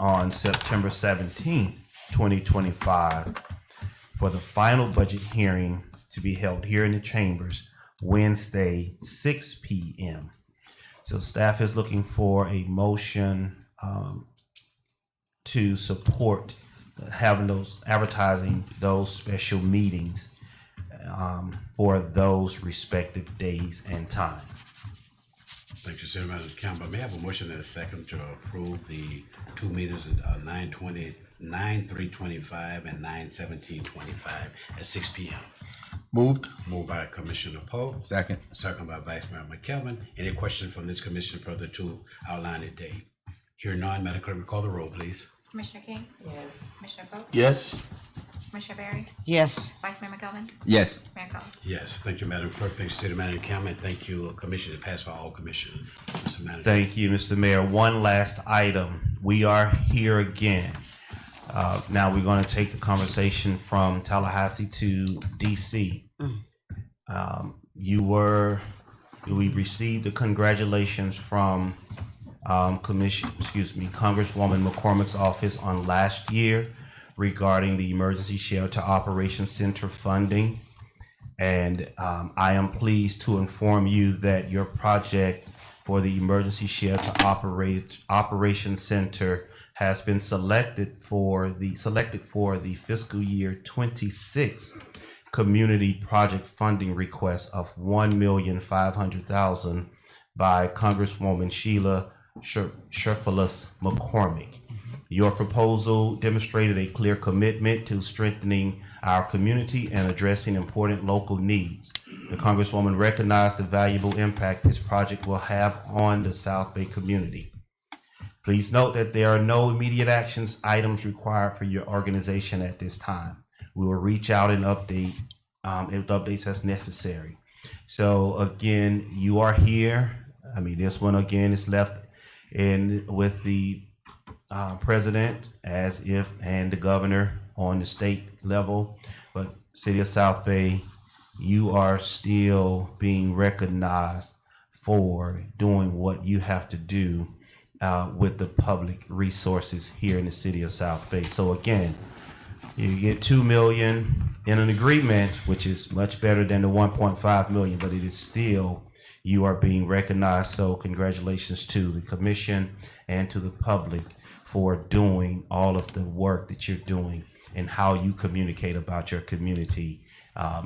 on September 17th, 2025, for the final budget hearing to be held here in the chambers Wednesday, 6 p.m. So staff is looking for a motion to support having advertising those special meetings for those respective days and time. Thank you, City Manager Campbell. May I have a motion and a second to approve the two meetings at 9/3/25 and 9/17/25 at 6 p.m.? Moved. Moved by Commissioner Poe. Second. Second by Vice Mayor McKelvin. Any questions from this commission further to outline date? Hearing none, Madam Clerk, recall the roll, please. Commissioner King, Yes. Commissioner Polk, Yes. Commissioner Barry, Yes. Vice Mayor McKelvin, Yes. Mayor Collins. Yes, thank you, Madam Clerk. Thank you, City Manager Campbell. And thank you, Commissioner. Passed by all commissioners. Mr. Manager. Thank you, Mr. Mayor. One last item. We are here again. Now we're going to take the conversation from Tallahassee to DC. We received the congratulations from Congresswoman McCormick's office on last year regarding the Emergency Shelter Operations Center funding. And I am pleased to inform you that your project for the Emergency Shelter Operations Center has been selected for the fiscal year 26 community project funding request of $1,500,000 by Congresswoman Sheila Sherfilis McCormick. Your proposal demonstrated a clear commitment to strengthening our community and addressing important local needs. The Congresswoman recognized the valuable impact this project will have on the South Bay community. Please note that there are no immediate actions items required for your organization at this time. We will reach out and update if updates as necessary. So again, you are here. I mean, this one again is left in with the president and the governor on the state level, but City of South Bay, you are still being recognized for doing what you have to do with the public resources here in the City of South Bay. So again, you get $2 million in an agreement, which is much better than the 1.5 million, but it is still, you are being recognized. So congratulations to the commission and to the public for doing all of the work that you're doing and how you communicate about your community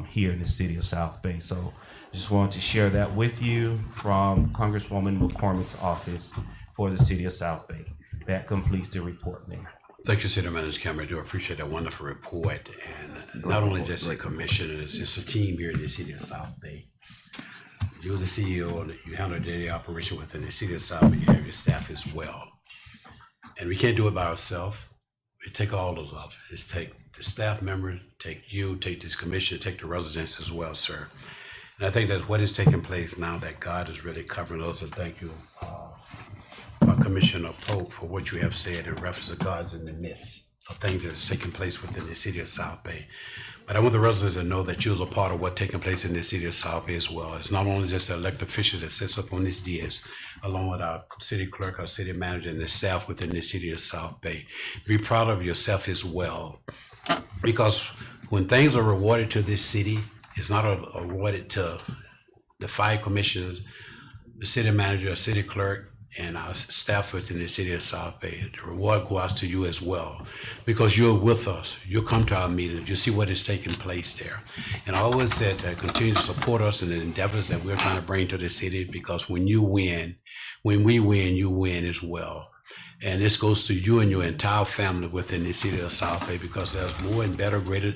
here in the City of South Bay. So Just wanted to share that with you from Congresswoman McCormick's office for the city of South Bay. That completes the report, Mayor. Thank you, City Manager Cameron. I do appreciate that wonderful report. And not only just the commissioners, it's a team here in the city of South Bay. You're the CEO and you handle daily operation within the city of South Bay. You have your staff as well. And we can't do it by ourselves. It take all those of it. It's take the staff members, take you, take this commission, take the residents as well, sir. And I think that's what is taking place now that God is really covering us. And thank you, Commissioner Pope, for what you have said in reference to God's in the midst of things that is taking place within the city of South Bay. But I want the residents to know that you're a part of what's taking place in the city of South Bay as well. It's not only just the elected officials that sits up on these dais, along with our city clerk, our city manager, and the staff within the city of South Bay. Be proud of yourself as well. Because when things are rewarded to this city, it's not awarded to the 5 commissioners, the city manager, city clerk, and our staff within the city of South Bay. The reward goes out to you as well, because you're with us. You come to our meetings. You see what is taking place there. And I always said to continue to support us in the endeavors that we're trying to bring to the city, because when you win, when we win, you win as well. And this goes to you and your entire family within the city of South Bay, because there's more and better, greater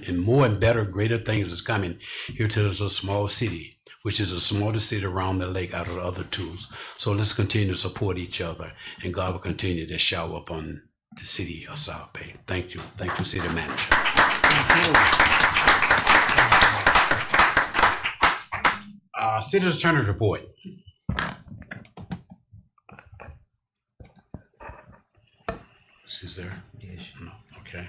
things that's coming here to this small city, which is the smallest city around the lake out of the other 2. So let's continue to support each other, and God will continue to shower upon the city of South Bay. Thank you. Thank you, City Manager. City Attorney report. She's there? Yes. No, okay.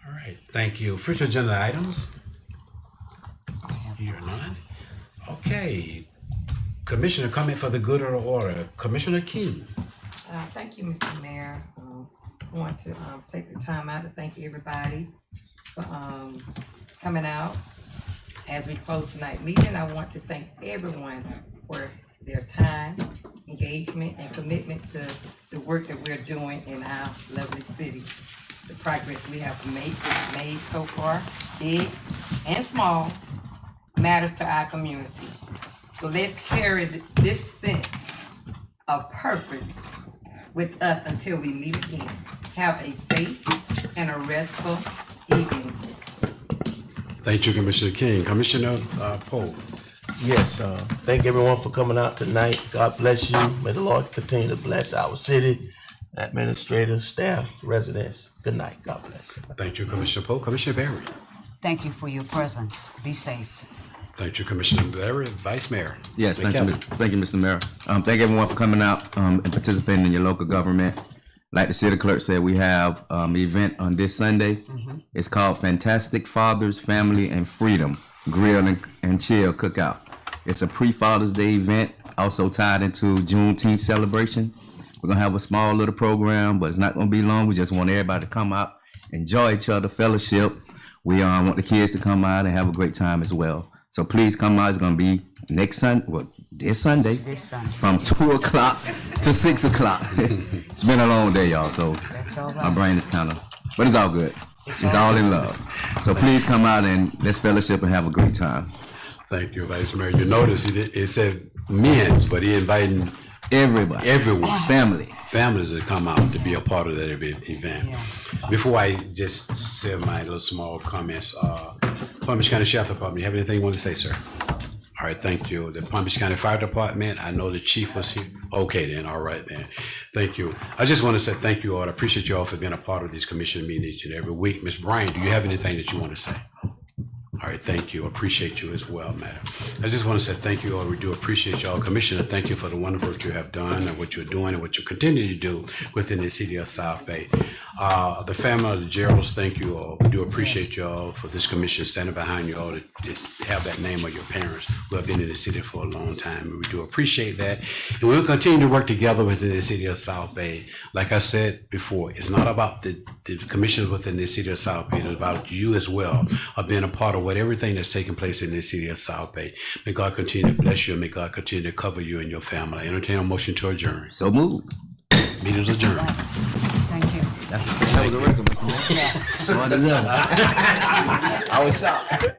All right, thank you. Future agenda items? Here none. Okay. Commissioner, comment for the good of the order. Commissioner King. Thank you, Mr. Mayor. I want to take the time out to thank everybody for coming out. As we close tonight's meeting, I want to thank everyone for their time, engagement, and commitment to the work that we're doing in our lovely city. The progress we have made so far, big and small, matters to our community. So let's carry this sense of purpose with us until we meet again. Have a safe and a restful evening. Thank you, Commissioner King. Commissioner Pope. Yes, thank everyone for coming out tonight. God bless you. May the Lord continue to bless our city, administrators, staff, residents. Good night. God bless. Thank you, Commissioner Pope. Commissioner Barry. Thank you for your presence. Be safe. Thank you, Commissioner Barry. Vice Mayor. Yes, thank you, Mr. Mayor. Thank everyone for coming out and participating in your local government. Like the city clerk said, we have an event on this Sunday. It's called Fantastic Fathers, Family, and Freedom Grill and Chill Cookout. It's a pre-Father's Day event, also tied into Juneteenth celebration. We're gonna have a small little program, but it's not gonna be long. We just want everybody to come out, enjoy each other, fellowship. We want the kids to come out and have a great time as well. So please come out. It's gonna be this Sunday, from 2 o'clock to 6 o'clock. It's been a long day, y'all, so my brain is but it's all good. It's all in love. So please come out and let's fellowship and have a great time. Thank you, Vice Mayor. You notice it said men's, but he inviting everybody, everyone, families to come out to be a part of that event. Yeah. Before I just say my little small comments, Palm Beach County Sheriff Department, you have anything you want to say, sir? All right, thank you. The Palm Beach County Fire Department, I know the chief was here. Okay then, all right then. Thank you. I just want to say thank you all. I appreciate you all for being a part of these commission meetings each and every week. Ms. Bryan, do you have anything that you want to say? All right, thank you. Appreciate you as well, madam. I just want to say thank you all. We do appreciate y'all. Commissioner, thank you for the wonderful work you have done and what you're doing and what you continue to do within the city of South Bay. The family of the Geralds, thank you all. We do appreciate y'all for this commission standing behind you all to just have that name of your parents who have been in the city for a long time. And we do appreciate that. And we'll continue to work together within the city of South Bay. Like I said before, it's not about the commissioners within the city of South Bay. It's about you as well of being a part of everything that's taking place in the city of South Bay. May God continue to bless you and may God continue to cover you and your family. I entertain a motion to adjourn. So moved. Meeting's adjourned. Thank you. That was a record, Mr. Mayor. Yeah. I was shocked.